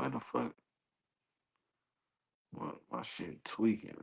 why the fuck my shit tweaking?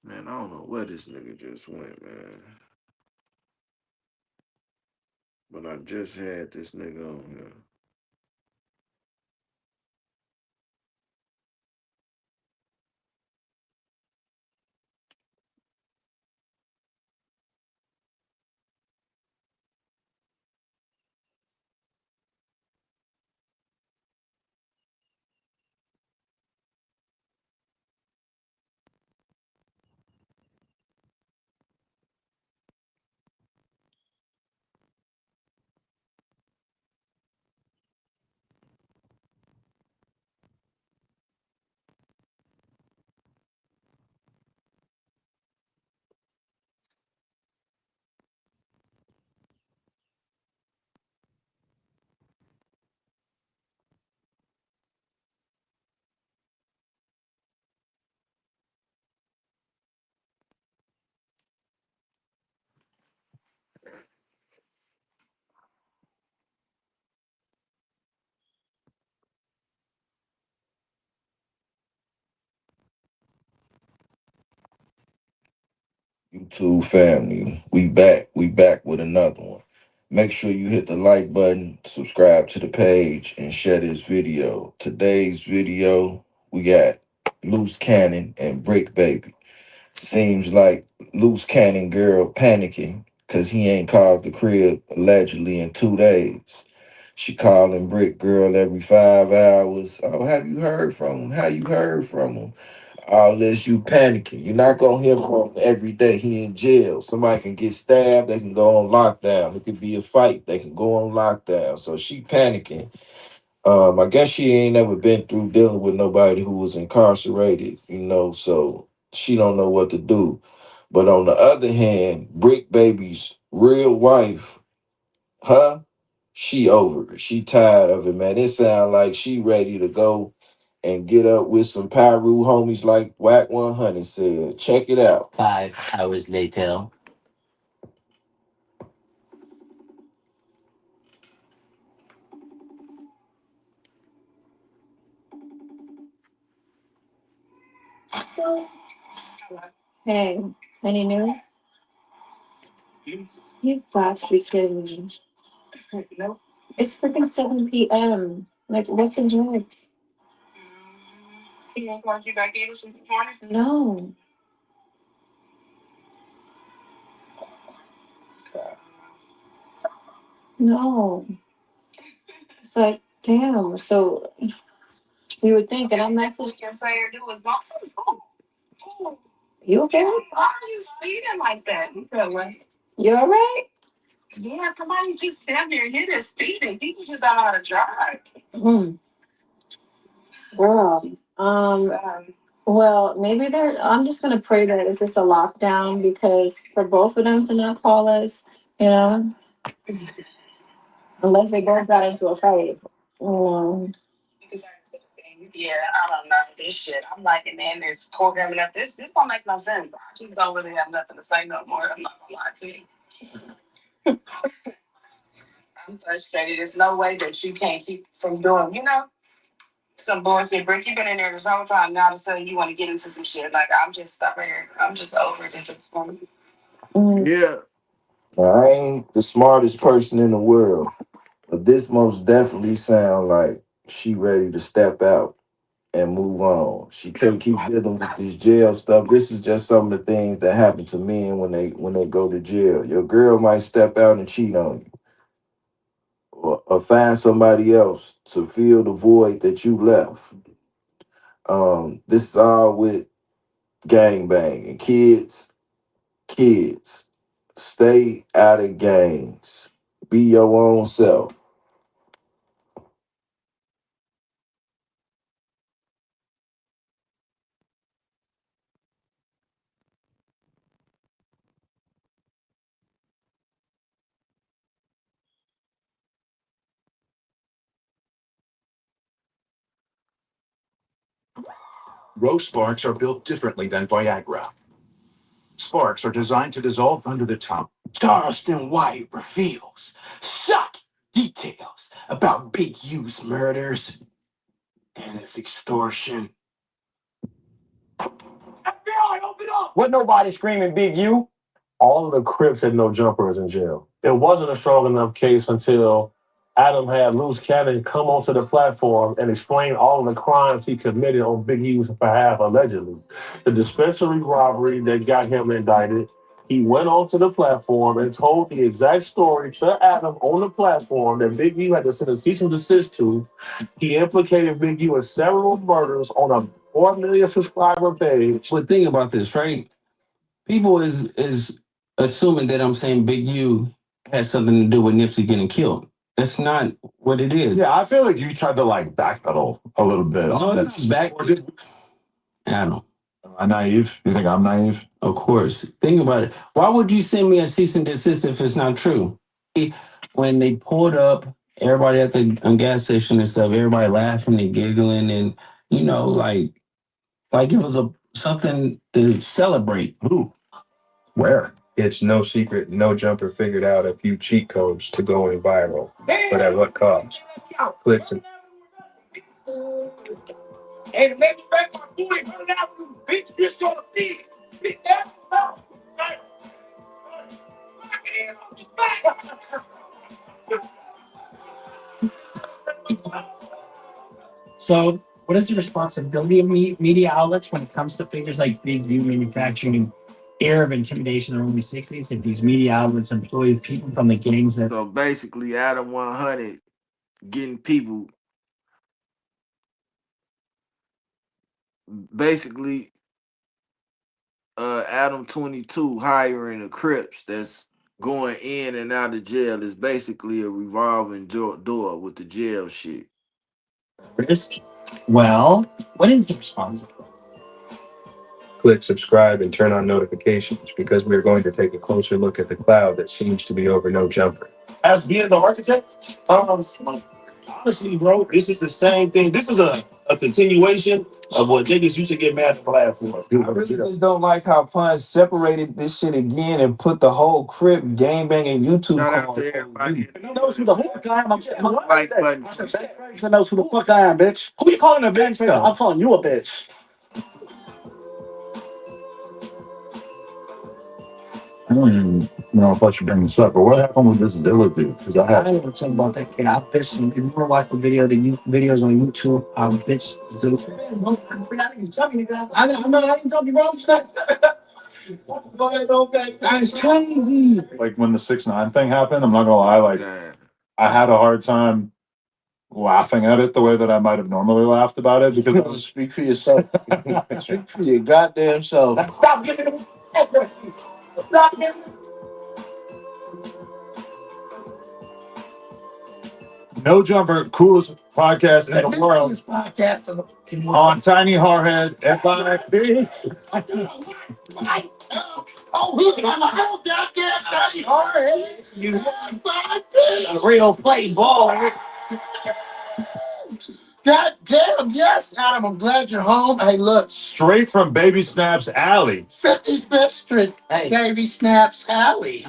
Man, I don't know where this nigga just went, man. But I just had this nigga on here. YouTube family, we back with another one. Make sure you hit the like button, subscribe to the page, and share this video. Today's video, we got Loose Cannon and Bric Baby. Seems like Loose Cannon girl panicking because he ain't called the crib allegedly in 2 days. She calling Bric girl every 5 hours. Oh, have you heard from him? How you heard from him? All this you panicking. You're not gonna hear from him every day. He in jail. Somebody can get stabbed. They can go on lockdown. It could be a fight. They can go on lockdown. So she panicking. I guess she ain't never been through dealing with nobody who was incarcerated, so she don't know what to do. But on the other hand, Bric Baby's real wife, huh? She over it. She tired of it, man. It sound like she ready to go and get up with some Pyru homies like Whack 100 said. Check it out. 5 hours later. Hey, any news? He's got to be kidding me. It's freaking 7 p.m. Like, what the heck? He ain't called you back in since this morning? No. No. It's like, damn. So you would think that I'm messaging. You okay? Why are you speeding like that? You feel what? You all right? Yeah, somebody just down here hit us speeding. People just don't know how to drive. Girl, well, maybe I'm just gonna pray that it's just a lockdown because for both of them to not call us, unless they both got into a fight. Yeah, I don't know this shit. I'm like, and then there's programming up. This don't make no sense. I just don't really have nothing to say no more. I'm not gonna lie to you. I'm frustrated. There's no way that you can't keep from doing, some bullshit, Bric. You've been in there this whole time. Now all of a sudden you want to get into some shit. Like, I'm just stubborn. I'm just over it at this point. Yeah. I ain't the smartest person in the world, but this most definitely sound like she ready to step out and move on. She can't keep dealing with this jail stuff. This is just some of the things that happen to men when they go to jail. Your girl might step out and cheat on you, or find somebody else to fill the void that you left. This is all with gang banging. Kids, stay out of gangs. Be your own self. Rose sparks are built differently than Viagra. Sparks are designed to dissolve under the tongue. Charleston White reveals shocking details about Big U's murders and his extortion. FBI, open up! What nobody screaming Big U? All of the Crips had no jumpers in jail. It wasn't a strong enough case until Adam had Luce Cannon come onto the platform and explain all of the crimes he committed on Big U's behalf, allegedly. The dispensary robbery that got him indicted, he went onto the platform and told the exact story to Adam on the platform that Big U had to send a cease and desist to. He implicated Big U in several murders on a 4 million subscriber page. But think about this, right? People is assuming that I'm saying Big U has something to do with Nipsey getting killed. That's not what it is. Yeah, I feel like you tried to like backpedal a little bit. No, it's not back. I don't. Am I naive? You think I'm naive? Of course. Think about it. Why would you send me a cease and desist if it's not true? When they pulled up, everybody at the gas station and stuff, everybody laughing and giggling, and like it was a something to celebrate. Ooh. Where? It's no secret, no jumper figured out a few cheat codes to going viral. But at what cost? Clicks and hey, let me back my boy, run out, bitch, bitch on the feet. Bitch, that's up. So, what is the responsibility of media outlets when it comes to figures like Big View manufacturing air of intimidation in the early 60s if these media outlets employ people from the gangs that. So basically, Adam 100 getting people, basically, Adam 22 hiring the Crips that's going in and out of jail is basically a revolving door with the jail shit. Well, what is the responsibility? Click subscribe and turn on notifications because we're going to take a closer look at the cloud that seems to be over no jumper. As being the architect, honestly, bro, this is the same thing. This is a continuation of what niggas used to get mad at Vlad for. I really just don't like how Pun separated this shit again and put the whole Crip gangbanging YouTube Shout out call. to everybody. He knows who the fuck I am. I'm saying, Like button. he knows who the fuck I am, bitch. Who you calling a bitch, though? I'm calling you a bitch. I don't even know if I should bring this up, but what happened with this Dilla dude? Because I ain't even talking about that kid. I bitched him. If you want to watch the videos on YouTube, I bitched Dude. I didn't tell you, bro. That's crazy. like when the 6ix9ine thing happened, I'm not gonna lie, like Yeah. I had a hard time laughing at it the way that I might have normally laughed about it because I was Speak for yourself. Speak for your goddamn self. Stop giving him. Stop giving him. No Jumper, coolest podcast in the world. On Tiny Hardhead, FIP. Oh, look, I'm a goddamn Tiny Hardhead. You a real play ball. God damn, yes, Adam, I'm glad you're home. Hey, look. Straight from Baby Snap's alley. 55th Street, hey. Baby Snaps Alley.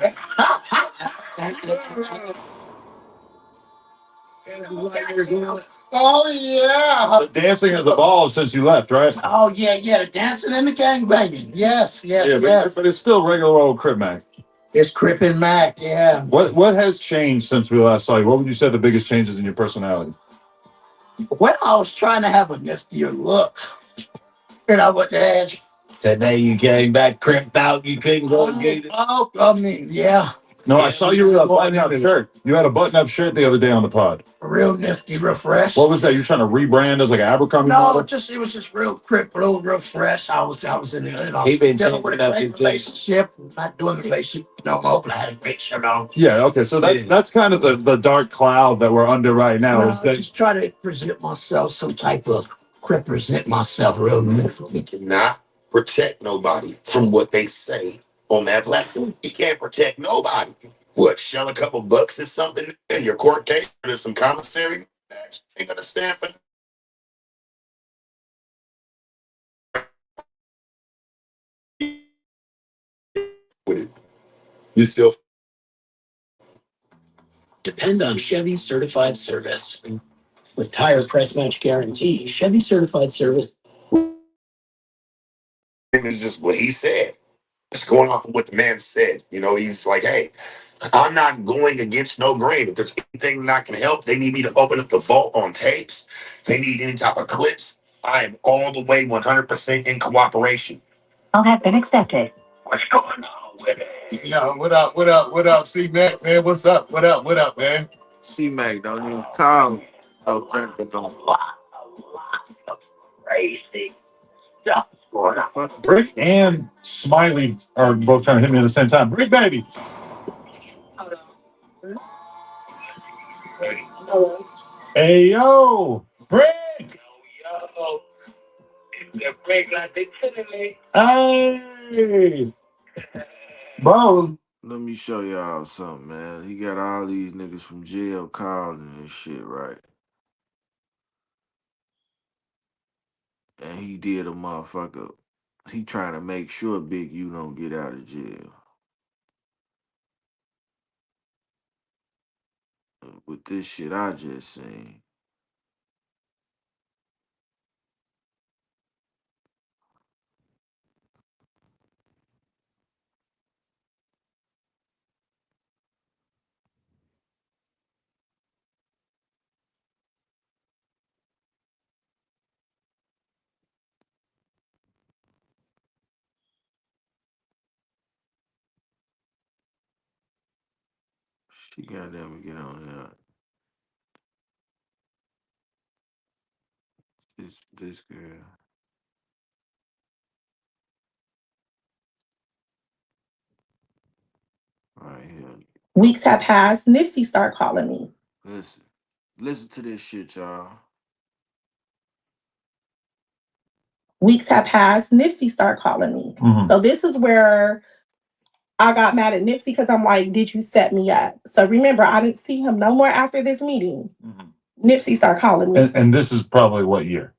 Oh, yeah. The dancing has evolved since you left, right? Oh, yeah, the dancing and the gangbanging. Yes. But it's still regular old Crip Mac. It's Crip and Mac, yeah. What has changed since we last saw you? What would you say the biggest changes in your personality? Well, I was trying to have a niftier look. You know what the heck? Today you came back crimped out, you couldn't go and get it. Oh, I mean, yeah. No, I saw you with a button-up shirt. You had a button-up shirt the other day on the pod. Real nifty, real fresh. What was that? You trying to rebrand as like an Abercrombie model? It was just real crip, real fresh. I was in there, you know. He been dealing with changing a up his relationship, not doing the relationship no more, but I had a great shirt on. Yeah, okay. So that's kind of the dark cloud that we're under right now. Is that just try to present myself some type of crip, present myself real nifty. We cannot protect nobody from what they say on that platform. You can't protect nobody. What, shell a couple bucks or something in your court case? There's some commissary. Ain't gonna stand for with it. You still Depend on Chevy Certified Service. With Tire Press Match Guarantee, Chevy Certified Service. is just what he said. Just going off of what the man said. You know, he's like, hey, I'm not going against no grain. If there's anything that can help, they need me to open up the vault on tapes. They need any type of clips. I am all the way 100% in cooperation. All have been accepted. What's going on with it? Yo, what up, C-Mac, man? What up, man? C-Mac, don't even call me. No, turn it on. A lot of crazy stuff going on. Bric and Smiley are both trying to hit me at the same time. Bric, baby. Hey, yo, Bric. Yo, the break like they did. Hey, bro. Let me show y'all something, man. He got all these niggas from jail calling this shit, right? And he did a motherfucker. He trying to make sure Big U don't get out of jail. With this shit I just seen. She goddamn get on there. This girl. Right here. Weeks have passed. Nipsey start calling me. Listen to this shit, y'all. Weeks have passed. Nipsey start calling me. Mhm. So this is where I got mad at Nipsey because I'm like, did you set me up? So remember, I didn't see him no more after this meeting. Nipsey start calling me. And this is probably what year?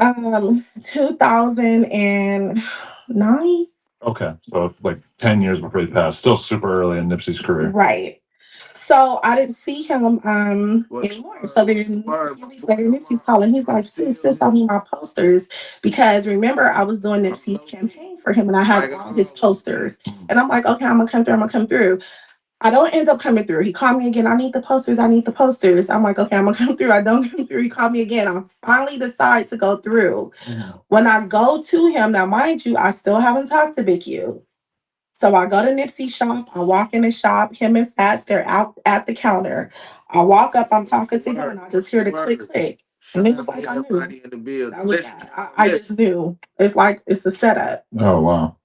2009. Okay, so like 10 years before he passed. Still super early in Nipsey's career. Right. So I didn't see him anymore. So then a few weeks later, Nipsey's calling. He's like, sis, I need my posters. Because remember, I was doing Nipsey's campaign for him and I had all his posters. And I'm like, okay, I'm gonna come through. I don't end up coming through. He called me again. I need the posters. I'm like, okay, I'm gonna come through. I don't come through. He called me again. I finally decide to go through. When I go to him, now mind you, I still haven't talked to Big U. So I go to Nipsey's shop. I walk in the shop. Him and Fats, they're out at the counter. I walk up. I'm talking to him, and I just hear the click. And it was like I knew. I just knew. It's like it's a setup. Oh wow.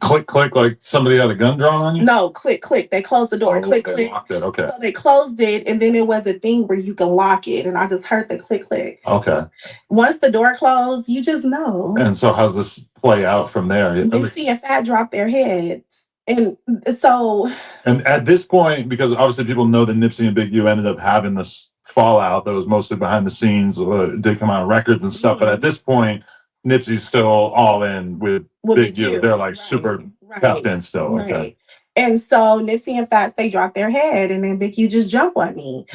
Click, like somebody had a gun drawn on you? No, click. They closed the door. Click. Locked it. Okay. So they closed it, and then it was a thing where you can lock it, and I just heard the click. Okay. Once the door closed, you just know. And so how's this play out from there? Nipsey and Fat dropped their heads. And so... And at this point, because obviously people know that Nipsey and Big U ended up having this fallout that was mostly behind the scenes, did come out on records and stuff, but at this point, Nipsey's still all in with Big U. They're like super tapped in still. Right. Okay. And so Nipsey and Fats, they dropped their head, and then Big U just jumped on me.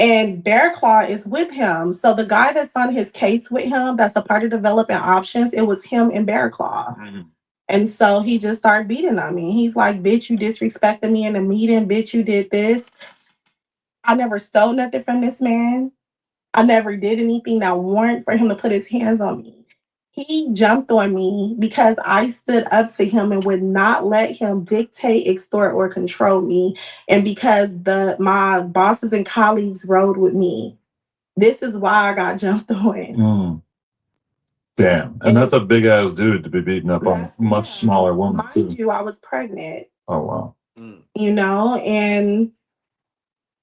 And Bear Claw is with him. So the guy that's on his case with him, that's a part of development options, it was him and Bear Claw. Mm-hmm. And so he just started beating on me. He's like, bitch, you disrespected me in the meeting. Bitch, you did this. I never stole nothing from this man. I never did anything that warranted for him to put his hands on me. He jumped on me because I stood up to him and would not let him dictate, extort, or control me. And because my bosses and colleagues rode with me. This is why I got jumped on. Mm. Damn. And that's a big ass dude to be beating up on a much smaller woman. Mind you, I was pregnant. Oh, wow. You know, and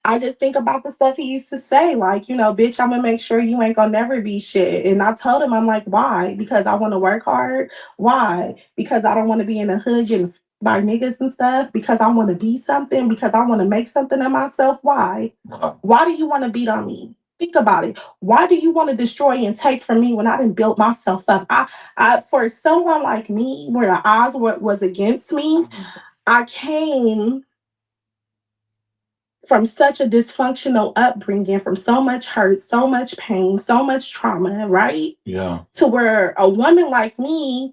I just think about the stuff he used to say, like, you know, bitch, I'm gonna make sure you ain't gonna never be shit. And I told him, I'm like, why? Because I want to work hard. Why? Because I don't want to be in the hood getting by niggas and stuff. Because I want to be something. Because I want to make something of myself. Why? Why do you want to beat on me? Think about it. Why do you want to destroy and take from me when I didn't build myself up? I for someone like me, where the odds was against me, I came from such a dysfunctional upbringing, from so much hurt, so much pain, so much trauma, right? Yeah. To where a woman like me,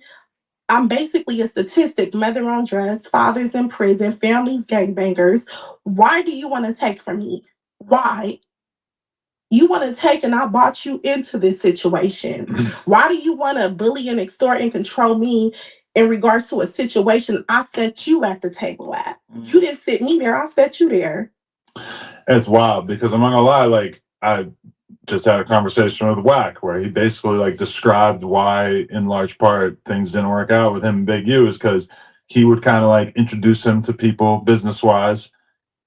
I'm basically a statistic, mother on drugs, fathers in prison, families gangbangers. Why do you want to take from me? Why? You want to take and I brought you into this situation. Why do you want to bully and extort and control me in regards to a situation I set you at the table at? You didn't sit me there, I set you there. It's wild because I'm not gonna lie, like I just had a conversation with Wack where he basically like described why in large part things didn't work out with him and Big U is because he would kind of like introduce him to people business wise.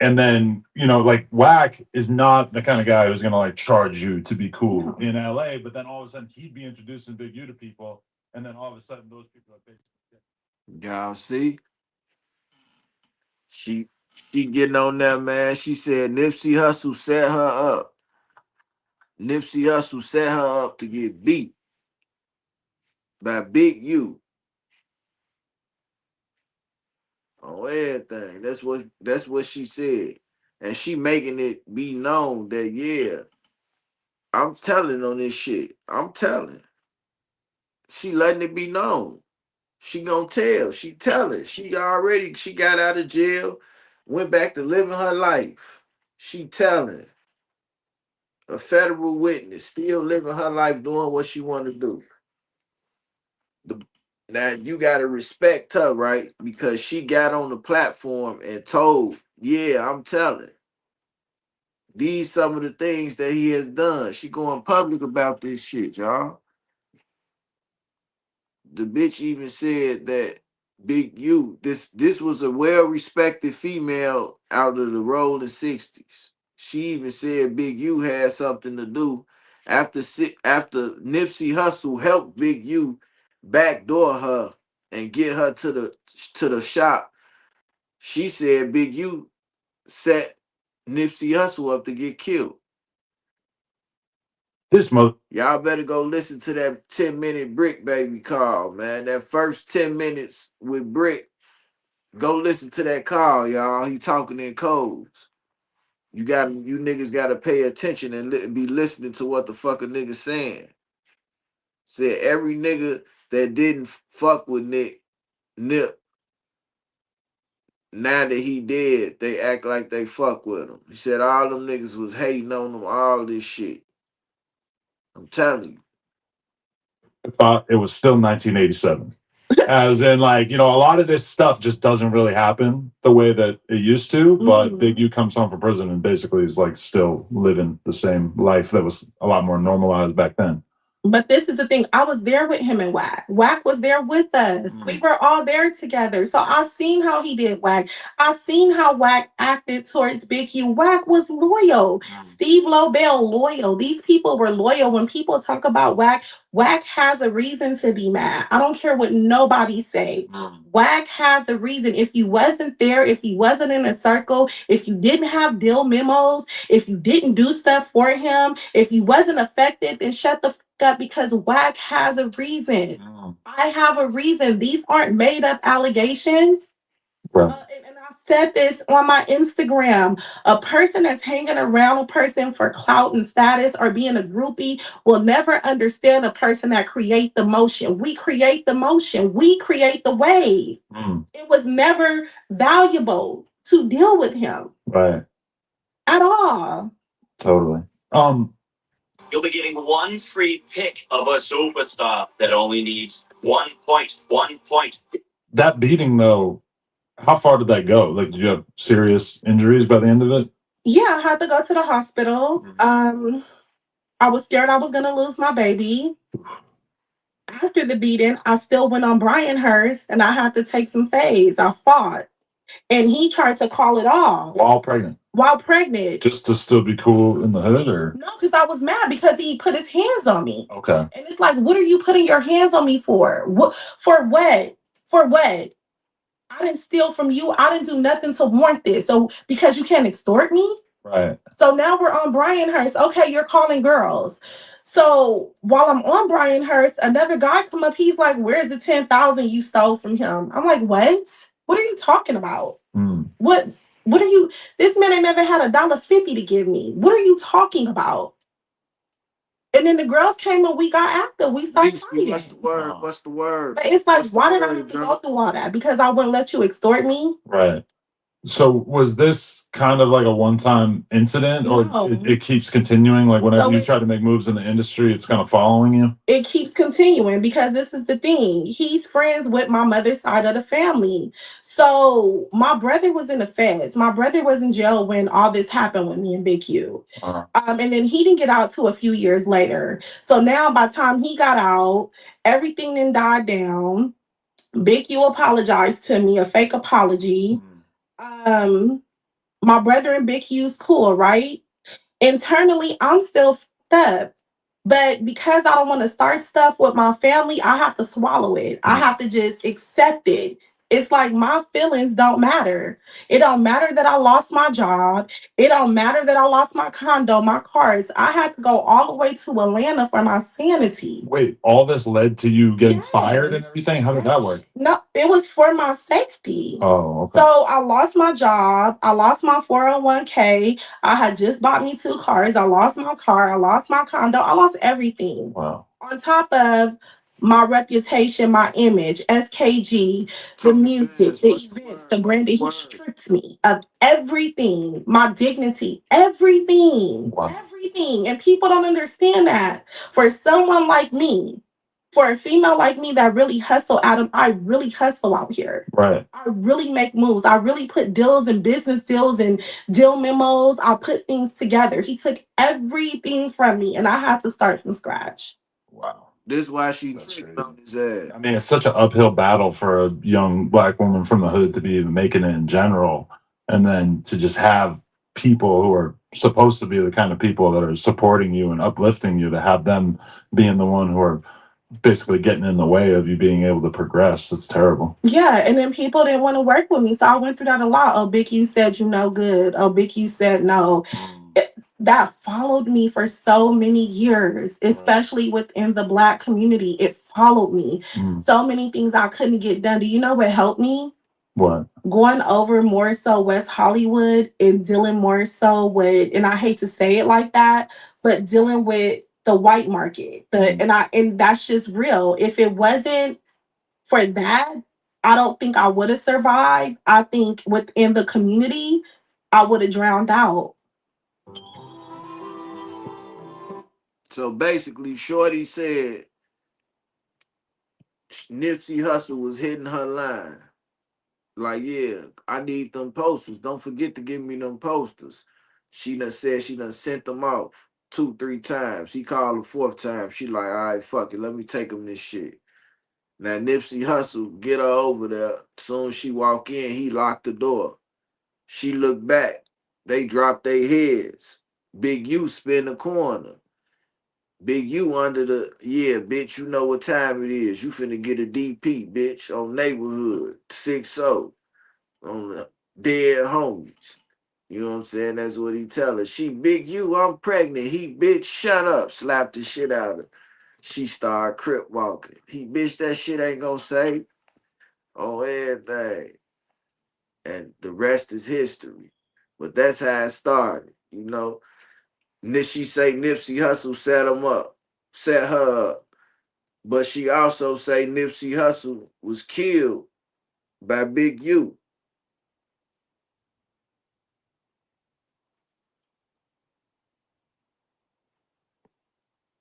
And then, you know, like Wack is not the kind of guy who's gonna like charge you to be cool in LA, but then all of a sudden he'd be introducing Big U to people, and then all of a sudden those people are basically Y'all see? She getting on there, man. She said Nipsey Hustle set her up. Nipsey Hustle set her up to get beat by Big U on everything. That's what she said. And she making it be known that yeah, I'm telling on this shit. I'm telling. She letting it be known. She gonna tell. She telling. She got out of jail, went back to living her life. She telling. A federal witness, still living her life, doing what she want to do. Now you gotta respect her, right? Because she got on the platform and told, yeah, I'm telling. These some of the things that he has done. She going public about this shit, y'all. The bitch even said that Big U, this was a well-respected female out of the rolling 60s. She even said Big U had something to do after Nipsey Hustle helped Big U backdoor her and get her to the shop. She said Big U set Nipsey Hustle up to get killed. Y'all better go listen to that 10-minute Bric baby call, man. That first 10 minutes with Bric. Go listen to that call, y'all. He talking in codes. You niggas gotta pay attention and be listening to what the fuck a nigga saying. Said every nigga that didn't fuck with Nip, now that he dead, they act like they fuck with him. He said all them niggas was hating on him, all this shit. I'm telling you. I thought it was still 1987. As in, like, you know, a lot of this stuff just doesn't really happen the way that it used to. But Big U comes home from prison and basically is like still living the same life that was a lot more normalized back then. But this is the thing. I was there with him and Wack. Wack was there with us. We were all there together. So I seen how he did Wack. I seen how Wack acted towards Big U. Wack was loyal. Steve Lobel, loyal. These people were loyal. When people talk about Wack, Wack has a reason to be mad. I don't care what nobody say. Wack has a reason. If you wasn't there, if you wasn't in a circle, if you didn't have deal memos, if you didn't do stuff for him, if you wasn't affected, then shut the fuck up, because Wack has a reason. I have a reason. These aren't made up allegations. And I said this on my Instagram. A person that's hanging around a person for clout and status or being a groupie will never understand a person that create the motion. We create the motion. We create the wave. It was never valuable to deal with him. Right. At all. Totally. You'll be getting one free pick of a superstar that only needs 1 point. That beating though, how far did that go? Like, did you have serious injuries by the end of it? Yeah, I had to go to the hospital. I was scared I was gonna lose my baby. After the beating, I still went on Brian Hurst and I had to take some phase. I fought. And he tried to call it off. While pregnant? While pregnant. Just to still be cool in the hood, or? No, because I was mad because he put his hands on me. Okay. And it's like, what are you putting your hands on me for? What? For what? For what? I didn't steal from you. I didn't do nothing to warrant this. So because you can't extort me? Right. So now we're on Brian Hurst. Okay, you're calling girls. So while I'm on Brian Hurst, another guy come up. He's like, "Where's the 10,000 you stole from him?" I'm like, "What? What are you talking about? What? What are you? This man ain't never had $1.50 to give me. What are you talking about?" And then the girls came a week after. We started fighting. What's the word? What's the word? But it's like, why did I have to go through all that? Because I wouldn't let you extort me. Right. So was this kind of like a one-time incident, or it keeps continuing? Like whenever you try to make moves in the industry, it's kind of following you? It keeps continuing because this is the thing. He's friends with my mother's side of the family. So my brother was in the feds. My brother was in jail when all this happened with me and Big U. And then he didn't get out till a few years later. So now by the time he got out, everything then died down. Big U apologized to me, a fake apology. My brother and Big U's cool, right? Internally, I'm still fucked up. But because I don't want to start stuff with my family, I have to swallow it. I have to just accept it. It's like my feelings don't matter. It don't matter that I lost my job. It don't matter that I lost my condo, my cars. I had to go all the way to Atlanta for my sanity. Wait, all this led to you getting fired and everything? How did that work? No, it was for my safety. Oh, okay. So I lost my job. I lost my 401k. I had just bought me 2 cars. I lost my car. I lost my condo. I lost everything. Wow. On top of my reputation, my image, SKG, the music, the events, the branding. He stripped me of everything, my dignity, everything, everything. And people don't understand that. For someone like me, for a female like me that really hustle, Adam, I really hustle out here. Right. I really make moves. I really put deals and business deals and deal memos. I put things together. He took everything from me and I had to start from scratch. Wow. This is why she's tricking on his ass. I mean, it's such an uphill battle for a young Black woman from the hood to be even making it in general. And then to just have people who are supposed to be the kind of people that are supporting you and uplifting you, to have them being the one who are basically getting in the way of you being able to progress. It's terrible. Yeah, and then people didn't want to work with me. So I went through that a lot. Oh, Big U said you no good. Oh, Big U said no. That followed me for so many years, especially within the Black community. It followed me. So many things I couldn't get done. Do you know what helped me? What? Going over more so West Hollywood and dealing more so with, and I hate to say it like that, but dealing with the white market. And that's just real. If it wasn't for that, I don't think I would have survived. I think within the community, I would have drowned out. So basically, Shorty said Nipsey Hustle was hitting her line. Like, yeah, I need them posters. Don't forget to give me them posters. She done said she done sent them off 2-3 times. He called the 4th time. She like, all right, fuck it. Let me take him this shit. Now, Nipsey Hustle, get her over there. Soon as she walk in, he locked the door. She looked back. They dropped their heads. Big U spin the corner. Big U under the, yeah, bitch, you know what time it is. You finna get a DP, bitch, on neighborhood, 6-0, on the dead homies. You know what I'm saying? That's what he tell her. She, Big U, I'm pregnant. He, bitch, shut up. Slapped the shit out of her. She started crip walking. He, bitch, that shit ain't gonna say on everything. and the rest is history. But that's how it started, you know. She say Nipsey Hustle set him up, set her up. But she also say Nipsey Hustle was killed by Big U.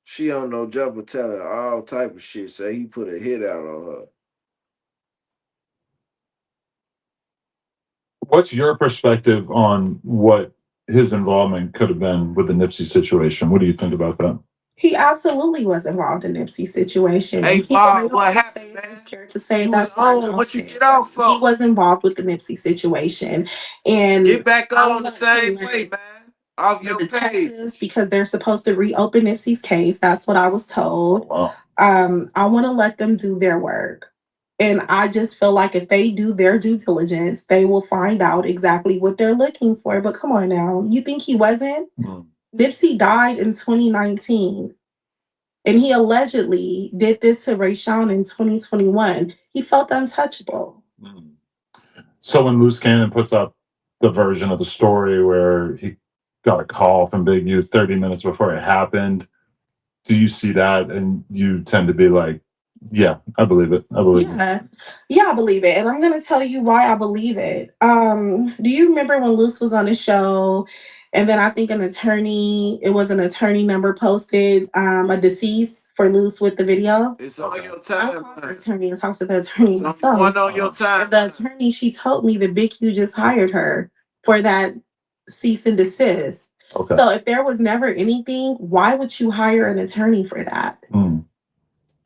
She don't know Jumper tell her all type of shit. Say he put a hit out on her. What's your perspective on what his involvement could have been with the Nipsey situation? What do you think about that? He absolutely was involved in Nipsey's situation. Hey, And Bob, what happened, man? I'm scared to say You that's was on. What you get off for? He was involved with the Nipsey situation. And get back on the same way, man. Off your page. Because they're supposed to reopen Nipsey's case. That's what I was told. Wow. I want to let them do their work. And I just feel like if they do their due diligence, they will find out exactly what they're looking for. But come on now, you think he wasn't? Nipsey died in 2019. And he allegedly did this to Rayshawn in 2021. He felt untouchable. So when Luce Cannon puts up the version of the story where he got a call from Big U 30 minutes before it happened, do you see that and you tend to be like, yeah, I believe it. I believe it. Yeah, I believe it. And I'm gonna tell you why I believe it. Do you remember when Luce was on the show and then I think it was an attorney number posted a deceased for Luce with the video? It's on your time. I called the attorney and talked to the attorney myself. One on your time. And the attorney, she told me that Big U just hired her for that cease and desist. Okay. So if there was never anything, why would you hire an attorney for that?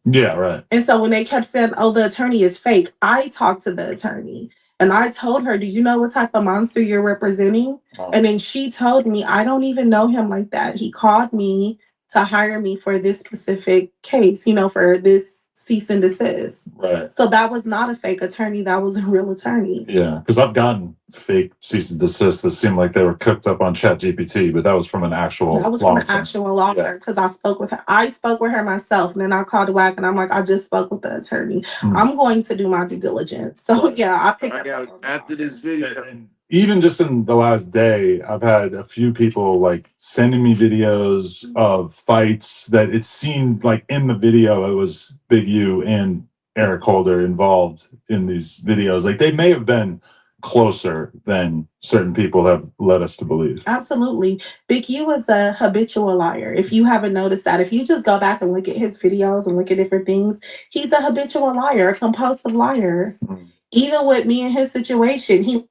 Yeah, right. And so when they kept saying, oh, the attorney is fake, I talked to the attorney and I told her, do you know what type of monster you're representing? And then she told me, I don't even know him like that. He called me to hire me for this specific case, for this cease and desist. Right. So that was not a fake attorney. That was a real attorney. Yeah, because I've gotten fake cease and desist that seemed like they were cooked up on ChatGPT, but that was from an actual law firm because I spoke with her. I spoke with her myself, and then I called WAC and I'm like, I just spoke with the attorney. I'm going to do my due diligence. So I picked up after this video. And even just in the last day, I've had a few people like sending me videos of fights that it seemed like in the video it was Big U and Eric Holder involved in these videos. Like they may have been closer than certain people have led us to believe. Absolutely. Big U was a habitual liar. If you haven't noticed that, if you just go back and look at his videos and look at different things, he's a habitual liar, a compulsive liar. Even with me and his situation,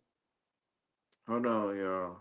Hold on, y'all.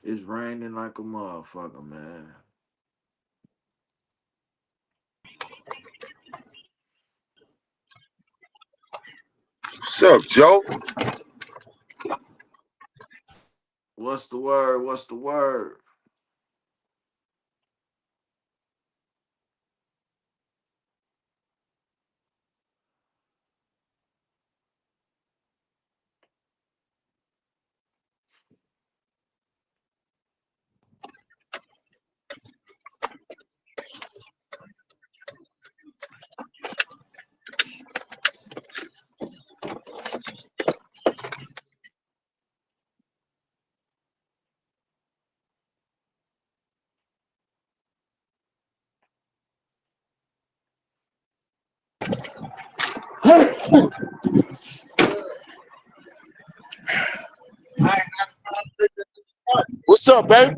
It's raining like a motherfucker, man. What's up, Joe? What's the word? What's the word? What's up, baby?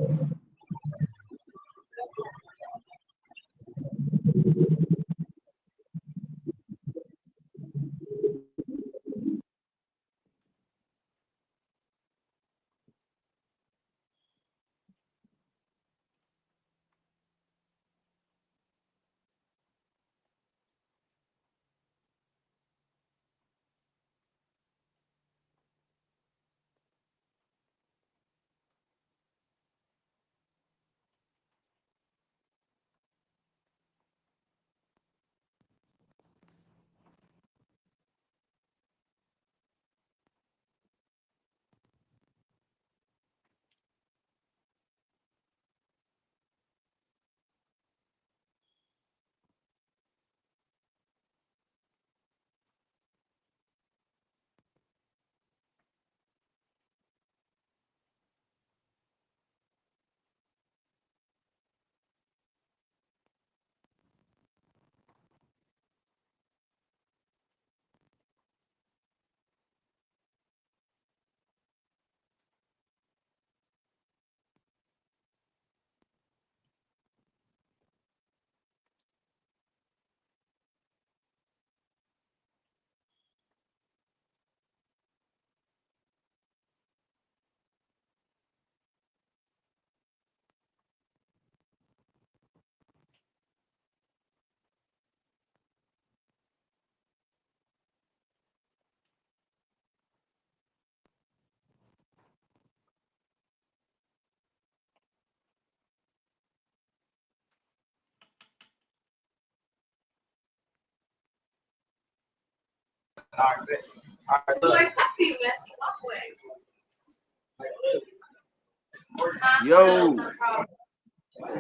Yo,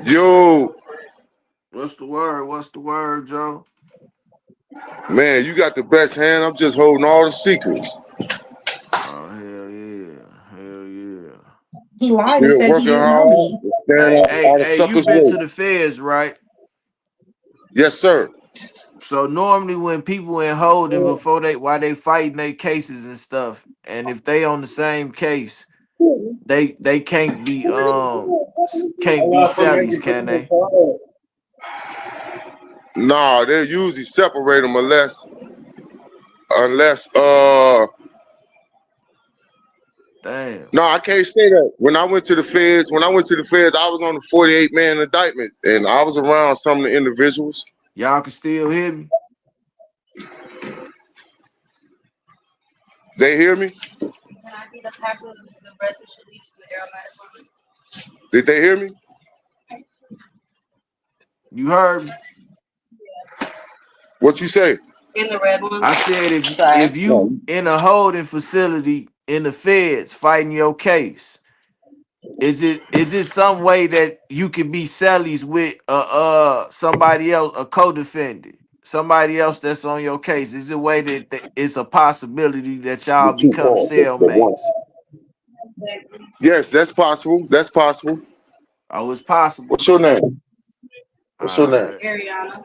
Yo, what's the word? What's the word, Joe? man, you got the best hand. I'm just holding all the secrets. Oh, hell yeah. Hell yeah. He lied and Still said he working didn't know hard. me. Staying out of You suckers' been to way. the feds, right? Yes, sir. So normally when people in holding before while they fighting their cases and stuff, and if they on the same case, they can't be Sally's, can they? Nah, they usually separate them unless Damn. no, I can't say that. When I went to the feds, I was on the 48-man indictment, and I was around some of the individuals. Y'all can still hear me? They hear me? Did they hear me? You heard me? What you say? I said if you No. in a holding facility in the feds fighting your case, is it some way that you can be Sally's with somebody else, a co-defendant, somebody else that's on your case? Is it a way that it's a possibility that y'all The two become calls, the one. cellmates? Yes, that's possible. That's possible. Oh, it's possible. What's your name? What's your All name? right.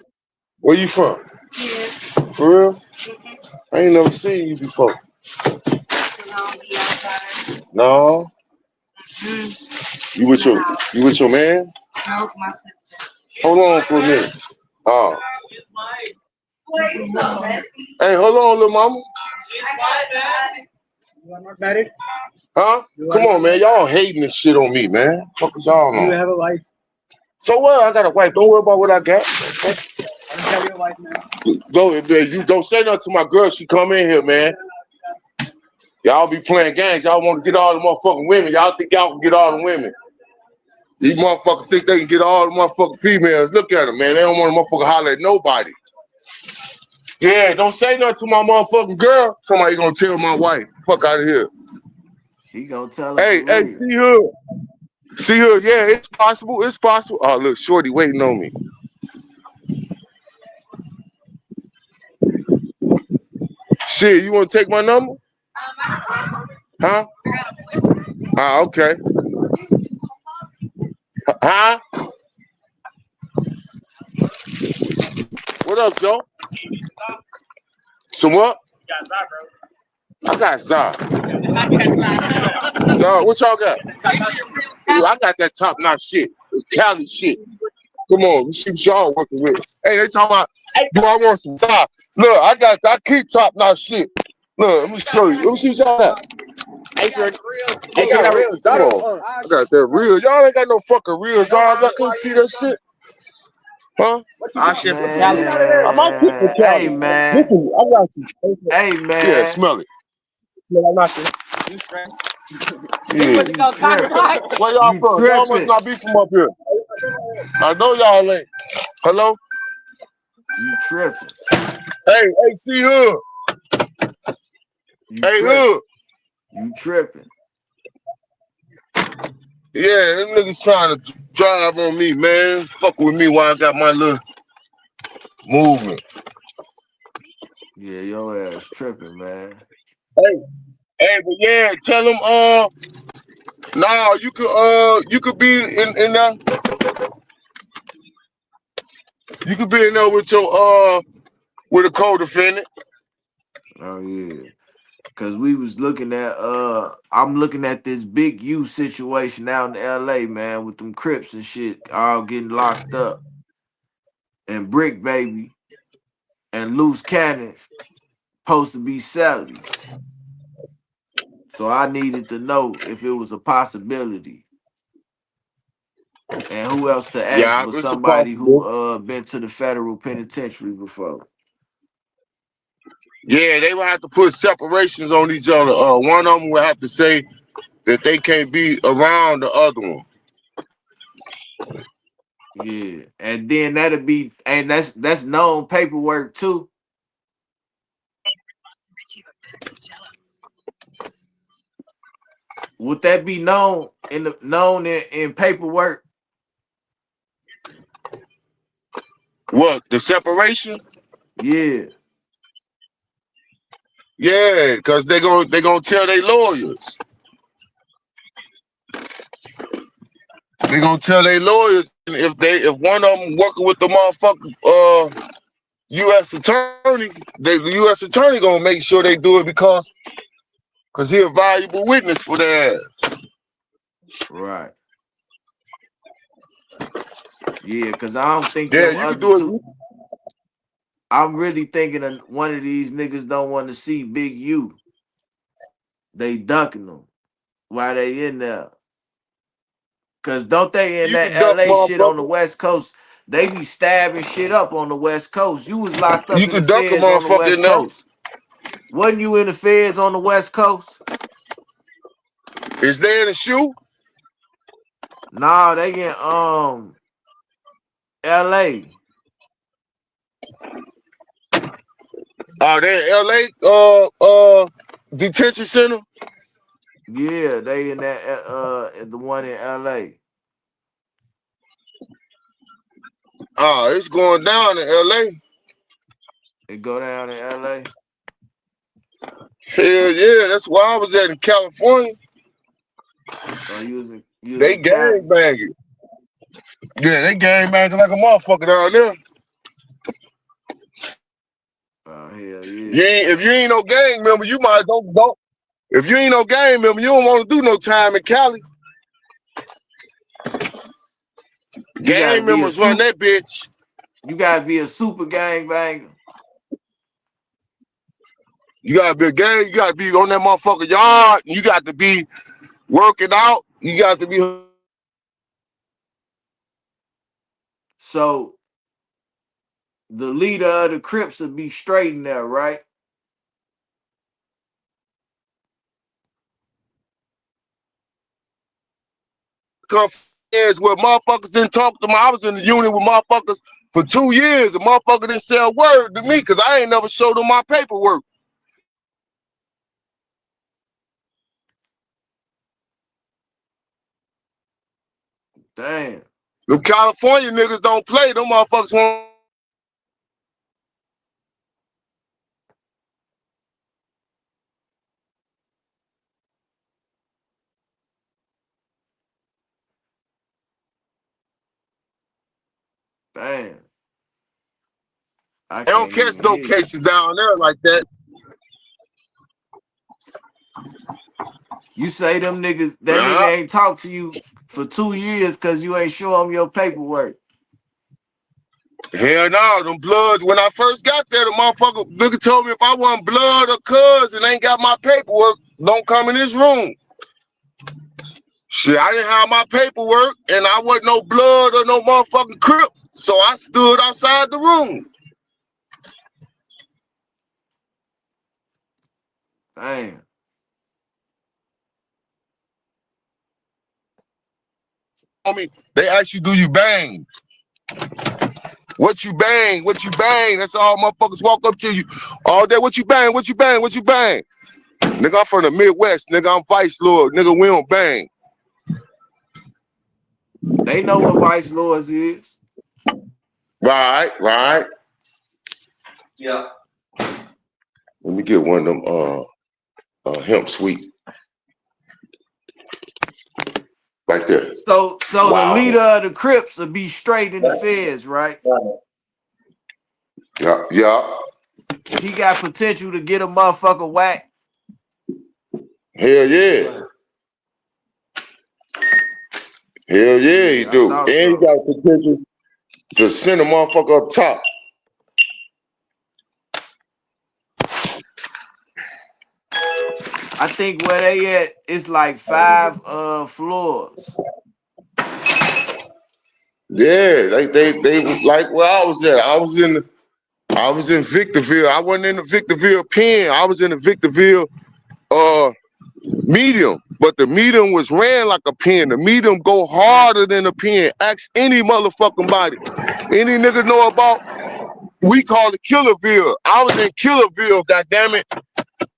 Where you from? For real? I ain't never seen you before. No. You with your man? Hold on for a minute. Oh. Hey, hold on, little mama. Huh? Come on, man. Y'all hating this shit on me, man. Fuck is y'all on? You have a wife. So what? I got a wife. Don't worry about what I got. I'll tell your wife now. Go, you don't say nothing to my girl. She come in here, man. Y'all be playing games. Y'all want to get all the motherfucking women. Y'all think y'all can get all the women. These motherfuckers think they can get all the motherfucking females. Look at them, man. They don't want to motherfucking holler at nobody. Yeah, don't say nothing to my motherfucking girl. Somebody gonna tell my wife. Fuck out of here. He gonna tell her Hey, for hey, real. see her. See her. Yeah, it's possible. It's possible. Oh, look, Shorty waiting on me. Shit, you want to take my number? Huh? Ah, okay. Huh? What up, Joe? Some what? I got Zah. No, what y'all got? I got that top notch shit. Cali shit. Come on, let's see what y'all working with. Hey, they talking about, do I want some Zah? Look, I keep top notch shit. Look, let me show you. Let me see what y'all got. Hey, got real Zah. Come on. I got that real. Y'all ain't got no fucking real Zah. I couldn't see that shit. Huh? My shit from Man, hey Cali. man, Listen, I got you. hey Yeah, man, smell it. Yeah. you tripping. Where y'all You from? Y'all must tripping. not be from up here. I know y'all ain't. Hello? You tripping. Hey, see Hood. You Hey, tripping. Hood. You tripping. Yeah, them niggas trying to drive on me, man. Fuck with me while I got my little movement. Yeah, your ass tripping, man. Hey, but yeah, tell them, nah, you could be in there. You could be in there with your, with a co-defendant. Oh yeah. Cause we was looking at I'm looking at this big U situation out in LA, man, with them Crips and shit all getting locked up. And Bric baby and Luce Cannon supposed to be Sally's. So I needed to know if it was a possibility. And who else to ask Yeah, but it's a somebody who possibility. been to the federal penitentiary before. Yeah, they would have to put separations on each other. One of them would have to say that they can't be around the other one. Yeah. And then that'll be and that's known paperwork too. would that be known in paperwork? What, the separation? Yeah. Yeah, because they gonna tell their lawyers. They gonna tell their lawyers if one of them working with the motherfucker U.S. attorney, the U.S. attorney gonna make sure they do it because he a valuable witness for their ass. Right. Yeah, because I don't think Yeah, them you can other do two. it. I'm really thinking of one of these niggas don't want to see Big U. They ducking them while they in there. Cause don't they in You that can duck LA shit on the motherfucker. West Coast? They be stabbing shit up on the West Coast. You was locked up You in the can duck a feds on the motherfucker West in there. Coast. Wasn't you in the feds on the West Coast? Is they in the shoe? Nah, they in LA. Are they in detention center? Yeah, they in that the one in LA. It's going down in LA. It go down in LA. Hell yeah, that's where I was at in California. Or you was They in gang Cali. banging. Yeah, they gang banging like a motherfucker down there. Oh hell yeah. If you ain't no gang member, you might don't. If you ain't no gang member, you don't want to do no time in Cali. You gotta Gang be a members run super that bitch. you gotta be a super gang banger. You gotta be a gang. You gotta be on that motherfucker yard. You got to be working out. You got to be. So the leader of the Crips will be straight in there, right? Come friends with motherfuckers didn't talk to me. I was in the unit with motherfuckers for 2 years. The motherfucker didn't say a word to me because I ain't never showed them my paperwork. Damn. The California niggas don't play. Them motherfuckers want. Damn. I They don't can't catch even no hear you. cases down there like that. You say that nigga Yeah. ain't talked to you for 2 years because you ain't show him your paperwork. Hell no, them bloods. When I first got there, the motherfucker nigga told me if I want blood or cuz and ain't got my paperwork, don't come in this room. Shit, I didn't have my paperwork and I wasn't no blood or no motherfucking crip. So I stood outside the room. Damn. I mean, they ask you, do you bang? What you bang? What you bang? That's all motherfuckers walk up to you all day. What you bang? What you bang? What you bang? Nigga, I'm from the Midwest. Nigga, I'm Vice Lord. Nigga, we don't bang. They know what Vice Lords is. Right, right. Yeah. Let me get one of them hemp sweet. Right there. So the Wow. leader of the Crips will be straight in the feds, right? Yeah, yeah. He got potential to get a motherfucker whacked. Hell yeah. Hell yeah, he Yeah, I do. thought And he so. got potential to send a motherfucker up top. I think where they at, it's like 5 floors. Yeah, they was like where I was at. I was in Victorville. I wasn't in the Victorville pen. I was in the Victorville medium. But the medium was ran like a pen. The medium go harder than a pen. Ask any motherfucking body. Any nigga know about, we call it Killerville. I was in Killerville, goddammit.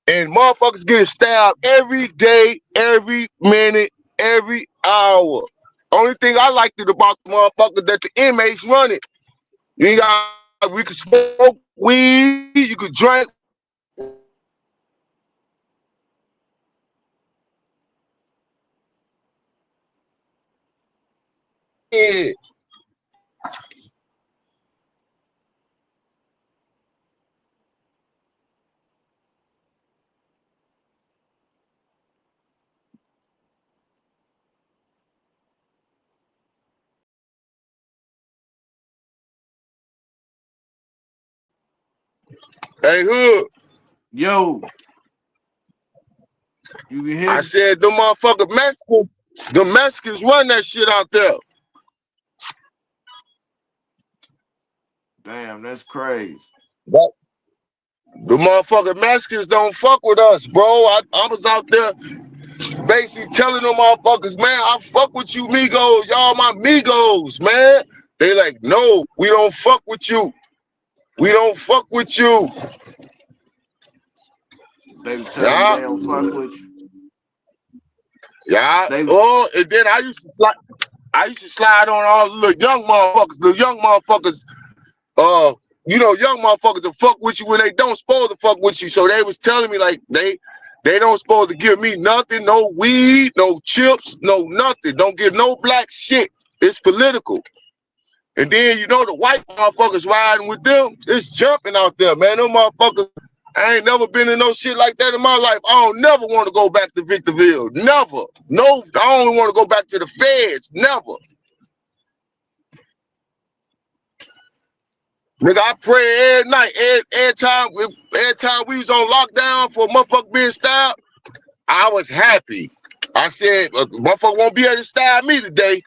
And motherfuckers getting stabbed every day every minute, every hour. Only thing I liked it about the motherfucker that the inmates run it. You got, we could smoke weed, you could drink. Yeah. Hey, Hood. Yo, you can hear I me? said the motherfucker Mexicans run that shit out there. Damn, that's crazy. What? The motherfucking Mexicans don't fuck with us, bro. I was out there basically telling them motherfuckers, man, I fuck with you, Migos. Y'all my Migos, man. They like, no, we don't fuck with you. We don't fuck with you. They was telling you Yeah. they don't fuck with you. Yeah. They was Oh, and then I used to slide on all the little young motherfuckers. The young motherfuckers, you know, young motherfuckers will fuck with you when they don't supposed to fuck with you. So they was telling me like they don't supposed to give me nothing, no weed, no chips, no nothing. Don't give no black shit. It's political. And then you know the white motherfuckers riding with them, it's jumping out there, man. Them motherfuckers, I ain't never been in no shit like that in my life. I don't never want to go back to Victorville. Never. No, I don't want to go back to the feds. Never. Nigga, I pray every night, every time we was on lockdown for a motherfucker being stabbed, I was happy. I said, motherfucker won't be able to stab me today.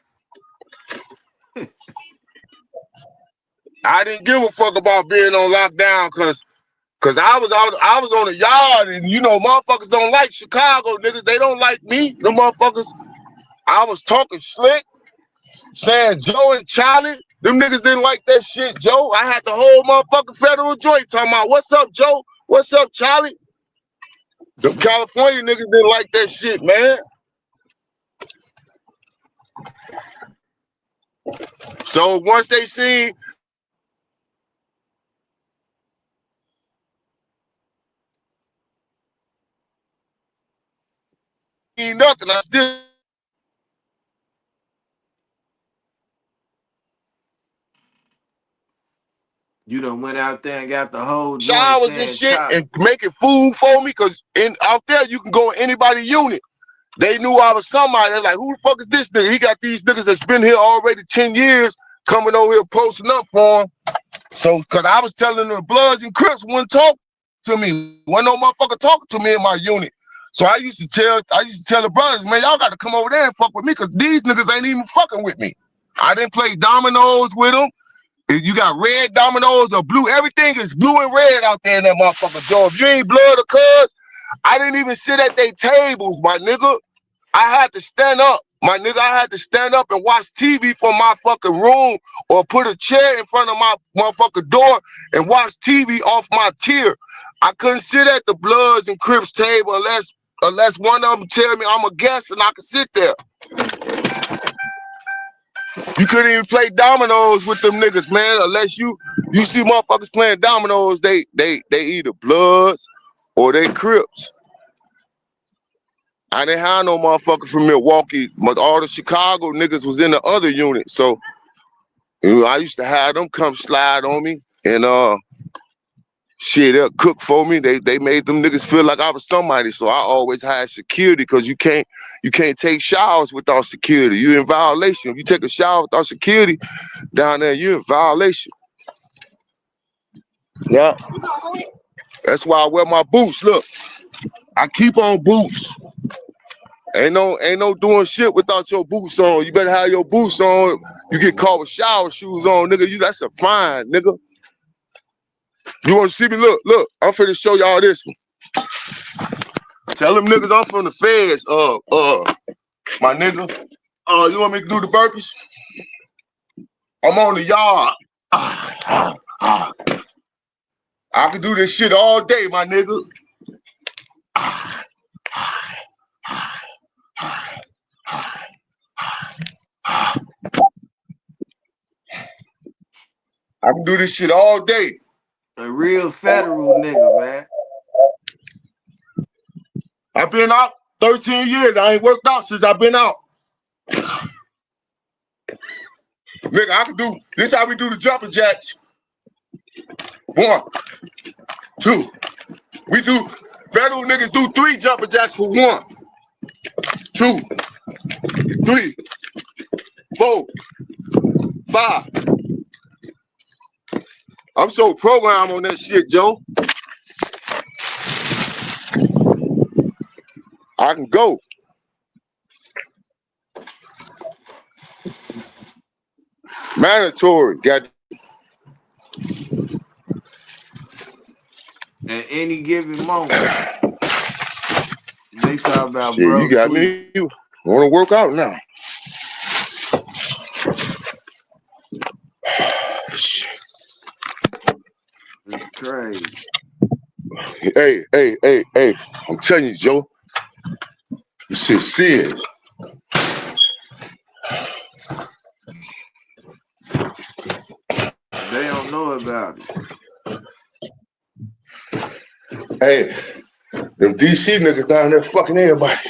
I didn't give a fuck about being on lockdown cause I was on the yard, and you know motherfuckers don't like Chicago niggas. They don't like me. The motherfuckers, I was talking slick, saying Joe and Charlie. Them niggas didn't like that shit, Joe. I had the whole motherfucking federal joint talking about, what's up, Joe? What's up, Charlie? Them California niggas didn't like that shit, man. So once they seen nothing, I still you done went out there and got the whole joint showers and saying shit chop. and making food for me, cause out there you can go in anybody's unit. They knew I was somebody. They're like, who the fuck is this nigga? He got these niggas that's been here already 10 years coming over here posting up for him. So, cause I was telling them the Bloods and Crips wouldn't talk to me. Wasn't no motherfucker talking to me in my unit. So I used to tell the brothers, man, y'all got to come over there and fuck with me, cause these niggas ain't even fucking with me. I didn't play dominoes with them. If you got red dominoes or blue, everything is blue and red out there in that motherfucker door. If you ain't blood or cuz, I didn't even sit at their tables, my nigga. I had to stand up, my nigga. I had to stand up and watch TV from my fucking room or put a chair in front of my motherfucking door and watch TV off my tier. I couldn't sit at the Bloods and Crips table unless one of them tell me I'm a guest and I could sit there. You couldn't even play dominoes with them niggas, man, unless you see motherfuckers playing dominoes, they either Bloods or they Crips. I didn't have no motherfucker from Milwaukee, but all the Chicago niggas was in the other unit. So, you know, I used to have them come slide on me and shit, they'll cook for me. They made them niggas feel like I was somebody. So I always had security, because you can't take showers without security. You're in violation. If you take a shower without security down there, you're in violation. Yeah. That's why I wear my boots. Look, I keep on boots. Ain't no doing shit without your boots on. You better have your boots on. You get caught with shower shoes on, nigga. That's a fine, nigga. You want to see me? Look. I'm finna show y'all this one. Tell them niggas I'm from the feds. My nigga. You want me to do the burpees? I'm on the yard. I can do this shit all day, my nigga. I can do this shit all day. A real federal nigga, man. I've been out 13 years. I ain't worked out since I've been out. Nigga, I can do this. How we do the jumping jacks. 1, 2. We do federal niggas do 3 jumping jacks for 1, 2, 3, 4, 5. I'm so programmed on that shit, Joe. I can go. Mandatory. Got At any given moment. They talk about shit. You bro got tweaking. me. You want to work out now? It's crazy. Hey. I'm telling you, Joe. This shit serious. They don't know about it. Hey, them DC niggas down there fucking everybody.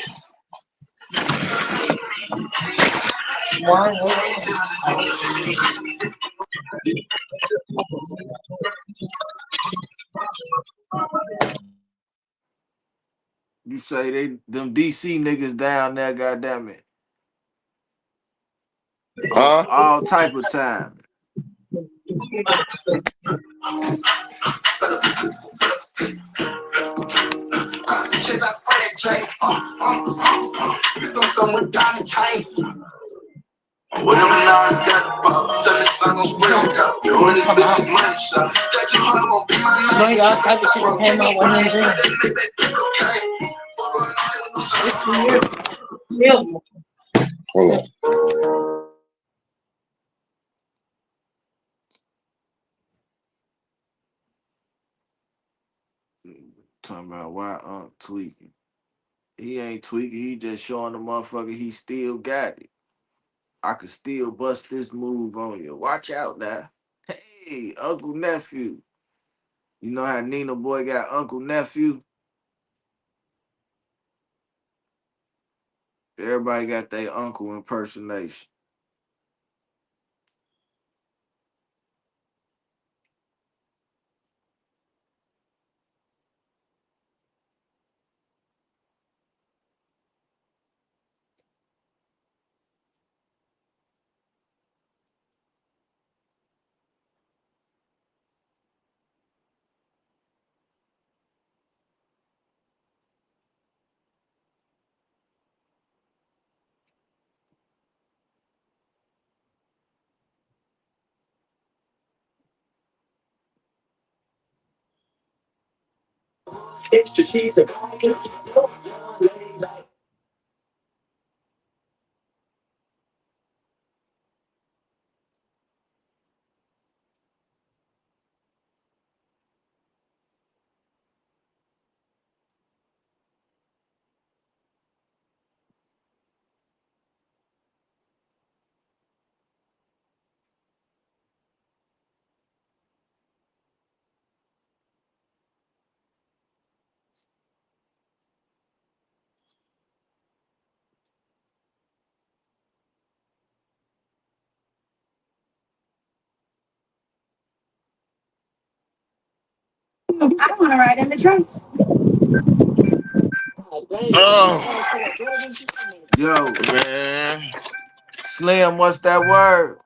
You say them DC niggas down there, goddamn it. Huh? All type of time. Hold on. Talking about why Unc tweaking. He ain't tweaking. He just showing the motherfucker he still got it. I could still bust this move on you. Watch out now. Hey, Uncle Nephew. You know how Nina Boy got Uncle Nephew? Everybody got their uncle impersonation. Extra cheese and I want to ride in the trunk. Yo, Man. Slim, what's that word?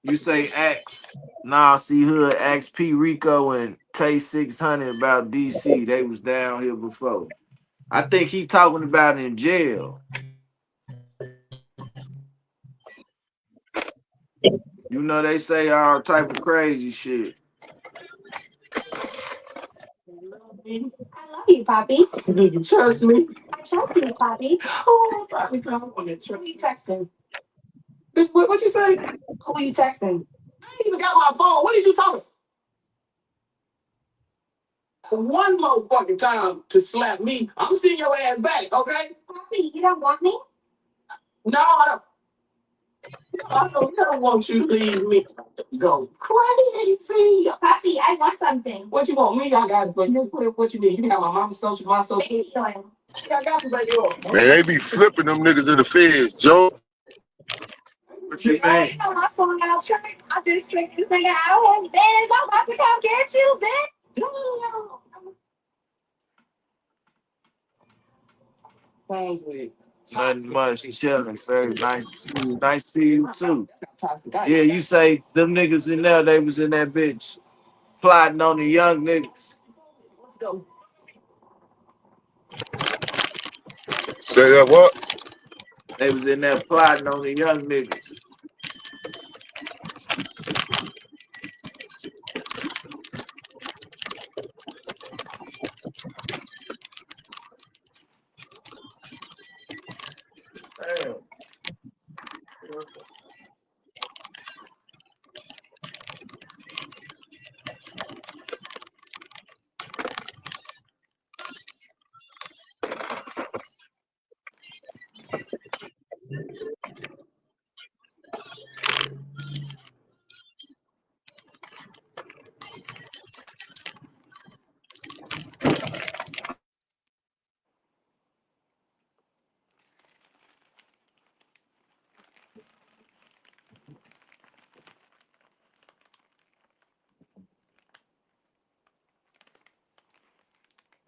You say X. Nah, CEE-HOOD, X P Rico and Tay 600 about DC. They was down here before. I think he talking about in jail. You know, they say all type of crazy shit. I love you, Poppy. do you trust me? I trust you, Poppy. Oh, sorry, son. Who you texting? Bitch, what you say? Who you texting? I ain't even got my phone. What is you talking? One more fucking time to slap me, I'm seeing your ass back, okay? Puppy, you don't want me? No, I don't want you to leave me. Go crazy. Puppy, I want something. What you want? Me, I got it for you. What you need? You can have my mama's social, my social. Baby oil. Yeah, I got some baby oil. Man, they be flipping them niggas in the feds, Joe. What you Hey, mean? you know my song out trick. I just tricked this nigga out and bitch, I'm about to come get you, bitch. Nothing much, chilling. Very nice to see you. Nice to see you too. Yeah, you say them niggas in there, they was in that bitch plotting on the young niggas. Let's go. Say that what? They was in there plotting on the young niggas. Damn.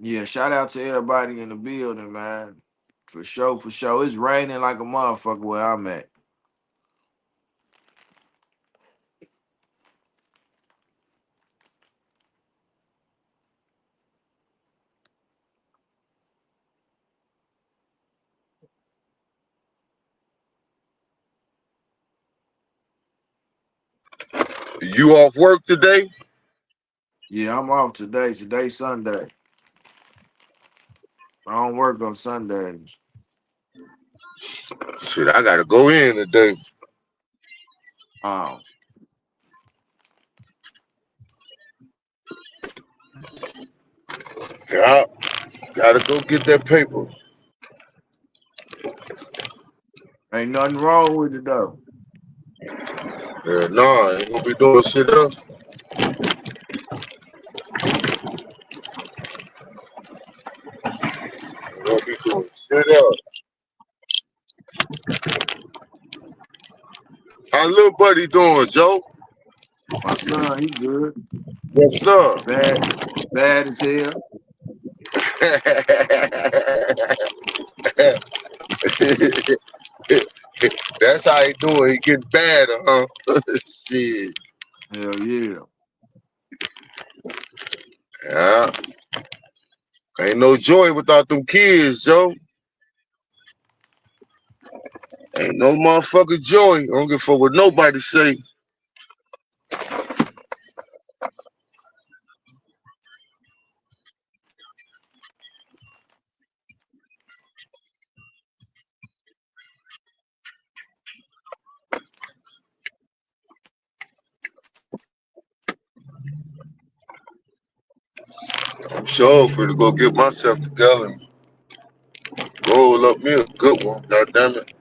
Yeah, shout out to everybody in the building, man. For sure, for sure. It's raining like a motherfucker where I'm at. You off work today? Yeah, I'm off today. Today's Sunday. I don't work on Sundays. Shit, I gotta go in today. Um, Yeah, gotta go get that paper. ain't nothing wrong with it though. Yeah, nah, I ain't gonna be doing shit else. Ain't gonna be doing shit else. How little buddy doing, Joe? My son, he good. Yes, sir. Bad, bad as hell. That's how he doing. He getting badder, huh? Shit. Hell yeah. Yeah. Ain't no joy without them kids, Joe. Ain't no motherfucking joy. I don't give a fuck what nobody say. I'm sure for to go get myself together and roll up me a good one. God damn it.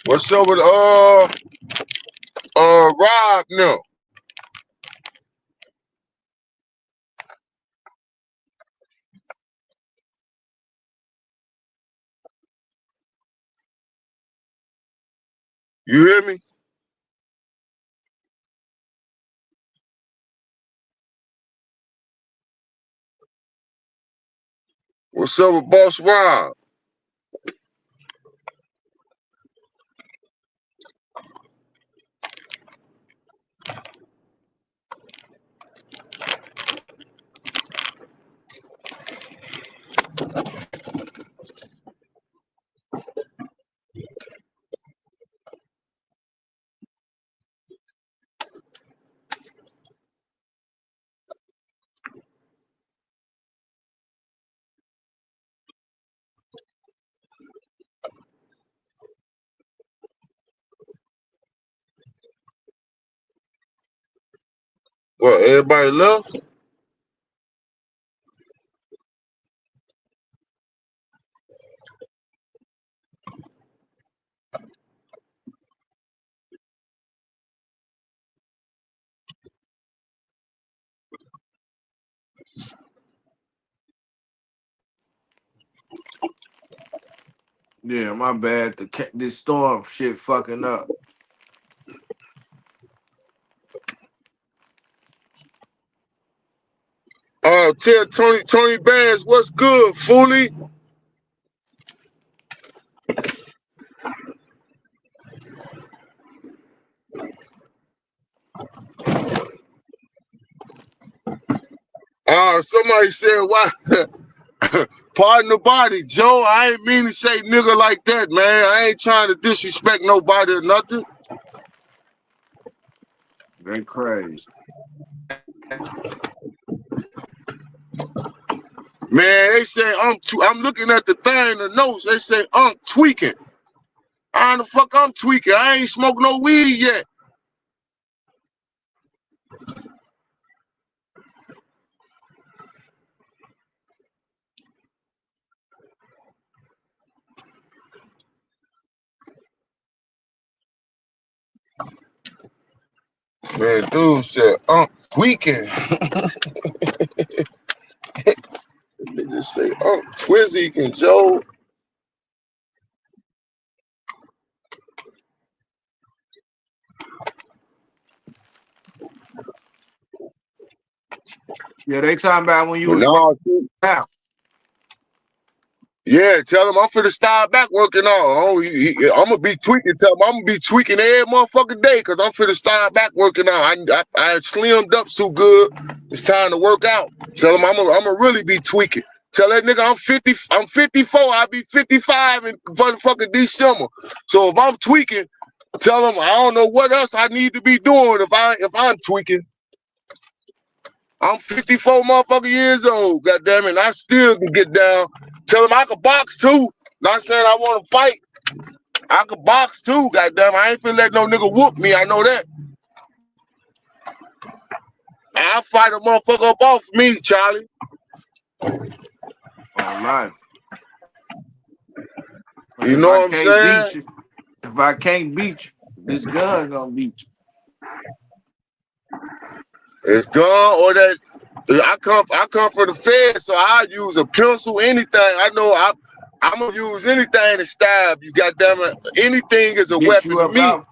What's up with Rob now? You hear me? What's up with Boss Rob? Well, everybody left? Yeah, my bad. This storm shit fucking up. Tell Tony Bands what's good, foolie. Somebody said, why? Pardon the body, Joe. I ain't mean to say nigga like that, man. I ain't trying to disrespect nobody or nothing. They crazy. Man, they say I'm looking at the thing, the notes. They say I'm tweaking. How the fuck I'm tweaking? I ain't smoked no weed yet. Man, dude said I'm tweaking. They just say I'm Twizzy and Joe. Yeah, they talking about when you But was no, out. yeah, tell him I'm finna start back working out. I'm gonna be tweaking. Tell him I'm gonna be tweaking every motherfucking day because I'm finna start back working out. I slimmed up too good. It's time to work out. Tell him I'm gonna really be tweaking. Tell that nigga I'm 50. I'm 54. I'll be 55 in fucking December. So if I'm tweaking, tell him I don't know what else I need to be doing if I'm tweaking. I'm 54 motherfucking years old, goddamn it, and I still can get down. Tell him I can box too. Not saying I want to fight. I can box too, goddamn. I ain't finna let no nigga whoop me. I know that. I'll fight a motherfucker up off me, Charlie. On life. And You if know I what I'm can't saying? beat you, if I can't beat you, this gun gonna beat you. It's gone or that. I come for the Fed, so I use a pencil, anything. I know I'm gonna use anything to stab you, goddamn it. Anything is a Get weapon you to up me. out,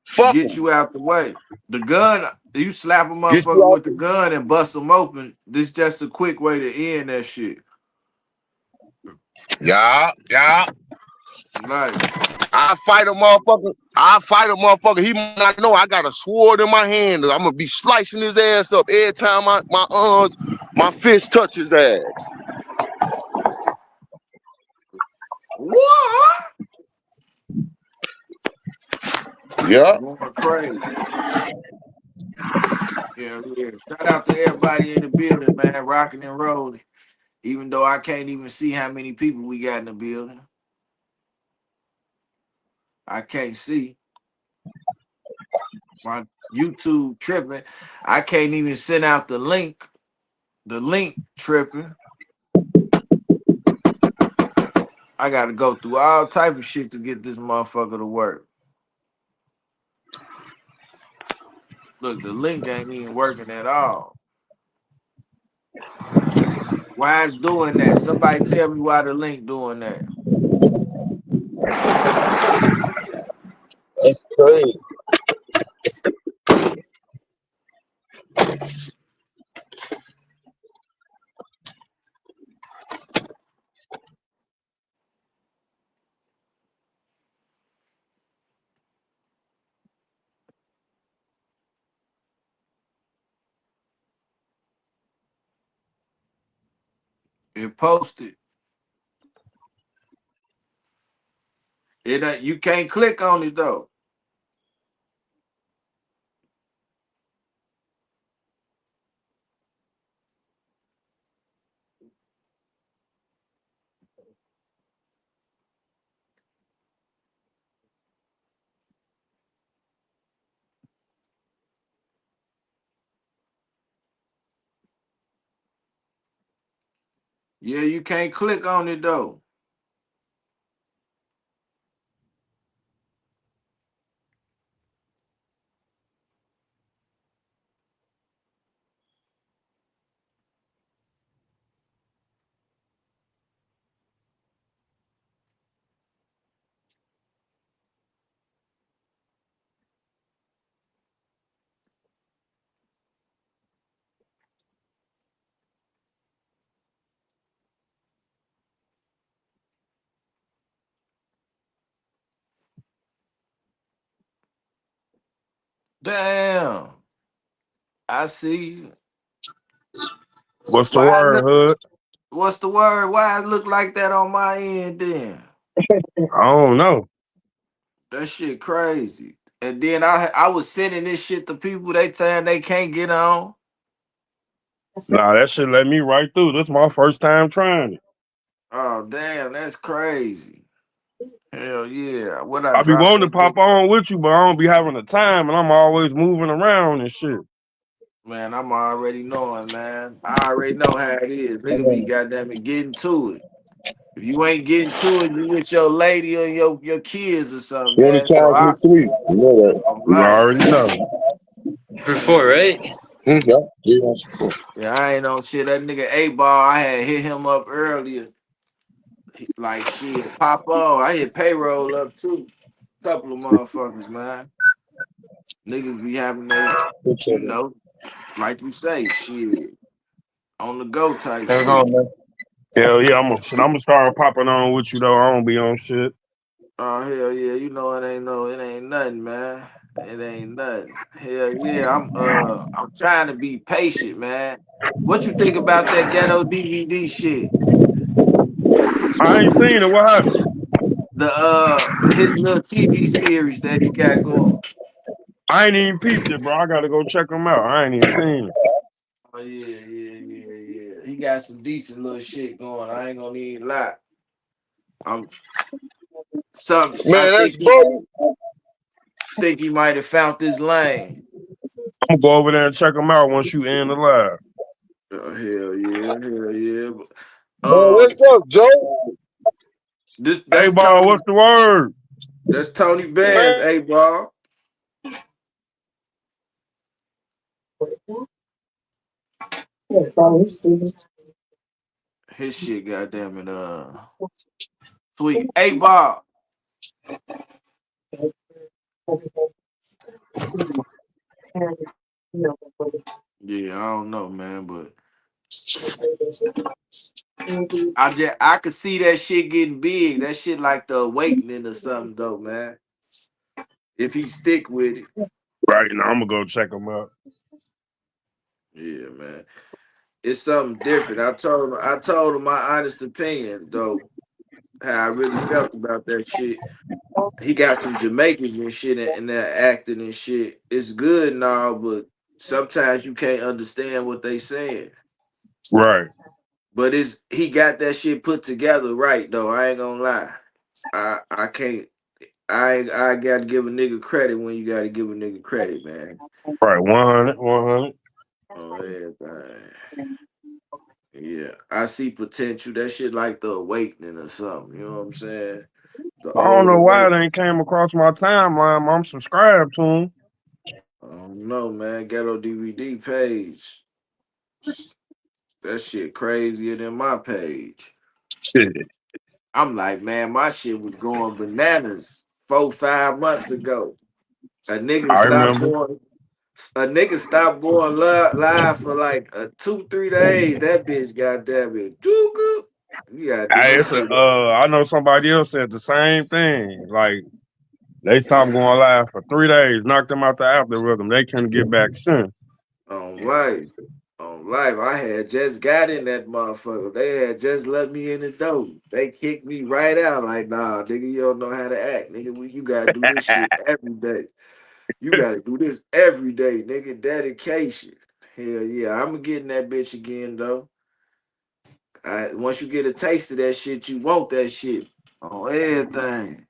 Fuck get them. you out the way. The gun, you slap a Get motherfucker you out. with the gun and bust them open. This just a quick way to end that shit. Yeah, yeah. Life. I fight a motherfucker. I fight a motherfucker. He might not know I got a sword in my hand. I'm gonna be slicing his ass up every time my fist touch his ass. What? Yeah. Going crazy. Yeah, yeah. Shout out to everybody in the building, man. Rocking and rolling. Even though I can't even see how many people we got in the building. I can't see. My YouTube tripping. I can't even send out the link. The link tripping. I gotta go through all type of shit to get this motherfucker to work. Look, the link ain't even working at all. Why it's doing that? Somebody tell me why the link doing that. That's crazy. It posted. It ain't, you can't click on it though. Yeah, you can't click on it though. Damn. I see. What's the Why it word, look, Hood? what's the word? Why it look like that on my end then? I don't know. That shit crazy. And then I was sending this shit to people they saying they can't get on. Nah, that shit let me right through. This my first time trying it. Oh damn, that's crazy. Hell yeah. What I I be dropped wanting to that bit. pop on with you, but I don't be having the time, and I'm always moving around and shit. Man, I'm already knowing, man. I already know how it is. Nigga be goddamn it getting to it. If you ain't getting to it, you with your lady or your kids or something, You want man. to So charge me I three? You know that. I'm You like, already know. For four, right? Yeah. Yeah. yeah, I ain't on shit. That nigga A-Ball, I had hit him up earlier. Like shit, pop on. I hit payroll up too. Couple of motherfuckers, man. Niggas be having they, you know, like you say, shit. On the go type There we shit. go, man. Hell yeah, I'm gonna start popping on with you though. I don't be on shit. Oh hell yeah, you know it ain't nothing, man. It ain't nothing. Hell yeah, I'm trying to be patient, man. What you think about that ghetto DVD shit? I ain't seen it. What happened? The his little TV series that he got going. I ain't even peeped it, bro. I gotta go check them out. I ain't even seen it. Oh yeah. He got some decent little shit going. I ain't gonna even lie. I'm some I Man, that's funny. think he might have found this lane. I'm gonna go over there and check them out once you end the live. Oh, hell yeah. Man, what's up, Joe? This Hey, that's ball, what's Tony. the word? That's Tony Bands, Man, hey ball. His shit, goddamn it, sweet. Hey ball. Yeah, I don't know, man, but I could see that shit getting big. That shit like the awakening or something, though, man. If he stick with it, right now I'm gonna go check them out. yeah, man. It's something different. I told him my honest opinion, though, how I really felt about that shit. He got some Jamaicans and shit and they're acting and shit. It's good now, but sometimes you can't understand what they saying. Right, But he got that shit put together right though. I ain't gonna lie. I can't I gotta give a nigga credit when you gotta give a nigga credit, man. right. 100, 100. Oh everything. Yeah. I see potential. That shit like the awakening or something. You know what I'm saying? The I don't old know why it awakening. ain't came across my timeline. I'm subscribed to him. I don't know, man. Ghetto DVD page. That shit crazier than my page. Shit, I'm like, man, my shit was going bananas 4, 5 months ago. A nigga I stopped remember. going. A nigga stopped going live for like 2, 3 days. That bitch, goddamn it, doo-goo. You gotta do Hey, this it's a. shit. I know somebody else said the same thing. Like they stopped Man, going live for 3 days, knocked them out the algorithm. They couldn't get back since. on life, on life. I had just got in that motherfucker. They had just let me in the door. They kicked me right out. Like, nah, nigga, you don't know how to act, nigga. You gotta do this shit every day. You gotta do this every day, nigga. Dedication. Hell yeah, I'm gonna get in that bitch again though. Once you get a taste of that shit, you want that shit on everything.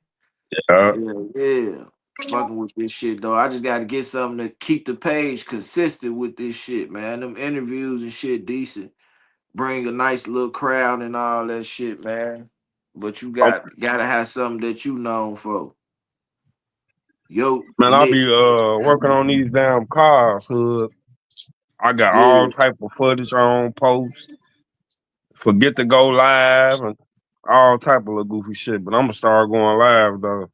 Yeah. Yeah. Fucking with this shit though. I just gotta get something to keep the page consistent with this shit, man. Them interviews and shit decent. bring a nice little crowd and all that shit, man. But you Um, gotta have something that you known for. Yo, Man, I be Nick. working on these damn cars, hood. I got all Yeah. type of footage on post. Forget to go live and all type of little goofy shit. But I'm gonna start going live though.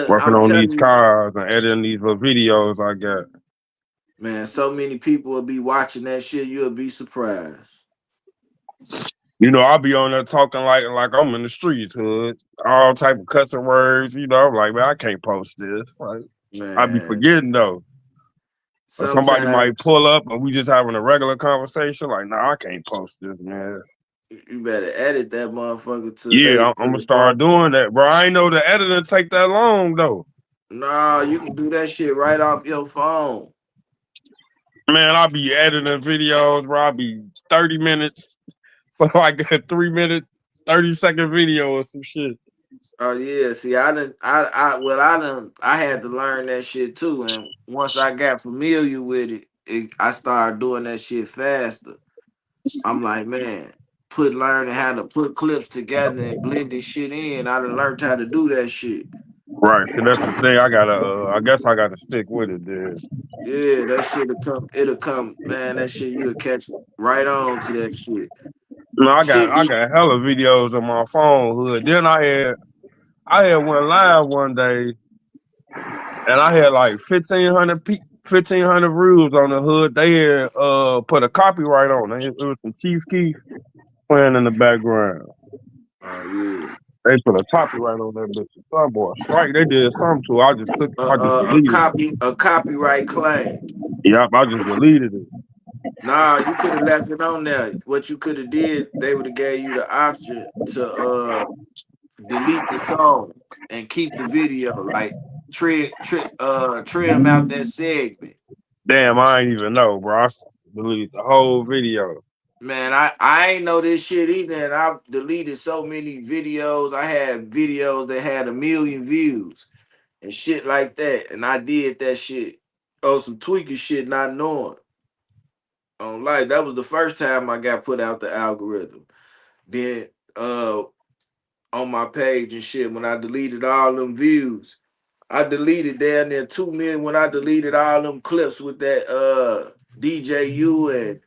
Working I'm on telling these you, cars and editing these little videos I got. man, so many people will be watching that shit, you'll be surprised. You know, I'll be on there talking like I'm in the streets, hood. All type of cussing words, you know. I'm like, man, I can't post this. Like, I be Man, forgetting though. Or somebody might sometimes pull up and we just having a regular conversation. Like, nah, I can't post this, man. you better edit that motherfucker to Yeah, they I'm to gonna the start part. doing that, bro. I ain't know the editor take that long though. Nah, you can do that shit right off your phone. Man, I'll be editing videos, bro. I'll be 30 minutes for like a 3 minute, 30-second video or some shit. Oh yeah, see, I had to learn that shit too, and once I got familiar with it, I started doing that shit faster. I'm like, man, learning how to put clips together and blend this shit in. I done learned how to do that shit. Right. So that's the thing. I gotta I guess I gotta stick with it, dude. Yeah, that shit'll come. It'll come, man. That shit you'll catch right on to that shit. No, Shit I be got hella videos on my phone hood. Then I had went live one day and I had like 1,500 views on the hood. They had put a copyright on it. It was some Chief Keef playing in the background. oh yeah. They put a copyright on that bitch. Some boy strike. They did something to it. I just deleted it. A copyright claim. Yep, I just deleted it. Nah, you could have left it on there. What you could have did, they would have gave you the option to delete the song and keep the video. Like trim out that segment. Damn, I ain't even know, bro. Deleted the whole video. Man, I ain't know this shit either, and I've deleted so many videos. I had videos that had 1 million views and shit like that, and I did that shit. Oh, some tweaking shit, not knowing. On life, that was the first time I got put out the algorithm. Then on my page and shit, when I deleted all them views, I deleted down there 2 million when I deleted all them clips with that DJU and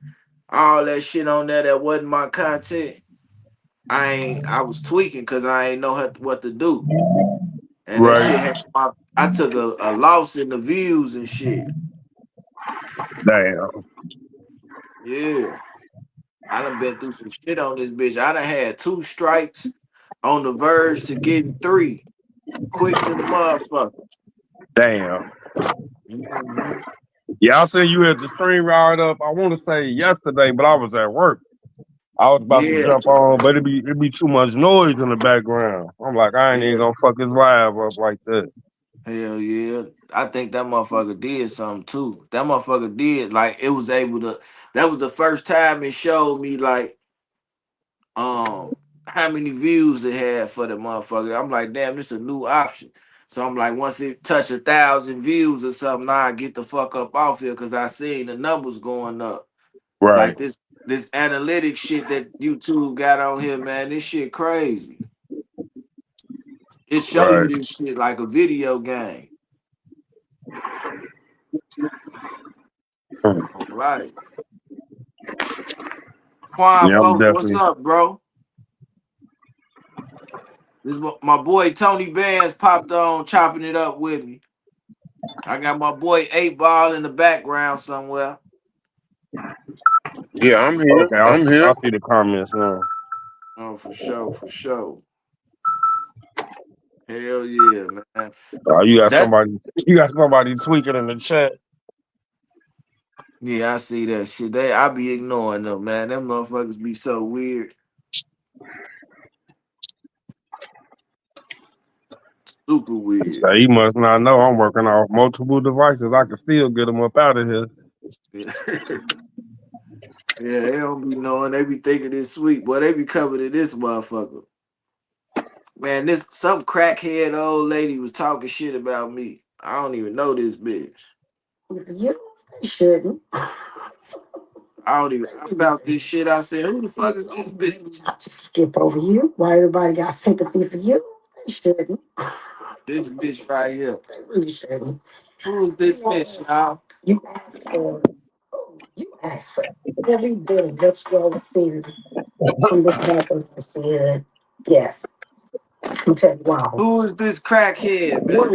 all that shit on there that wasn't my content. I was tweaking because I ain't know what to do. And that Right. shit I took a loss in the views and shit. Damn. Yeah. I done been through some shit on this bitch. I done had 2 strikes on the verge to getting 3. Quick than the motherfucker. Damn. Mhm. Yeah, I seen you at the stream ride up. I want to say yesterday, but I was at work. I was about to Yeah. jump on, but it'd be too much noise in the background. I'm like, I ain't even Yeah. gonna fuck his live up like that. Hell yeah. I think that motherfucker did something too. That motherfucker did like it was able to that was the first time it showed me like how many views it had for the motherfucker. I'm like, damn, this a new option. So I'm like, once it touch 1,000 views or something, now I get the fuck up off here because I seen the numbers going up. Right, Like this analytics shit that YouTube got on here, man, this shit crazy. It show you right. this shit like a video game. Hmm. Right. Quan Yeah, I'm folks, what's definitely up, bro? This is my boy Tony Bands popped on chopping it up with me. I got my boy 8 Ball in the background somewhere. Yeah, I'm here. okay. I'm I'll here. see the comments now. Oh, for sure, for sure. Hell yeah, man. That's You got somebody tweaking in the chat. yeah, I see that shit. I be ignoring them, man. Them motherfuckers be so weird. Super weird. So he must not know I'm working off multiple devices. I can still get them up out of here. Yeah. Yeah, they don't be knowing. They be thinking it's sweet. Boy, they be coming to this motherfucker. Man, this some crackhead old lady was talking shit about me. I don't even know this bitch. You shouldn't. I found this shit. I said, who the fuck is this bitch? Not to skip over you. Why everybody got sympathy for you? They shouldn't. This bitch right here. They really shouldn't. Who is this bitch, y'all? You asked for. You asked for every bit of what you all received from this record. Said yes. I'm telling you, wow. Who is this crackhead, man? One,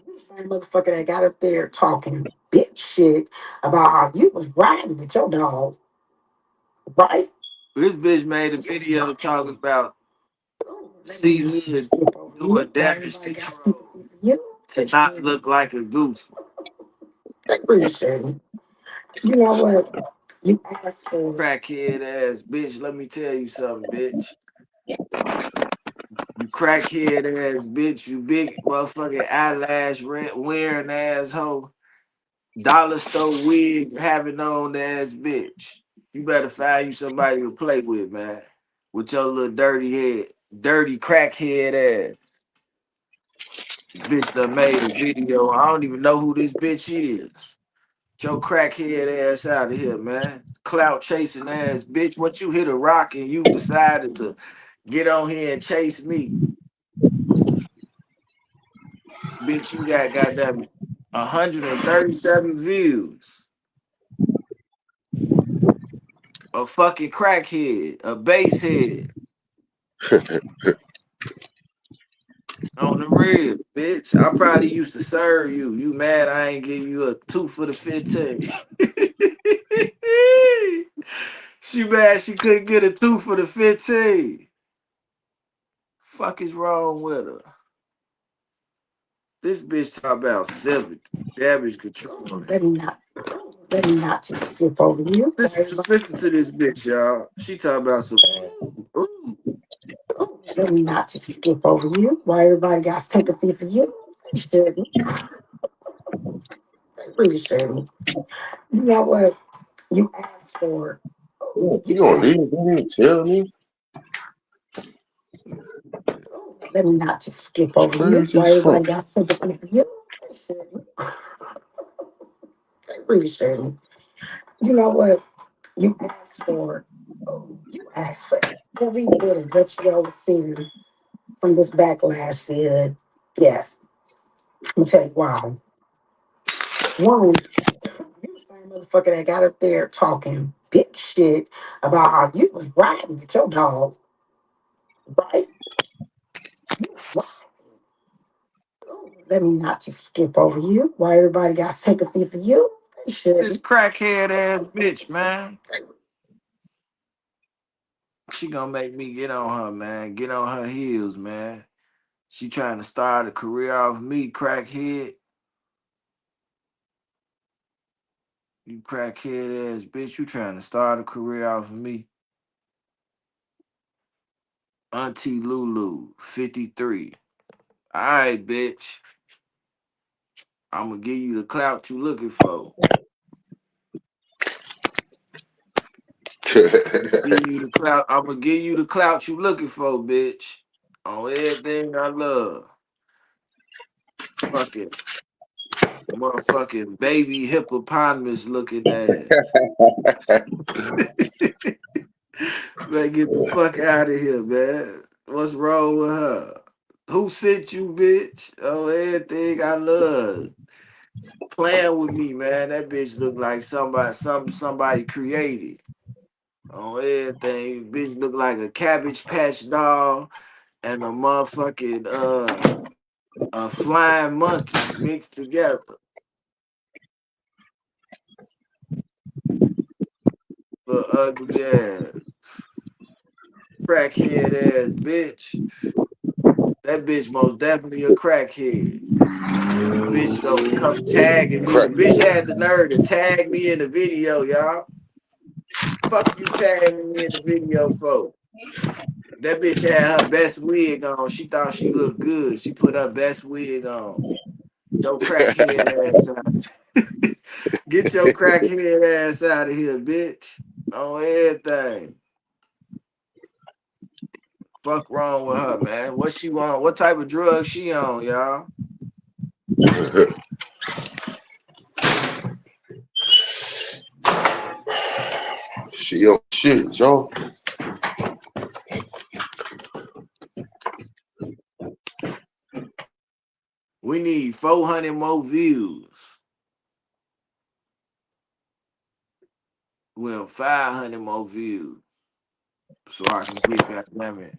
you same motherfucker that got up there talking bitch shit about how you was riding with your dog, right? This bitch made a video talking about CEE-HOOD doing damage control to not look like a goof. They really shouldn't. You know what? You asked for Crackhead ass bitch. Let me tell you something, bitch. You crackhead ass bitch. You big motherfucking eyelash rent wearing asshole. Dollar store wig having on ass bitch. You better find you somebody to play with, man. With your little dirty head, dirty crackhead ass. Bitch that made a video. I don't even know who this bitch is. Get your crackhead ass out of here, man. Clout chasing ass bitch. What you hit a rock and you decided to get on here and chase me? Bitch, you got goddamn 137 views. A fucking crackhead, a basehead. On the real, bitch. I probably used to serve you. You mad I ain't give you a 2 for the 15. She mad she couldn't get a 2 for the 15. Fuck is wrong with her? This bitch talk about sympathy, damage control. let me not just skip over you. Listen to this bitch, y'all. She talk about some ooh. Let me not just skip over you. Why everybody got sympathy for you? They shouldn't. They really shouldn't. You know what? You asked for. You gonna leave me and tell me? Let me not just skip over you. Crazy Why as fuck. everybody got sympathy for you? They shouldn't. They really shouldn't. You know what? You asked for. You asked for every bit of what you all received from this backlash. Said yes. I'm tell you why. One, you the same motherfucker that got up there talking big shit about how you was riding with your dog, right? Let me not just skip over you. Why everybody got sympathy for you? They shouldn't. This crackhead ass bitch, man. She gonna make me get on her, man. Get on her heels, man. She trying to start a career off me, crackhead. You crackhead ass bitch. You trying to start a career off of me. Auntie Lulu, 53. All right, bitch. I'm gonna give you the clout you looking for. Give you the clout. I'm gonna give you the clout you looking for, bitch. On everything I love. Fucking motherfucking baby hippopotamus looking ass. Man, get the fuck out of here, man. What's wrong with her? Who sent you, bitch? Oh, everything I love. Playing with me, man. That bitch look like somebody created. On everything. Bitch look like a Cabbage Patch doll and a motherfucking a flying monkey mixed together. The ugly ass, crackhead ass bitch. That bitch most definitely a crackhead. Bitch gonna come tagging me. The Crack. bitch had the nerve to tag me in the video, y'all. Fuck you tagging me in the video for. That bitch had her best wig on. She thought she looked good. She put her best wig on. Your crackhead ass out. Get your crackhead ass out of here, bitch. On everything. Fuck wrong with her, man. What she want? What type of drug she on, y'all? Shit, Joe. We need 400 more views. Well, 500 more views. So I can get, goddamn it,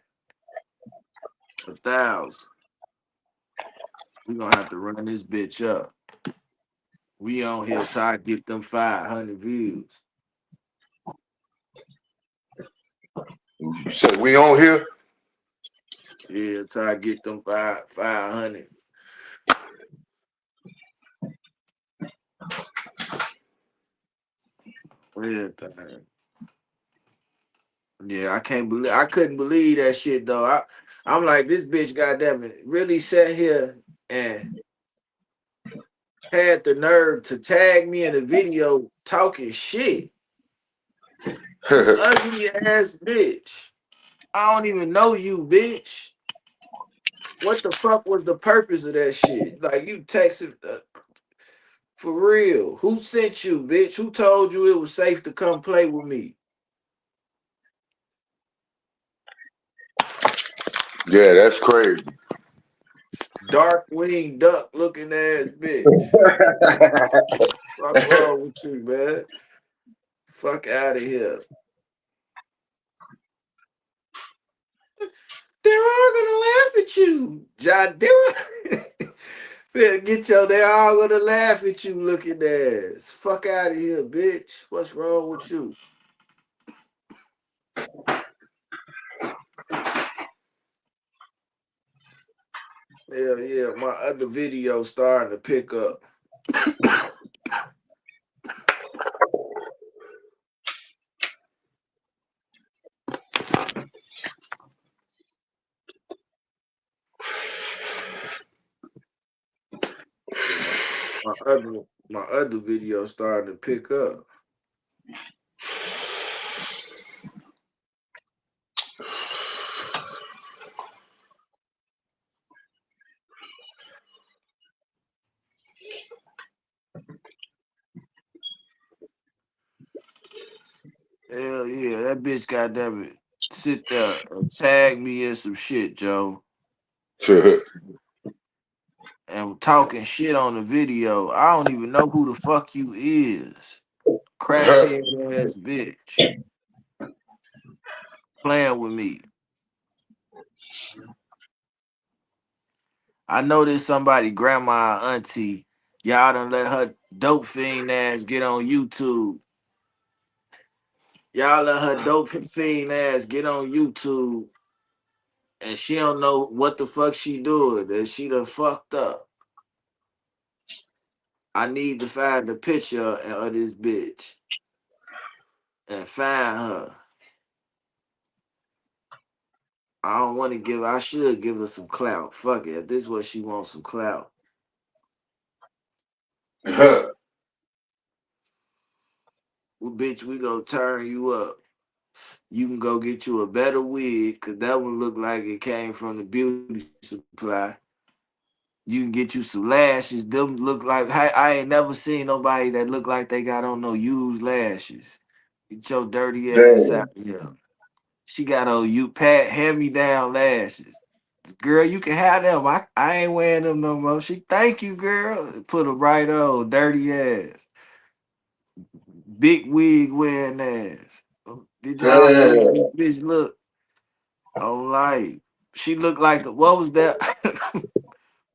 1,000. We gonna have to run this bitch up. We on here till I get them 500 views. You said we on here? Yeah, till I get them 500. Yeah, I couldn't believe that shit though. I'm like, this bitch, goddamn it, really sat here and had the nerve to tag me in a video talking shit. You ugly ass bitch. I don't even know you, bitch. What the fuck was the purpose of that shit? Like, you texted for real. Who sent you, bitch? Who told you it was safe to come play with me? Yeah, that's crazy. Dark winged duck looking ass bitch. Fuck wrong with you, man? Fuck out of here. They're all gonna laugh at you. John they're all gonna laugh at you looking ass. Fuck out of here, bitch. What's wrong with you? Hell yeah, my other video starting to pick up. Yeah, my other video starting to pick up. Hell yeah, that bitch goddamn it. Sit there and tag me in some shit, Joe. And talking shit on the video. I don't even know who the fuck you is. Crackhead ass bitch. Playing with me. I know there's somebody, grandma, auntie. Y'all done let her dope fiend ass get on YouTube. Y'all let her dope fiend ass get on YouTube. And she don't know what the fuck she doing. That she done fucked up. I need to find the picture of this bitch. And find her. I should give her some clout. Fuck it. If this is what she wants, some clout. Well, bitch, we gonna turn you up. You can go get you a better wig, cause that one look like it came from the beauty supply. You can get you some lashes. Them look like I ain't never seen nobody that look like they got on no used lashes. Get your dirty ass out of here. She got on hand-me-down lashes. Girl, you can have them. I ain't wearing them no more. She thank you, girl. Put them right on, dirty ass. Big wig wearing ass. Did y'all see how this bitch look? On life. She looked like what was that?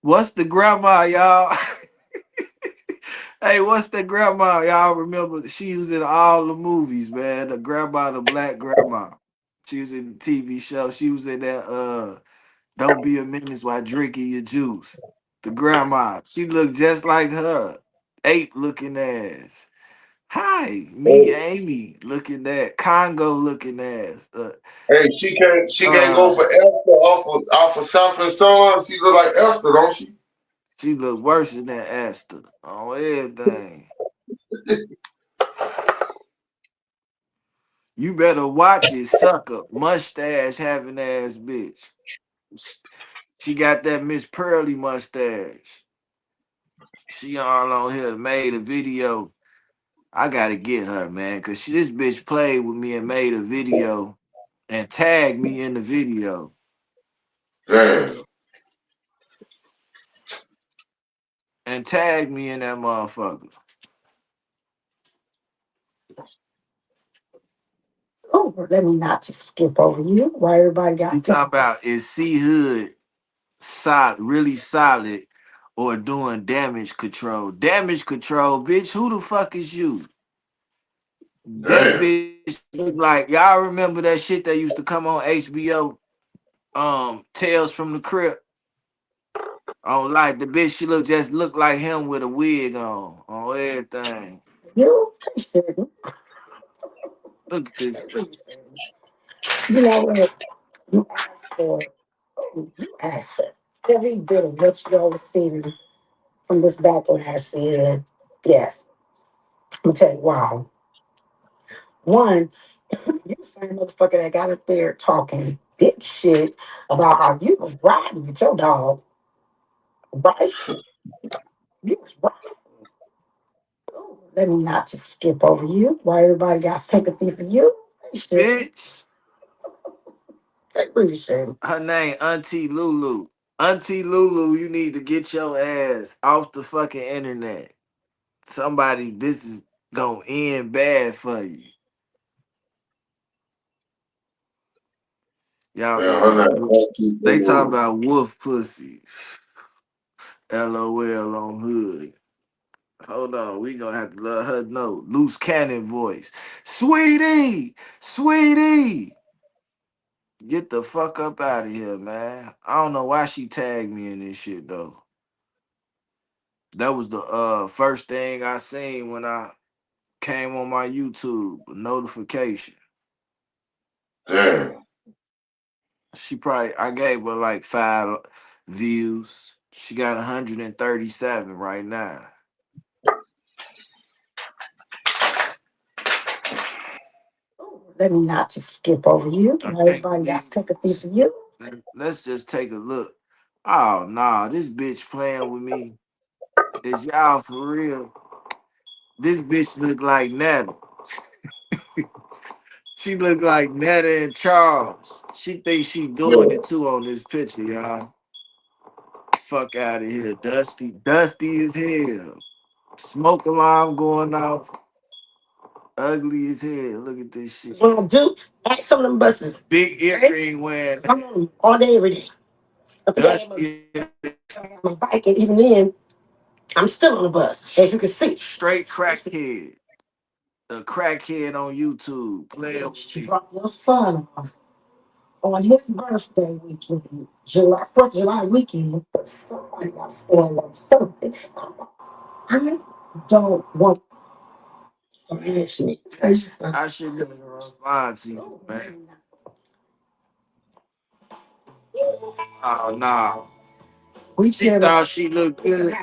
What's the grandma, y'all? Hey, what's the grandma? Y'all remember she was in all the movies, man. The grandma, the black grandma. She was in the TV show. She was in that Don't Be a Menace while drinking your juice. The grandma. She looked just like her. Ape looking ass. Hi, me, Amy looking at Congo looking ass. Hey, she can't go for Esther off of South and Son. She look like Esther, don't she? She look worse than that Esther on everything. You better watch it, sucker. Mustache having ass bitch. She got that Miss Pearly mustache. She all on here made a video. I gotta get her, man, cause this bitch played with me and made a video and tagged me in the video. Damn. And tagged me in that motherfucker. Oh, let me not just skip over you. Why everybody She got talking about is CEE-HOOD really solid or doing damage control? Damage control, bitch. Who the fuck is you? That Damn. bitch look like y'all remember that shit that used to come on HBO, Tales from the Crypt. On like the bitch, she look like him with a wig on everything. you? They shouldn't. Look at this. They really shouldn't. You know what? You asked for. Oh, you asked for every bit of what you all receiving from this backlash said. Yes. I'm gonna tell you why. One, you the same motherfucker that got up there talking big shit about how you was riding with your dog, right? You was riding. Oh, let me not just skip over you. Why everybody got sympathy for you? They shouldn't. Bitch. They really shouldn't. Her name Auntie Lulu. Auntie Lulu, you need to get your ass off the fucking internet. Somebody, this is gonna end bad for you. Y'all Yeah, talk her about name. they talk about wolf pussy. LOL on hood. Hold on, we gonna have to let her know. Loose cannon voice. Sweetie! Sweetie! Get the fuck up out of here, man. I don't know why she tagged me in this shit though. That was the first thing I seen when I came on my YouTube, a notification. Damn. I gave her like 5 views. She got 137 right now. Let me not just skip over you. I Why can't everybody got believe sympathy for you? Let's just take a look. Oh nah, this bitch playing with me. Is y'all for real? This bitch look like Netta. She look like Netta and Charles. She thinks she doing it too on this picture, y'all. Fuck out of here. Dusty as hell. Smoke alarm going off. Ugly as hell. Look at this shit. What I'm gonna do? Ask some of them buses. Big earring wearing. I'm on them all day, every day. Up and Dusty. down my bike, and even then, I'm still on the bus, as you can see. Straight crackhead. A crackhead on YouTube. Playing. She dropped your son off on his birthday weekend, July 4th, July weekend. But somebody got to stand on something. I don't want to mention it. I shouldn't even respond to you, man. Oh, no. She thought she looked good.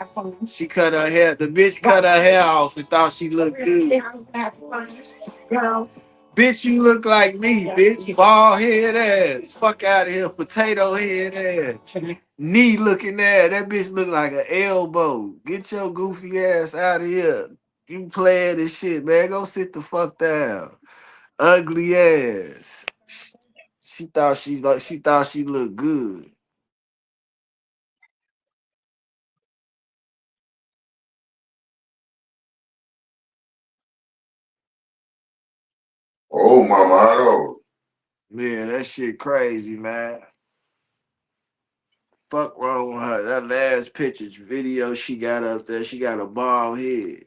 She cut her hair. The bitch cut her hair off and thought she looked good. Bitch, you look like me, bitch. Bald head ass. Fuck out of here. Potato head ass. Knee looking ass. That bitch look like an elbow. Get your goofy ass out of here. You playing this shit, man. Go sit the fuck down. Ugly ass. She thought she looked good. Oh, mama, Man, that shit crazy, man. Fuck wrong with her. That last picture, video she got up there, she got a bald head.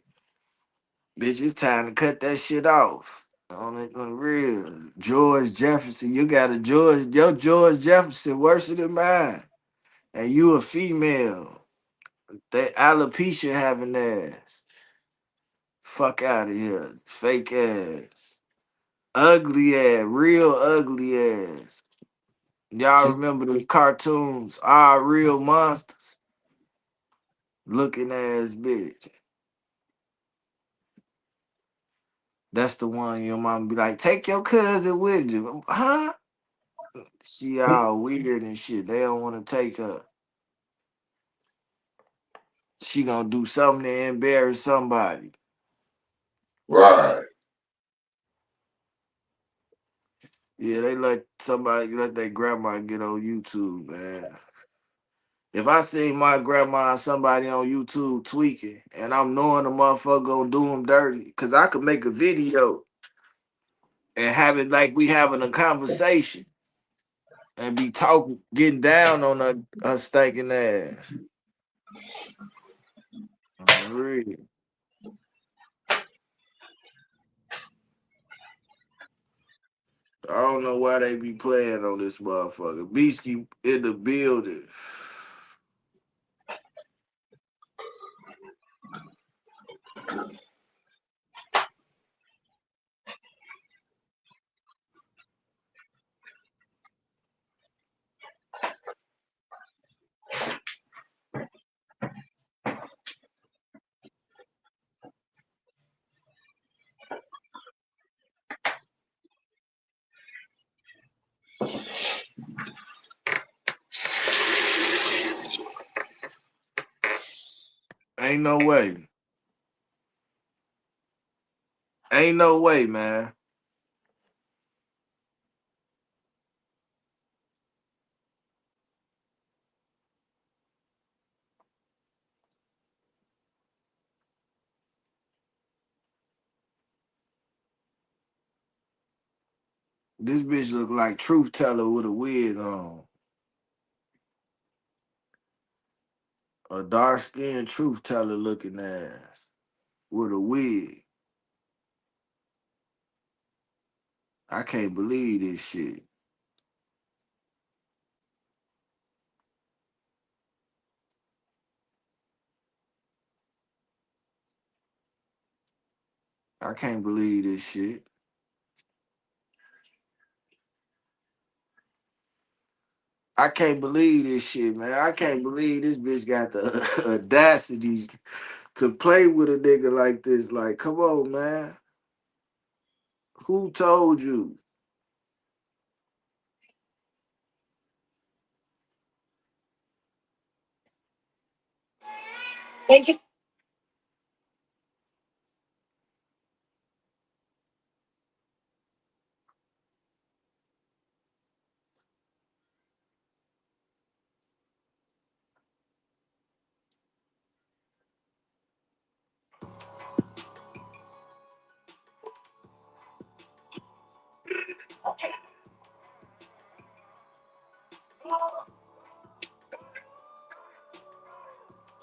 Bitch, it's time to cut that shit off. On the real. George Jefferson, you got your George Jefferson worse than mine. And you a female. That alopecia having ass. Fuck out of here. Fake ass. Ugly ass. Real ugly ass. Y'all remember the cartoons, Our Real Monsters? Looking ass bitch. That's the one your mom be like, take your cousin with you. Huh? She all weird and shit. They don't want to take her. She gonna do something to embarrass somebody. Right. Yeah, they let somebody let their grandma get on YouTube, man. If I see my grandma or somebody on YouTube tweaking and I'm knowing the motherfucker gonna do them dirty, because I could make a video and have it like we having a conversation and be talking, getting down on her stinking ass. Really. I don't know why they be playing on this motherfucker. Beastie in the building. Ain't no way. Ain't no way, man. This bitch look like Truth Teller with a wig on. A dark skinned Truth Teller looking ass with a wig. I can't believe this shit. I can't believe this shit. I can't believe this shit, man. I can't believe this bitch got the audacity to play with a nigga like this. Like, come on, man. Who told you? Thank you.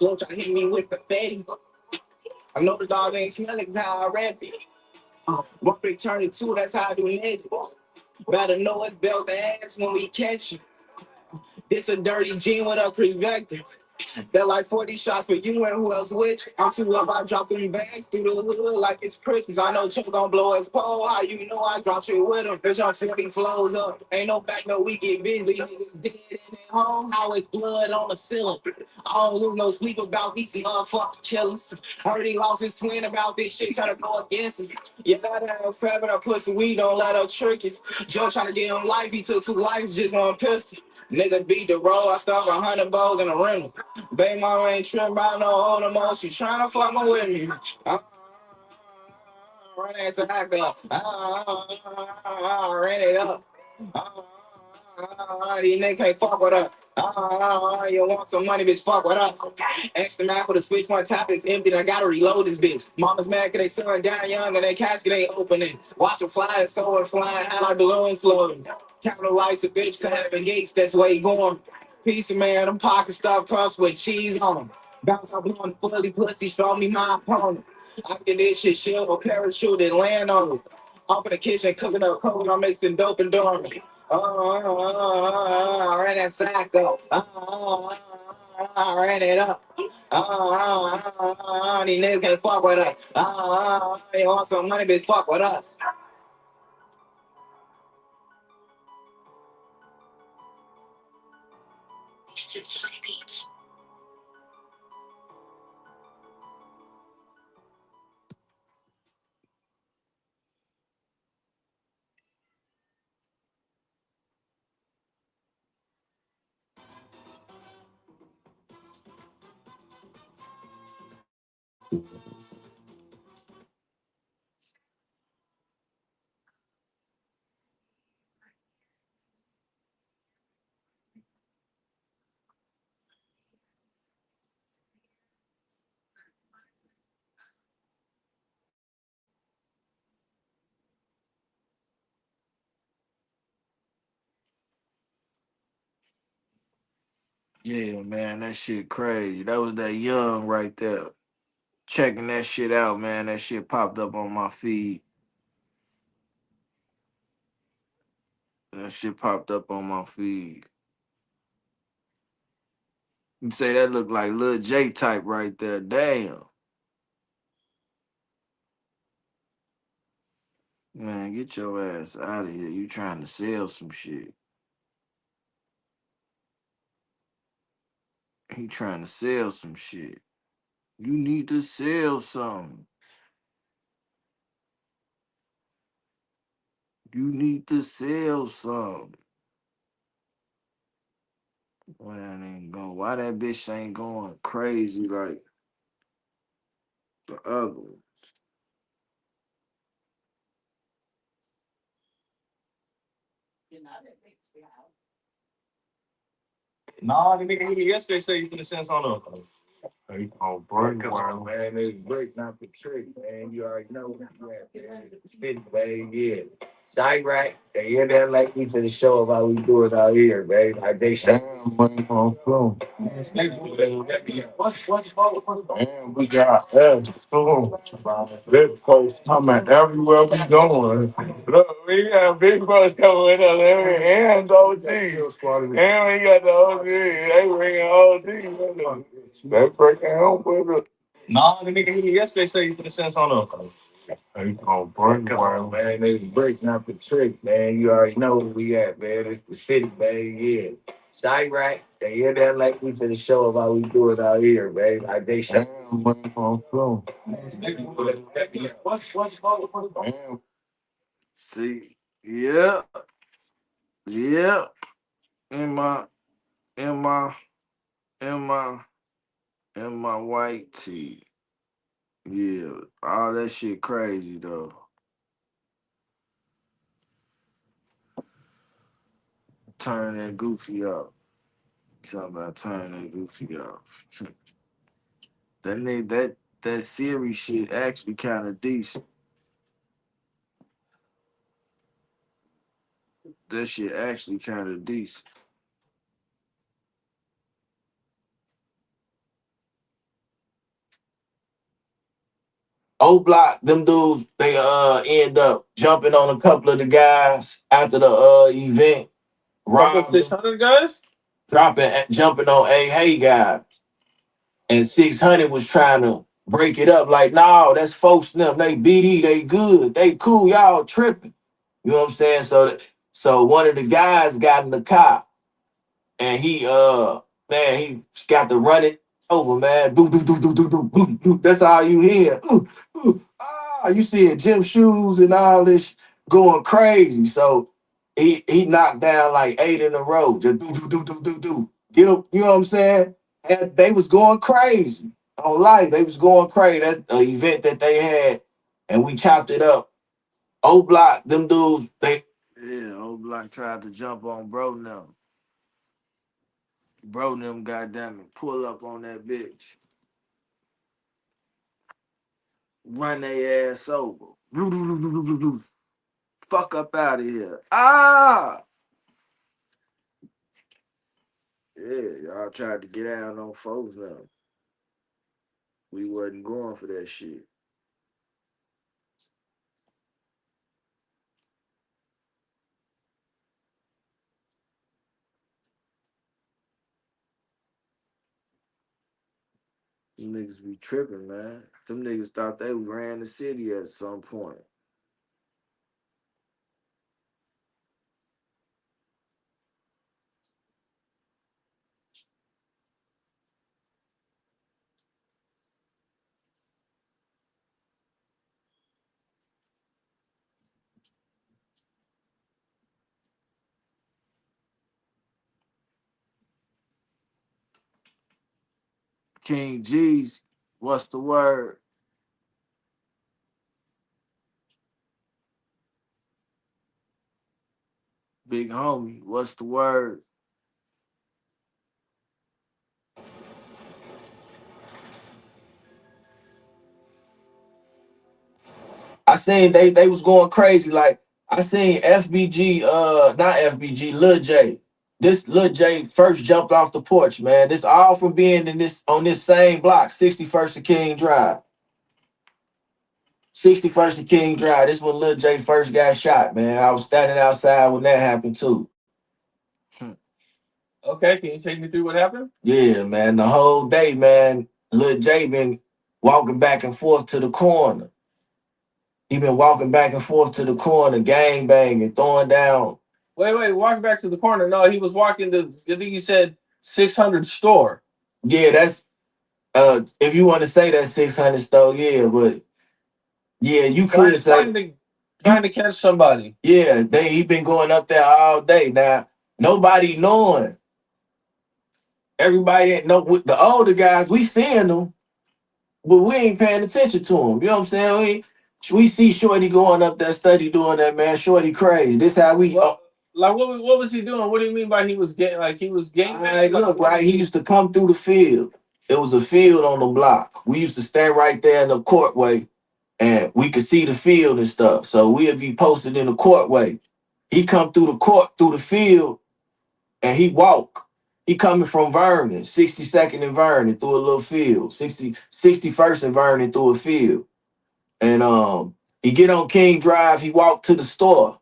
Don't try to hit me with the fatty. I know the dog ain't smelling how I rap it. One big turn it two, that's how I do next. Better know it's belt the ass when we catch you. This a dirty gene with a perspective. They're like 40 shots for you and who else which? I'm too up, I drop them bags through the hood like it's Christmas. I know Chuck gon' blow his pole. How you know I drop shit with him? Bitch, I'm 40 flows up. Ain't no back, no, we get busy. Niggas dead in their home. How it's blood on the ceiling. I don't lose no sleep about these motherfucking killers. Heard he lost his twin about this shit, tryna go against us. You gotta have fair, but I put some weed, don't let her trick us. Joe tryna get him life, he took 2 lives, just one pistol. Nigga beat the roll, I stuck 100 balls in a rental. Baby mama ain't tripping about no old no more. She tryna fuck me with me. Run that sack up. Ran it up. These niggas can't fuck with us. You want some money, bitch? Fuck with us. Extra map for the switch, one tap is empty. And I gotta reload this bitch. Mama's mad cause they son down young and they casket ain't opening. Watch them fly, so it flying high like balloons floating. Capitalize a bitch to having gates, that's where he going. Piece of man, them pockets stuff crust with cheese on them. Bounce up on the fully pussy, show me my opponent. I get this shit shield or parachute and land on it. Off in the kitchen, cooking up cold, I'm mixing dope and dormant. Ran that sack up. Ran it up. These niggas can't fuck with us. You want some money, bitch, fuck with us. Yeah, man, that shit crazy. That was that young right there. Checking that shit out, man. That shit popped up on my feed. That shit popped up on my feed. You say that look like Lil J type right there. Damn. Man, get your ass out of here. You trying to sell some shit. He trying to sell some shit. You need to sell something. You need to sell something. Man, ain't going. Why that bitch ain't going crazy like the other one? Nah, the nigga hit me yesterday say you finna send something up. Hey, oh, Bric, Man, it's Bric, not the trick, man. You already know what you at, man. Spit, man, yeah. Direct, they in there like we finna show up how we do it out here, man. Like they say. Man, we got fool. Big folks coming everywhere we going. Look, we got big folks coming with us every and OG. And we got the OG. They bringing OG with us. They breaking home with us. Nah, the nigga hit me yesterday say you finna send something up. Hey, oh, Bric, Man, it's Bric, not the trick, man. You already know where we at, man. It's the city, man, yeah. Direct, they in there like we finna show up how we do it out here, man. Like they say. See, yeah, yeah. In my, in my, in my, in my white tee. Yeah, all that shit crazy though. Turn that goofy up. Talking about turn that goofy off. That nigga, that series shit actually kind of decent. That shit actually kind of decent. O Block, them dudes, they end up jumping on a couple of the guys after the event. couple Robbed them, 600 guys. jumping on A Hey guys. And 600 was trying to break it up like, no, that's folks them. They BD, they good, they cool, y'all tripping. You know what I'm saying? So one of the guys got in the car and he man, he got to run it over, man. Do do do do do do do do. That's all you hear. You see gym shoes and all this going crazy. So he knocked down like 8 in a row. Just do do do do do do. Get him, you know what I'm saying? And they was going crazy on life. They was going crazy. That event that they had, and we chopped it up. O Block, them dudes, they yeah, O Block tried to jump on bro them. Bro them goddamn it, pull up on that bitch. Run their ass over. Fuck up out of here. Ah! Yeah, y'all tried to get out on folks now. We wasn't going for that shit. Them niggas be tripping, man. Them niggas thought they ran the city at some point. King G's, what's the word? Big homie, what's the word? I seen they was going crazy. Like I seen FBG, not FBG, Lil J. This Lil J first jumped off the porch, man. This all from being in this on this same block, 61st and King Drive. 61st and King Drive. This when Lil J first got shot, man. I was standing outside when that happened too. Okay, can you take me through what happened? Yeah, man. The whole day, man, Lil J been walking back and forth to the corner. He been walking back and forth to the corner, gang banging, throwing down. Wait, walking back to the corner. No, he was walking to, I think you said 600 store. Yeah, that's if you want to say that 600 store, yeah, but yeah, you could say trying to catch somebody. yeah, he been going up there all day. Now, nobody knowing. Everybody know with the older guys, we seeing them, but we ain't paying attention to them. You know what I'm saying? We see Shorty going up there, study doing that, man. Shorty crazy. This how we. Like what was he doing? What do you mean by he was getting like he was gang banging? Look, right. He used to come through the field. It was a field on the block. We used to stand right there in the courtway, and we could see the field and stuff. So we'd be posted in the courtway. He come through the court, through the field, and he walk. He coming from Vernon, 62nd and Vernon, through a little field. 61st and Vernon through a field. And he get on King Drive, he walked to the store.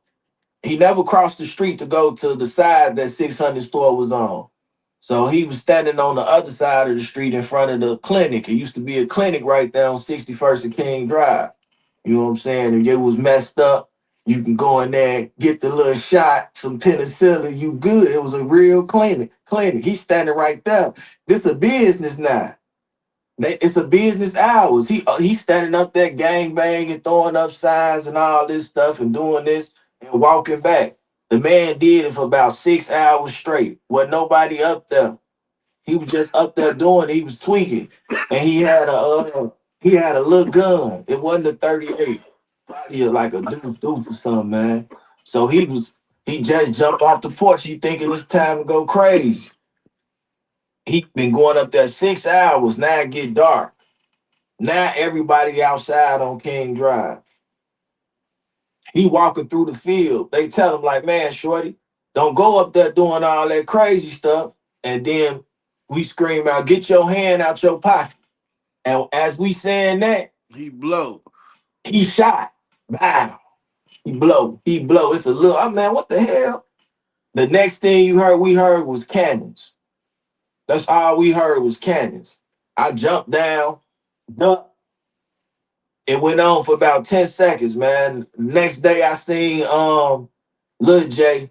He never crossed the street to go to the side that 600 store was on. So he was standing on the other side of the street in front of the clinic. It used to be a clinic right there on 61st and King Drive. You know what I'm saying? If it was messed up, you can go in there, get the little shot, some penicillin, you good. It was a real clinic. He's standing right there. This a business now. It's a business hours. He's standing up there gang banging, throwing up signs and all this stuff and doing this and walking back. The man did it for about 6 hours straight. Wasn't nobody up there. He was just up there doing it. He was tweaking. And he had a little gun. It wasn't a 38. Probably like a doof or something, man. So he just jumped off the porch. He thinking it's time to go crazy. He been going up there 6 hours. Now it get dark. Now everybody outside on King Drive. He walking through the field. They tell him like, man, shorty, don't go up there doing all that crazy stuff. And then we scream out, get your hand out your pocket. And as we saying that, he blow. He shot. Wow. He blow. It's a little, man, what the hell? The next thing we heard was cannons. That's all we heard was cannons. I jumped down, ducked. It went on for about 10 seconds, man. Next day I seen Lil J.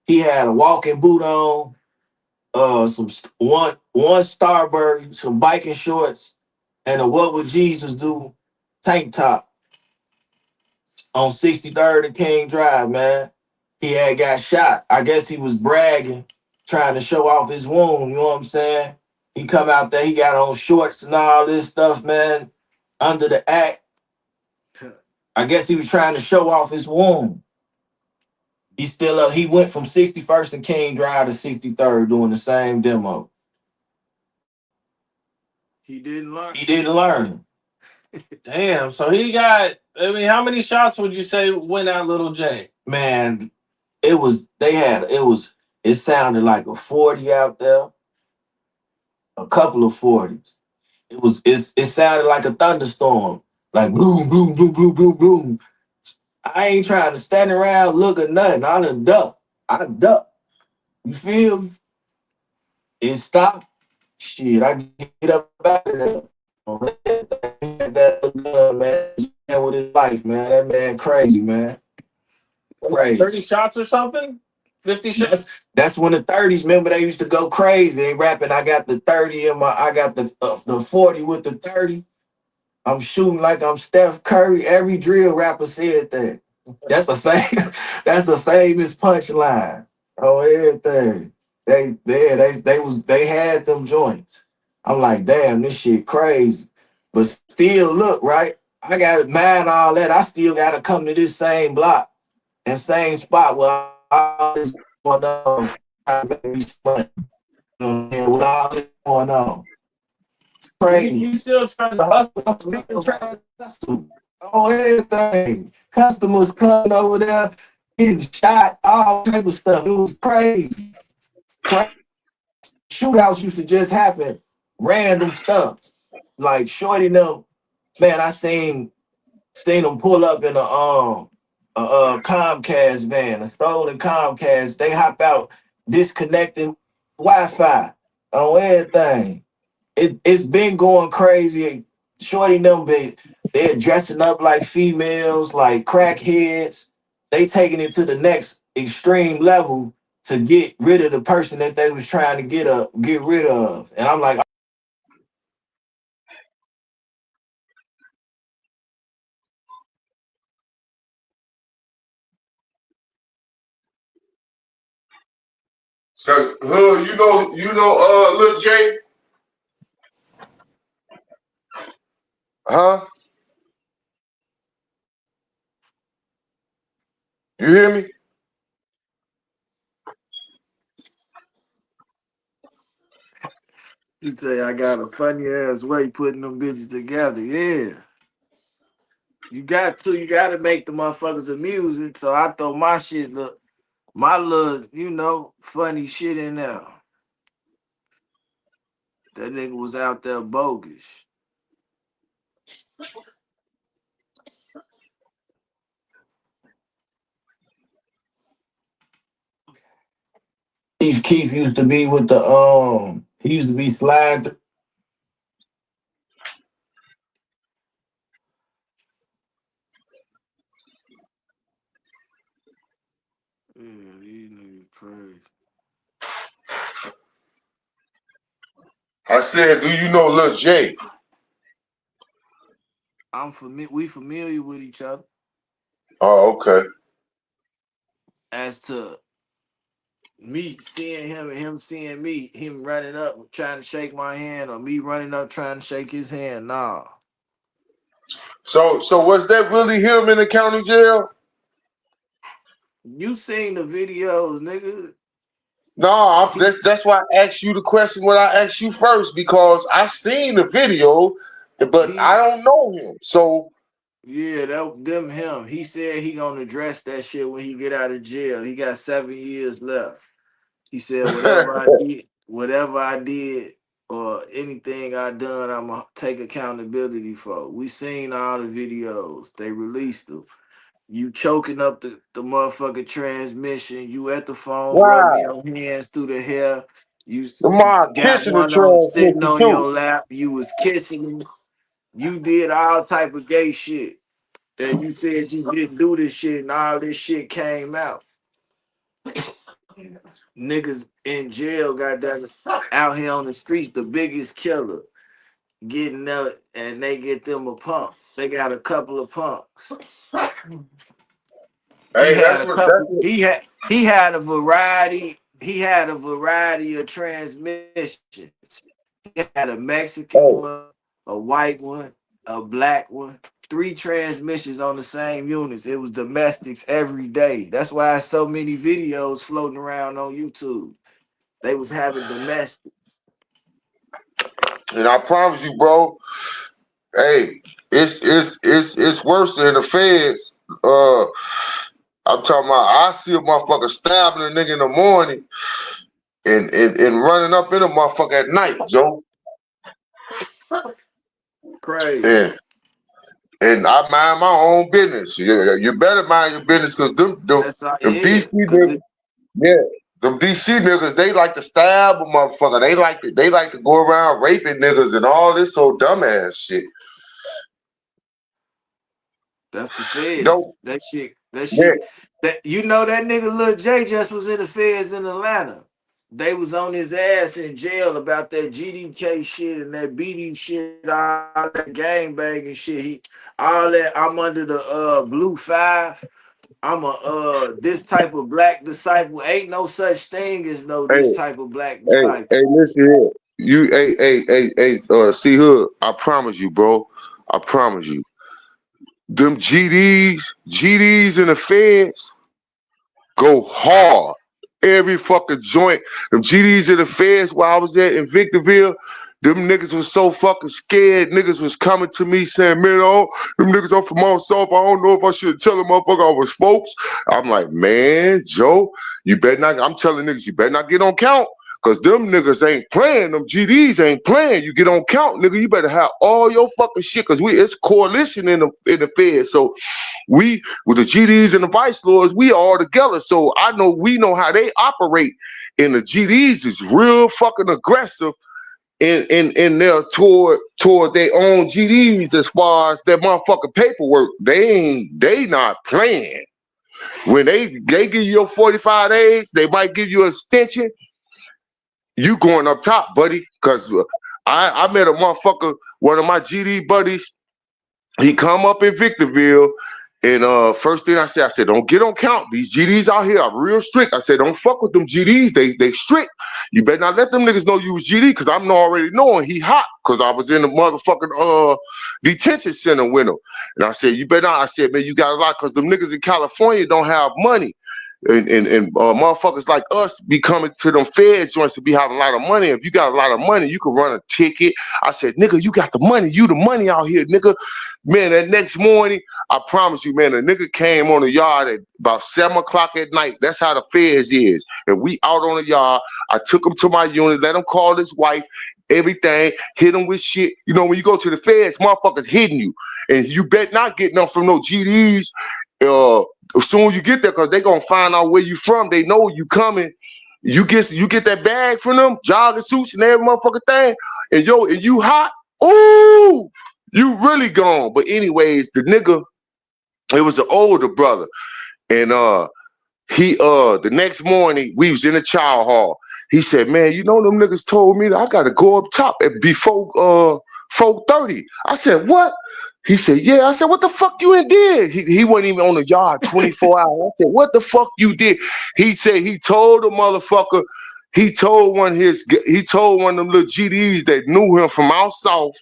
He had a walking boot on, some one Starburst, some biking shorts, and a What Would Jesus Do tank top on 63rd and King Drive, man. He had got shot. I guess he was bragging, trying to show off his wound, you know what I'm saying? He come out there, he got on shorts and all this stuff, man, under the act. I guess he was trying to show off his wound. He still up. He went from 61st and King Drive to 63rd doing the same demo. He didn't learn. Damn. So he got, I mean, how many shots would you say went out Little J? Man, it sounded like a 40 out there. A couple of 40s. It sounded like a thunderstorm. Like boom, boom, boom, boom, boom, boom. I ain't trying to stand around, look at nothing. I done duck. You feel me? It stopped. Shit, I get up out of there. That good, man with his life, man. That man crazy, man. Crazy. 30 shots or something? 50 shots? That's when the 30s, remember, they used to go crazy. They rapping, I got the 30 in I got the 40 with the 30. I'm shooting like I'm Steph Curry. Every drill rapper said that. That's a famous punchline. Oh, everything. They had them joints. I'm like, damn, this shit crazy. But still, look, right? I got mad all that. I still gotta come to this same block and same spot where all this going on. With all this going on. Crazy. You still trying to hustle? Oh, everything. Customers coming over there, getting shot, all type of stuff. It was crazy. shootouts used to just happen, random stuff. Like shorty them, man, I seen them pull up in a Comcast van, a stolen Comcast. They hop out, disconnecting Wi-Fi on everything. It's been going crazy. Shorty them, they're dressing up like females, like crackheads. They taking it to the next extreme level to get rid of the person that they was trying to get rid of. And I'm like, So, Lil J, huh? You hear me? You say I got a funny ass way putting them bitches together. Yeah. You got to make the motherfuckers amusing. So I throw my little, funny shit in there. That nigga was out there bogus. Keith used to be with he used to be flagged. Yeah, these niggas crazy. I said, do you know Lil J? We familiar with each other. Oh, okay. As to me seeing him and him seeing me, him running up trying to shake my hand, or me running up trying to shake his hand, nah. So was that really him in the county jail? You seen the videos, nigga. No, that's why I asked you the question when I asked you first, because I seen the video, but I don't know him. So Yeah, him. He said he gonna address that shit when he get out of jail. He got 7 years left. He said whatever I did or anything I done, I'ma take accountability for. We seen all the videos. They released them. You choking up the motherfucking transmission. You at the phone rubbing wow, your hands through the hair. You the mom got kissing the one of them sitting transmission on too. your lap. You was kissing him. You did all type of gay shit. And you said you didn't do this shit, and all this shit came out. Niggas in jail, goddamn it, out here on the streets, the biggest killer getting out, and they get them a pump. They got a couple of pumps. He Hey, had that's a what that's couple. what. He had a variety. He had a variety of transmissions. He had a Mexican Hey, one, a white one, a black one. 3 transmissions on the same units. It was domestics every day. That's why so many videos floating around on YouTube. They was having domestics. and I promise you, bro. Hey, it's worse than the feds. I'm talking about. I see a motherfucker stabbing a nigga in the morning and running up in a motherfucker at night, Joe. Crazy. And I mind my own business. You better mind your business, because That's all them it. DC niggas, yeah, them DC niggas, they like to stab a motherfucker. They like to go around raping niggas and all this so dumbass shit. That's the feds. No, That shit. That yeah. shit. That that nigga Lil J just was in the feds in Atlanta. They was on his ass in jail about that GDK shit and that BD shit, all that gang banging shit. All that. I'm under the blue 5. I'm a this type of black disciple. Ain't no such thing as no Hey, this type of black disciple. listen here. CEE-HOOD, I promise you, bro. I promise you. Them GDs and the feds go hard. Every fucking joint. Them GDs and the feds while I was there in Victorville, Them niggas was so fucking scared. Niggas was coming to me saying, man, them niggas are from all soft. I don't know if I should tell them motherfucker I was folks. I'm like, man, Joe, you better not. I'm telling niggas, you better not get on count. Cause them niggas ain't playing, them GDs ain't playing. You get on count, nigga, you better have all your fucking shit. Cause it's coalition in the Fed. So we, with the GDs and the vice lords, we all together. So we know how they operate. And the GDs is real fucking aggressive in their toward their own GDs as far as their motherfucking paperwork. They not playing. When they give you your 45 days, they might give you an extension. You going up top, buddy. Cause I met a motherfucker, one of my GD buddies. He come up in Victorville, and first thing I said, don't get on count. These GDs out here are real strict. I said, don't fuck with them GDs. They strict. You better not let them niggas know you was GD, because I'm already knowing he hot, because I was in the motherfucking detention center with him. And I said, you better not. I said, man, you got a lot, because them niggas in California don't have money. And motherfuckers like us be coming to them Fed joints to be having a lot of money. If you got a lot of money, you can run a ticket. I said, nigga, you got the money. You the money out here, nigga. Man, that next morning, I promise you, man, a nigga came on the yard at about 7 o'clock at night. That's how the Feds is. And we out on the yard. I took him to my unit, let him call his wife, everything, hit him with shit. You know, when you go to the Feds, motherfuckers hitting you. And you bet not get nothing from no GDs. As soon as you get there, because they gonna find out where you from. They know you coming. You get that bag from them, jogging suits and every motherfucking thing, and you hot. Ooh, you really gone. But anyways, the nigga, it was an older brother, and he the next morning we was in the chow hall. He said, man, you know them niggas told me that I gotta go up top before 4:30. I said, what? He said, yeah. I said, what the fuck you in did? He wasn't even on the yard 24 hours. I said, what the fuck you did? He said he told the motherfucker, he told one of them little GDs that knew him from out south.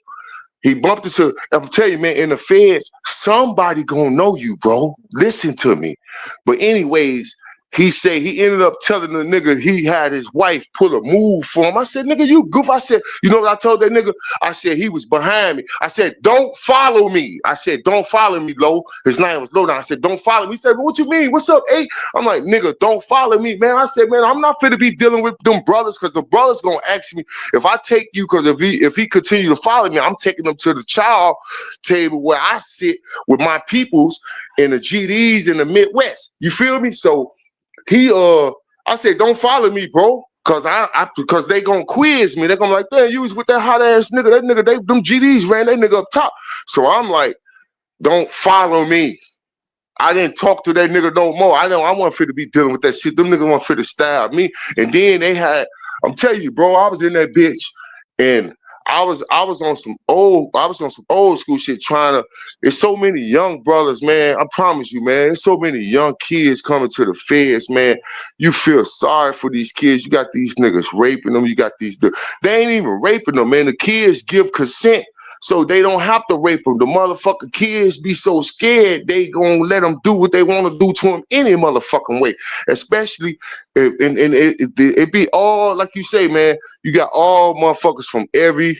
He bumped into, I'm telling you, man, in the Feds, somebody gonna know you, bro. Listen to me. But anyways, he said he ended up telling the nigga he had his wife pull a move for him. I said, nigga, you goof. I said, you know what I told that nigga? I said, he was behind me. I said, don't follow me. I said, don't follow me, Lo. His name was Lo. I said, don't follow me. He said, what you mean? What's up, A? I'm like, nigga, don't follow me, man. I said, man, I'm not fit to be dealing with them brothers, because the brothers gonna ask me if I take you, because if he continue to follow me, I'm taking him to the child table where I sit with my peoples in the GDs in the Midwest. You feel me? So I said, don't follow me, bro, because they gonna quiz me. They're gonna be like, man, you was with that hot ass nigga. That nigga, them GDs ran that nigga up top. So I'm like, don't follow me. I didn't talk to that nigga no more. I wasn't fit to be dealing with that shit. Them niggas weren't fit to stab me. And then I'm telling you, bro, I was in that bitch, and I was on some old school shit there's so many young brothers, man. I promise you, man. There's so many young kids coming to the Feds, man. You feel sorry for these kids. You got these niggas raping them. You got they ain't even raping them, man. The kids give consent, so they don't have to rape them. The motherfucking kids be so scared, they gonna let them do what they want to do to them any motherfucking way. Especially it be all, like you say, man, you got all motherfuckers from every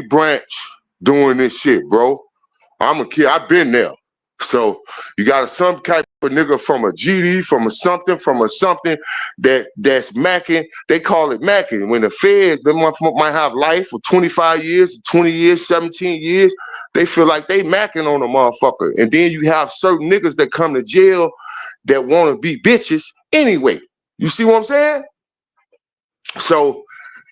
branch doing this shit, bro. I'm a kid. I've been there. So you got some type of nigga from a GD, from a something that's macking. They call it macking. When the Feds, they might have life for 25 years, 20 years, 17 years. They feel like they macking on a motherfucker. And then you have certain niggas that come to jail that want to be bitches anyway. You see what I'm saying? So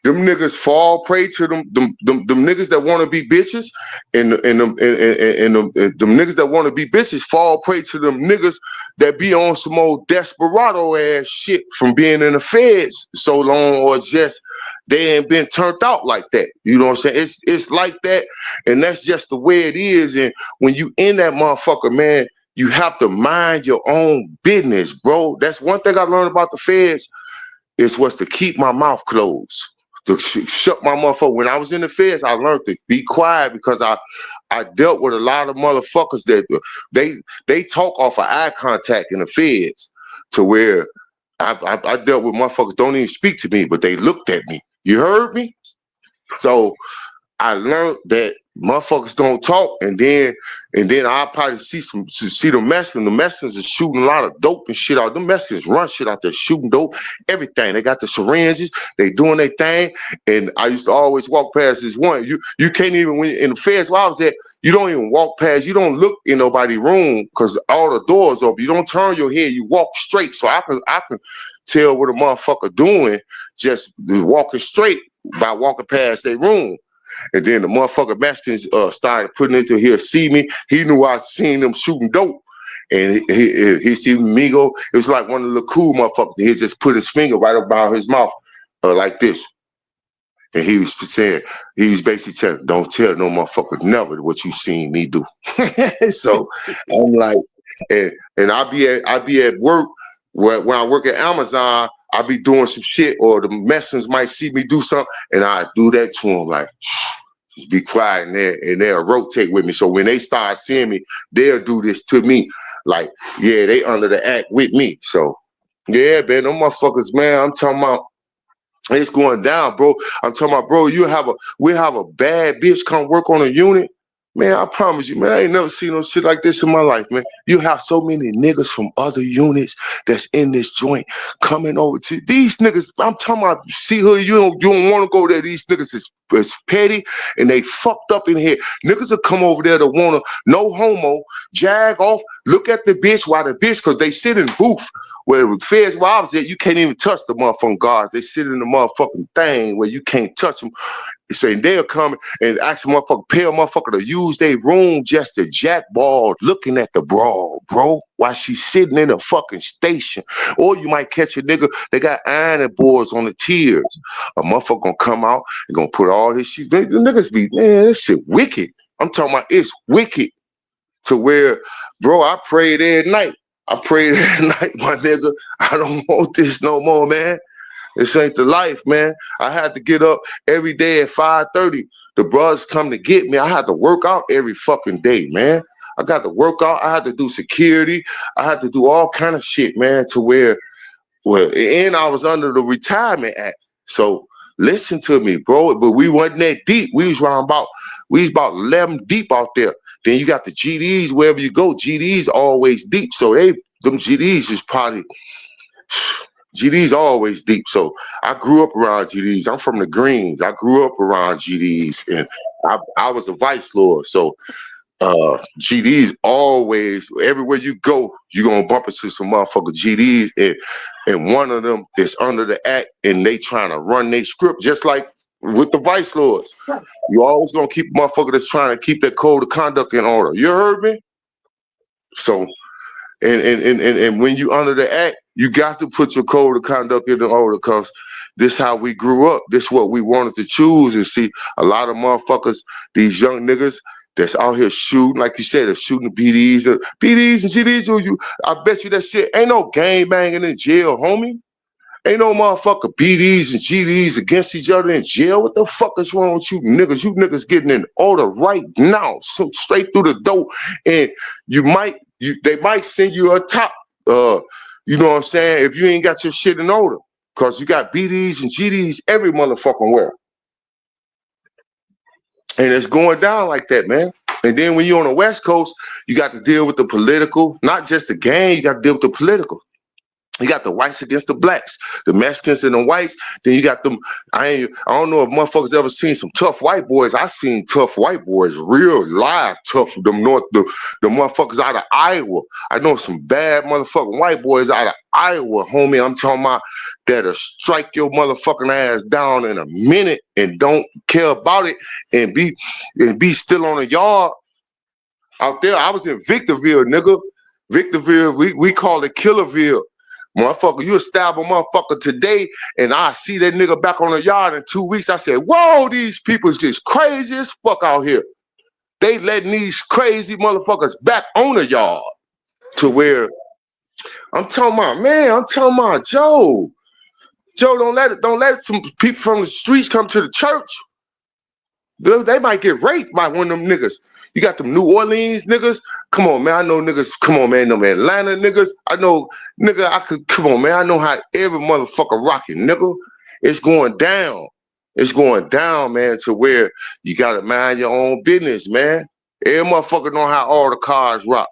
them niggas fall prey to them niggas that want to be bitches, and them niggas that want to be bitches fall prey to them niggas that be on some old desperado ass shit from being in the Feds so long, or just they ain't been turned out like that. You know what I'm saying? It's like that, and that's just the way it is. And when you in that motherfucker, man, you have to mind your own business, bro. That's one thing I learned about the Feds. Is was to keep my mouth closed. To shut my motherfucker. When I was in the Feds, I learned to be quiet, because I dealt with a lot of motherfuckers that they talk off of eye contact in the Feds, to where I dealt with motherfuckers don't even speak to me, but they looked at me. You heard me? So I learned that motherfuckers don't talk, and then I'll probably see the Mexicans. The Mexicans are shooting a lot of dope and shit out. The Mexicans run shit out there, shooting dope, everything. They got the syringes, they doing their thing. And I used to always walk past this one. You can't even, when in the feds where I was at, you don't even walk past, you don't look in nobody's room because all the doors open. You don't turn your head, you walk straight. So I can tell what a motherfucker doing just walking straight by walking past their room. And then the motherfucker Mexicans started putting it to here, see me. He knew I seen them shooting dope. And he see me go. It was like one of the cool motherfuckers. He just put his finger right about his mouth like this. And he was saying, he was basically telling, don't tell no motherfucker never what you seen me do. So I'm like, and I be at work when I work at Amazon, I be doing some shit, or the Mexicans might see me do something, and I do that to them like, just be quiet, and they'll rotate with me. So when they start seeing me, they'll do this to me. Like, yeah, they under the act with me. So yeah, man, them motherfuckers, man, I'm talking about, it's going down, bro. I'm talking about, bro, we have a bad bitch come work on a unit. Man, I promise you, man, I ain't never seen no shit like this in my life, man. You have so many niggas from other units that's in this joint coming over to these niggas. I'm talking about, CEE-HOOD, you don't want to go there. These niggas is petty and they fucked up in here. Niggas will come over there to want to, no homo, jag off, look at the bitch while the bitch, because they sit in booth where the feds where I was at, you can't even touch the motherfucking guards. They sit in the motherfucking thing where you can't touch them. Saying they'll come and ask a motherfucker, pay a motherfucker to use their room just to jackball looking at the broad, bro, while she's sitting in a fucking station. Or you might catch a nigga, they got ironing boards on the tiers. A motherfucker gonna come out and gonna put all this shit. The niggas be, man, this shit wicked. I'm talking about it's wicked to where, bro, I prayed every night. I prayed every night, my nigga. I don't want this no more, man. This ain't the life, man. I had to get up every day at 5:30. The brothers come to get me. I had to work out every fucking day, man. I got to work out. I had to do security. I had to do all kind of shit, man, to where, well, and I was under the Retirement Act. So listen to me, bro. But we wasn't that deep. We was about 11 deep out there. Then you got the GDs wherever you go. GDs always deep. So them GDs is probably, GD's always deep. So I grew up around GDs. I'm from the Greens. I grew up around GDs, and I was a vice lord. So GDs always, everywhere you go, you're gonna bump into some motherfucker GDs, and one of them is under the act, and they trying to run their script just like with the vice lords. You always gonna keep a motherfucker that's trying to keep that code of conduct in order. You heard me? So and when you under the act, you got to put your code of conduct in order, because this how we grew up. This what we wanted to choose. And see, a lot of motherfuckers, these young niggas that's out here shooting, like you said, they're shooting the PDs and GDs. I bet you that shit ain't no gang banging in jail, homie. Ain't no motherfucker BDs and GDs against each other in jail. What the fuck is wrong with you niggas? You niggas getting in order right now, so straight through the door, and they might send you a top. You know what I'm saying? If you ain't got your shit in order, cause you got BDs and GDs every motherfucking where, and it's going down like that, man. And then when you're on the West Coast, you got to deal with the political, not just the gang. You got to deal with the political. You got the whites against the blacks, the Mexicans and the whites. Then you got them. I don't know if motherfuckers ever seen some tough white boys. I seen tough white boys, real live tough. The motherfuckers out of Iowa. I know some bad motherfucking white boys out of Iowa, homie. I'm talking about that'll strike your motherfucking ass down in a minute and don't care about it and be still on the yard out there. I was in Victorville, nigga. Victorville, we call it Killerville. Motherfucker, you stab a motherfucker today, and I see that nigga back on the yard in 2 weeks. I said, whoa, these people is just crazy as fuck out here. They letting these crazy motherfuckers back on the yard to where I'm talking about, man, I'm talking about Joe. Joe, don't let some people from the streets come to the church. They might get raped by one of them niggas. You got them New Orleans niggas. Come on, man. I know niggas. Come on, man. Them Atlanta niggas. I know, nigga, come on, man. I know how every motherfucker rocking, nigga. It's going down. It's going down, man, to where you gotta mind your own business, man. Every motherfucker know how all the cars rock.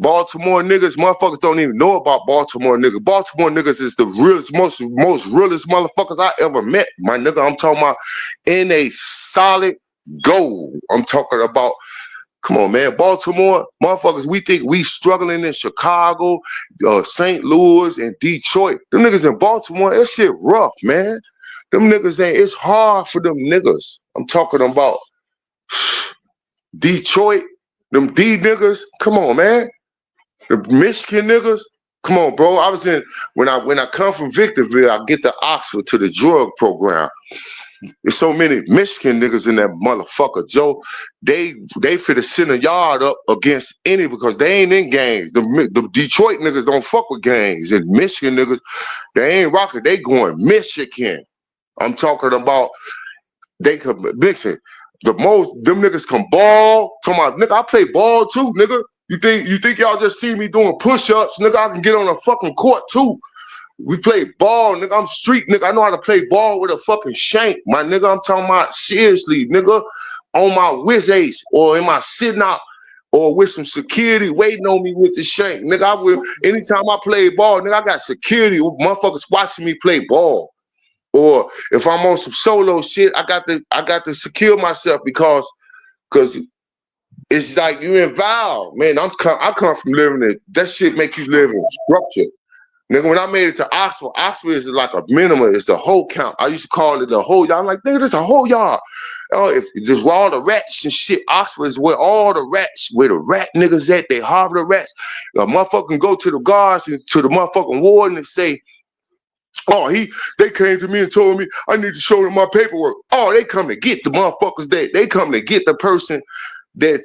Baltimore niggas, motherfuckers don't even know about Baltimore niggas. Baltimore niggas is the realest, most realest motherfuckers I ever met, my nigga. I'm talking about in a solid gold. I'm talking about, come on, man. Baltimore, motherfuckers, we think we struggling in Chicago, St. Louis, and Detroit. Them niggas in Baltimore, that shit rough, man. Them niggas ain't, it's hard for them niggas. I'm talking about Detroit, them D niggas. Come on, man. The Michigan niggas, come on, bro. I was in when I come from Victorville, I get to Oxford to the drug program. There's so many Michigan niggas in that motherfucker, Joe. They finna send a yard up against any because they ain't in gangs. The Detroit niggas don't fuck with gangs, and Michigan niggas they ain't rocking. They going Michigan. I'm talking about they can mixing. The most them niggas can ball. Talking about nigga, I play ball too, nigga. You think y'all just see me doing push-ups, nigga? I can get on a fucking court too. We play ball, nigga. I'm street, nigga. I know how to play ball with a fucking shank, my nigga. I'm talking about seriously, nigga. On my whiz ace, or am I sitting out, or with some security waiting on me with the shank, nigga? I will. Anytime I play ball, nigga, I got security, motherfuckers watching me play ball. Or if I'm on some solo shit, I got to secure myself because it's like you involved, man. I come from living it. That shit make you live in structure. Nigga, when I made it to Oxford, Oxford is like a minimum. It's a whole count. I used to call it a whole yard. I'm like, nigga, this a whole yard. Oh, if just where all the rats and shit. Oxford is where all the rats, where the rat niggas at. They harbor the rats. A motherfucker can go to the guards and to the motherfucking warden and say, oh, they came to me and told me I need to show them my paperwork. Oh, they come to get the motherfuckers they come to get the person that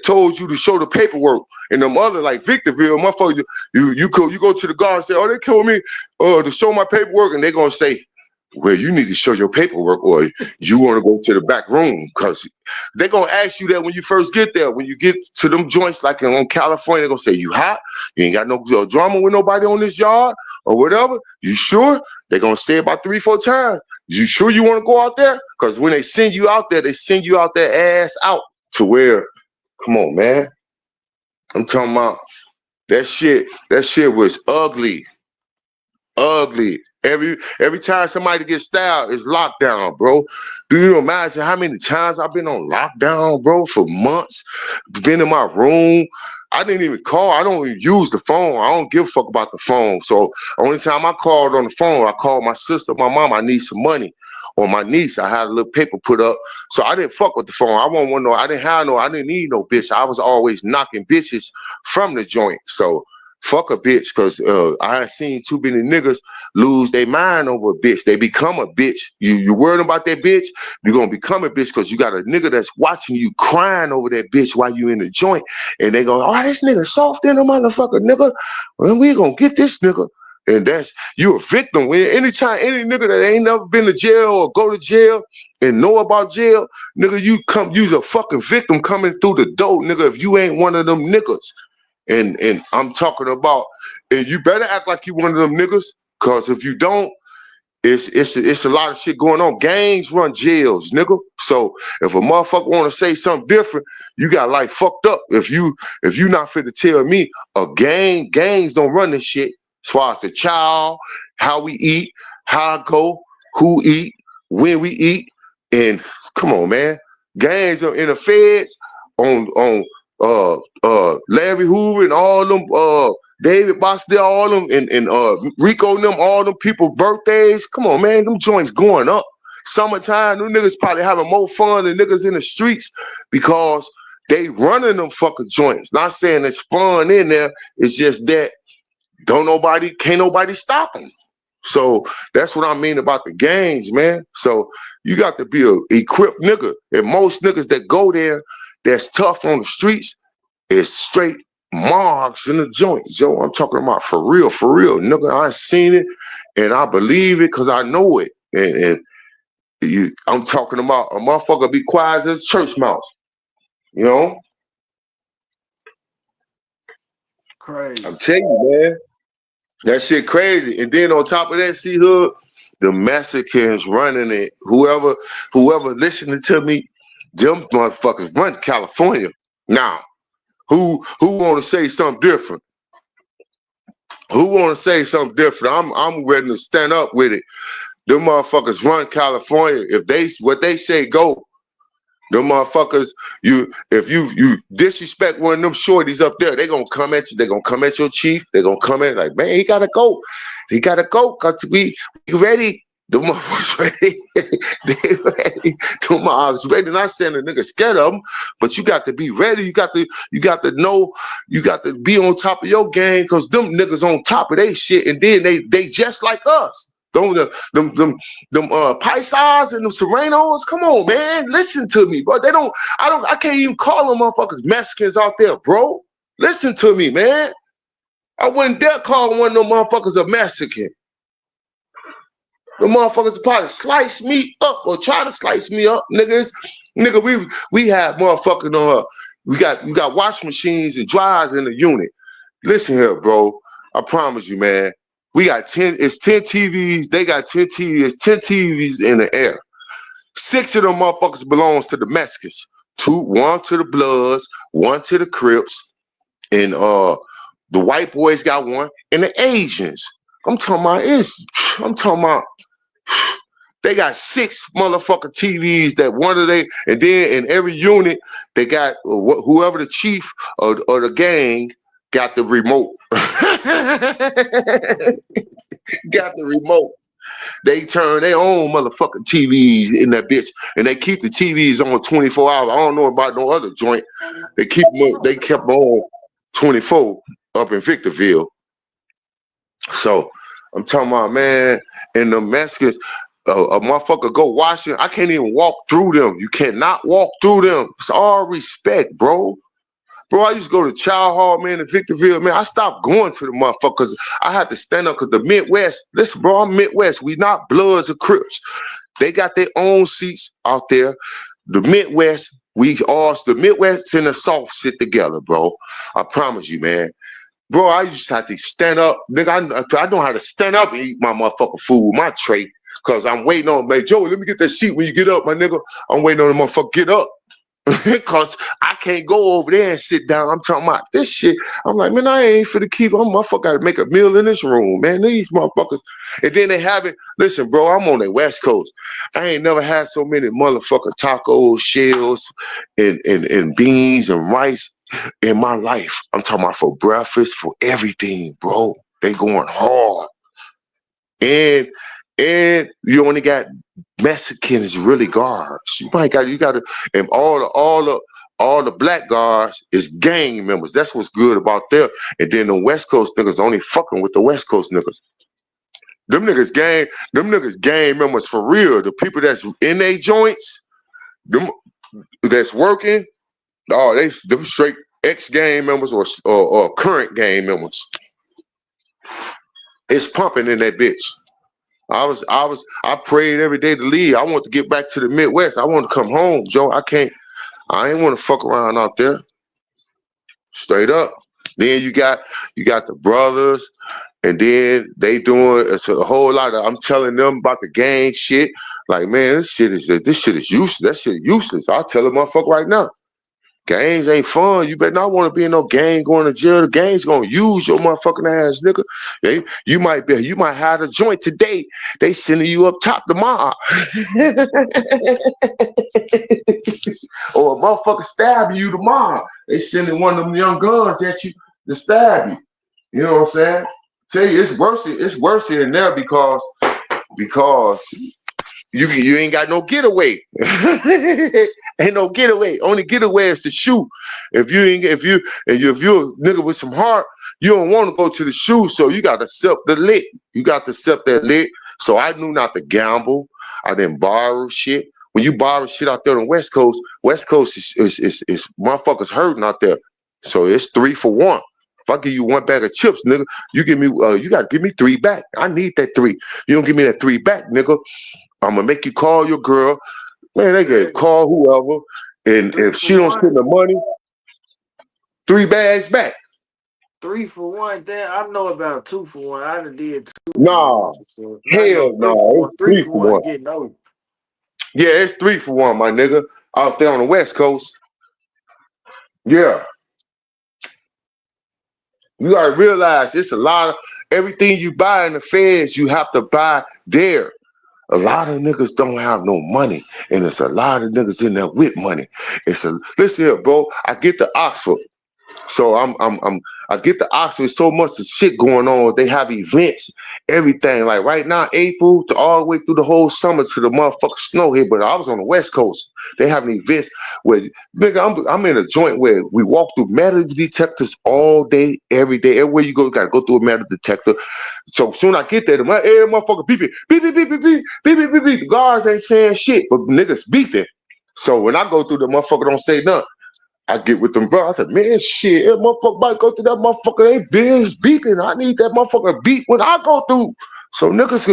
told you to show the paperwork. And them other like Victorville, motherfucker, you go to the guard and say, oh, they told me to show my paperwork, and they're gonna say, well, you need to show your paperwork, or you want to go to the back room, because they're gonna ask you that when you first get there. When you get to them joints, like on California, they're gonna say, you hot? You ain't got no drama with nobody on this yard or whatever? You sure? They're gonna say it about 3-4 times. You sure you want to go out there? Because when they send you out there, they send you out there ass out to where, come on, man. I'm talking about that shit was ugly. Ugly. Every time somebody gets styled, it's lockdown, bro. Do you imagine how many times I've been on lockdown, bro, for months? Been in my room. I didn't even call. I don't even use the phone. I don't give a fuck about the phone. So only time I called on the phone, I called my sister, my mom, I need some money. Or my niece, I had a little paper put up. So I didn't fuck with the phone. I didn't need no bitch. I was always knocking bitches from the joint. So fuck a bitch, because I had seen too many niggas lose their mind over a bitch. They become a bitch. You worried about that bitch, you're gonna become a bitch because you got a nigga that's watching you crying over that bitch while you in the joint. And they go, oh, this nigga soft in a motherfucker, nigga. Well, we gonna get this nigga. And that's, you a victim. Anytime any nigga that ain't never been to jail or go to jail and know about jail, nigga, you's a fucking victim coming through the door, nigga, if you ain't one of them niggas. And I'm talking about, and you better act like you one of them niggas, cause if you don't, it's a lot of shit going on. Gangs run jails, nigga. So if a motherfucker want to say something different, you got like fucked up. If you not fit to tell me gangs don't run this shit. As far as the child, how we eat, how I go, who eat, when we eat, and come on, man. Gangs are in the feds on Larry Hoover and all them David Boston, all them, and Rico and them, all them people birthdays. Come on, man, them joints going up. Summertime, them niggas probably having more fun than niggas in the streets because they running them fucking joints. Not saying it's fun in there, it's just that can't nobody stop them. So that's what I mean about the gangs, man. So you got to be a equipped nigga. And most niggas that go there that's tough on the streets is straight marks in the joint, Joe. I'm talking about for real, nigga. I seen it and I believe it because I know it. And I'm talking about a motherfucker be quiet as a church mouse, you know? Crazy. I'm telling you, man. That shit crazy. And then on top of that, CEE-HOOD, The Mexicans running it. Whoever listening to me, them motherfuckers run California. Now, who want to say something different? Who want to say something different? I'm ready to stand up with it. Them motherfuckers run California. If what they say go. Them motherfuckers, if you disrespect one of them shorties up there, they gonna come at you. They gonna come at your chief. They gonna come at like, man, he gotta go. He gotta go cause we ready. The motherfuckers ready. They ready. The motherfuckers ready. Not saying the nigga scared of them, but you got to be ready. You got to know. You got to be on top of your game because them niggas on top of they shit, and then they just like us. Them Paisas and them Serenos, come on, man, listen to me, bro. I can't even call them motherfuckers Mexicans out there, bro. Listen to me, man. I wouldn't dare call one of them motherfuckers a Mexican. The motherfuckers probably slice me up or try to slice me up, niggas. Nigga, we have motherfucking we got wash machines and dryers in the unit. Listen here, bro. I promise you, man. We got 10 TVs. They got 10 TVs. It's 10 TVs in the air. 6 of them motherfuckers belongs to the Mexicans. 1 to the Bloods, 1 to the Crips, and the white boys got 1, and the Asians. I'm talking about they got 6 motherfucking TVs that one of they, and then in every unit they got whoever the chief or the gang got the remote. Got the remote. They turn their own motherfucking TVs in that bitch, and they keep the TVs on 24 hours. I don't know about no other joint. They kept them on 24 up in Victorville. So I'm talking about, man, and the Mexicans, a motherfucker go washing. I can't even walk through them. You cannot walk through them. It's all respect, bro. Bro, I used to go to Child Hall, man, in Victorville, man. I stopped going to the motherfuckers. I had to stand up because the Midwest, listen, bro, I'm Midwest. We not Bloods or Crips. They got their own seats out there. The Midwest, the Midwest and the South sit together, bro. I promise you, man. Bro, I used to have to stand up. Nigga, I know how to stand up and eat my motherfucking food, my tray, because I'm waiting on, man, Joey, let me get that seat when you get up, my nigga. I'm waiting on the motherfucker get up. Because I can't go over there and sit down. I'm talking about this shit. I'm like, man, I ain't for the keep. I'm motherfucker got to make a meal in this room, man. These motherfuckers. And then they have it. Listen, bro, I'm on the West Coast. I ain't never had so many motherfucking tacos, shells, and beans and rice in my life. I'm talking about for breakfast, for everything, bro. They going hard. And you only got Mexicans really guards. You got to, and all the black guards is gang members. That's what's good about there. And then the West Coast niggas only fucking with the West Coast niggas. Them niggas gang members for real. The people that's in their joints, them that's working, them straight ex-gang members or current gang members. It's pumping in that bitch. I prayed every day to leave. I want to get back to the Midwest. I want to come home, Joe. I ain't want to fuck around out there. Straight up. Then you got the brothers, and then they doing it's a whole lot of. I'm telling them about the gang shit. Like, man, this shit is useless. That shit is useless. I'll tell a motherfucker right now. Gangs ain't fun. You better not want to be in no gang going to jail. The gang's gonna use your motherfucking ass, nigga. You might have a joint today. They sending you up top tomorrow. Or a motherfucker stabbing you tomorrow. They sending one of them young guns at you to stab you. You know what I'm saying? Tell you it's worse here than there because you ain't got no getaway. Ain't no getaway. Only getaway is to shoot. If you're a nigga with some heart, you don't want to go to the shoe, so you got to accept the lick. You got to accept that lick. So I knew not to gamble. I didn't borrow shit. When you borrow shit out there on West Coast is motherfuckers hurting out there. So it's 3 for 1. If I give you 1 bag of chips, nigga, you gotta give me 3 back. I need that 3. You don't give me that 3 back, nigga, I'm gonna make you call your girl. Man, they can call whoever. And if she don't send the money, 3 bags back. 3 for 1. Damn, I know about 2 for 1. I done did 2 for 1. Nah, So I know hell 3 for no. 1. It's 3 3 for for 1 1. getting over. Yeah, it's 3 for 1, my nigga. Out there on the West Coast. Yeah. You gotta realize it's a lot of everything you buy in the feds, you have to buy there. A lot of niggas don't have no money, and it's a lot of niggas in there with money. Listen here, bro. I get the Oxford. So I get the Oxford, so much of shit going on. They have events, everything. Like right now, April to all the way through the whole summer to the motherfucking snow here. But I was on the West Coast. They having events where nigga, I'm in a joint where we walk through metal detectors all day, every day. Everywhere you go, you gotta go through a metal detector. So soon I get there, every motherfucker beeping, beep, beep, beep, beep, beep, beep, beep, beep, beep. The guards ain't saying shit, but niggas beeping. So when I go through, the motherfucker don't say nothing. I get with them, bro. I said, man, shit, that motherfucker might go through that motherfucker. They biz beeping. I need that motherfucker beep when I go through. So niggas,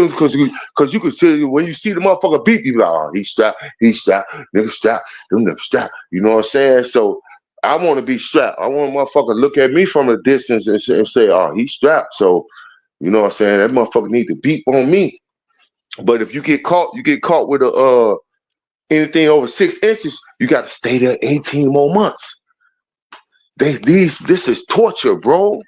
cause you can see when you see the motherfucker beep, you like, oh, he's strapped, nigga strapped, them niggas strapped. You know what I'm saying? So I want to be strapped. I want a motherfucker to look at me from a distance and say, oh, he's strapped. So you know what I'm saying? That motherfucker need to beep on me. But if you get caught with a anything over 6 inches, you got to stay there 18 more months. This is torture, bro.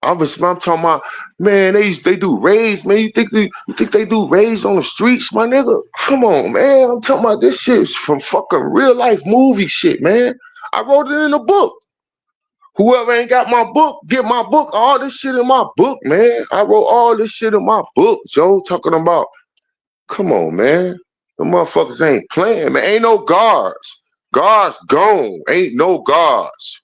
I'm talking about, man. They do raids, man. You think they do raids on the streets, my nigga? Come on, man. I'm talking about this shit is from fucking real life movie shit, man. I wrote it in the book. Whoever ain't got my book, get my book. All this shit in my book, man. I wrote all this shit in my book, Joe. Talking about, come on, man. The motherfuckers ain't playing, man. Ain't no guards. Guards gone. Ain't no guards.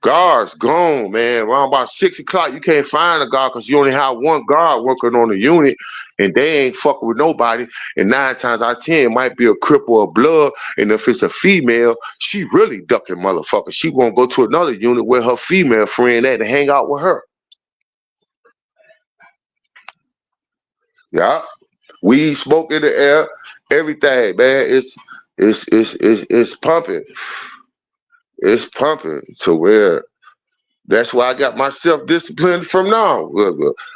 Guards gone, man. Around about 6 o'clock, you can't find a guard because you only have one guard working on the unit, and they ain't fucking with nobody. And 9 times out of 10, it might be a crip or a blood. And if it's a female, she really ducking motherfucker. She won't go to another unit where her female friend at to hang out with her. Yeah, weed, smoke in the air, everything, man. It's pumping. It's pumping to where. That's why I got myself disciplined from now.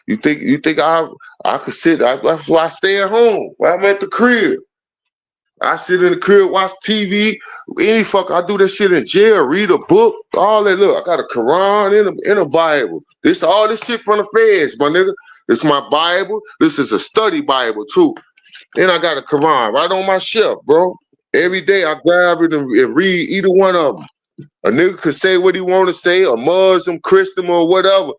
You think I could sit? That's why I stay at home. When I'm at the crib, I sit in the crib, watch TV. Any fuck, I do that shit in jail. Read a book, all that. Look, I got a Quran and a Bible. All this shit from the feds, my nigga. It's my Bible. This is a study Bible too. Then I got a Quran right on my shelf, bro. Every day I grab it and read either one of them. A nigga could say what he want to say, a Muslim, Christian, or whatever.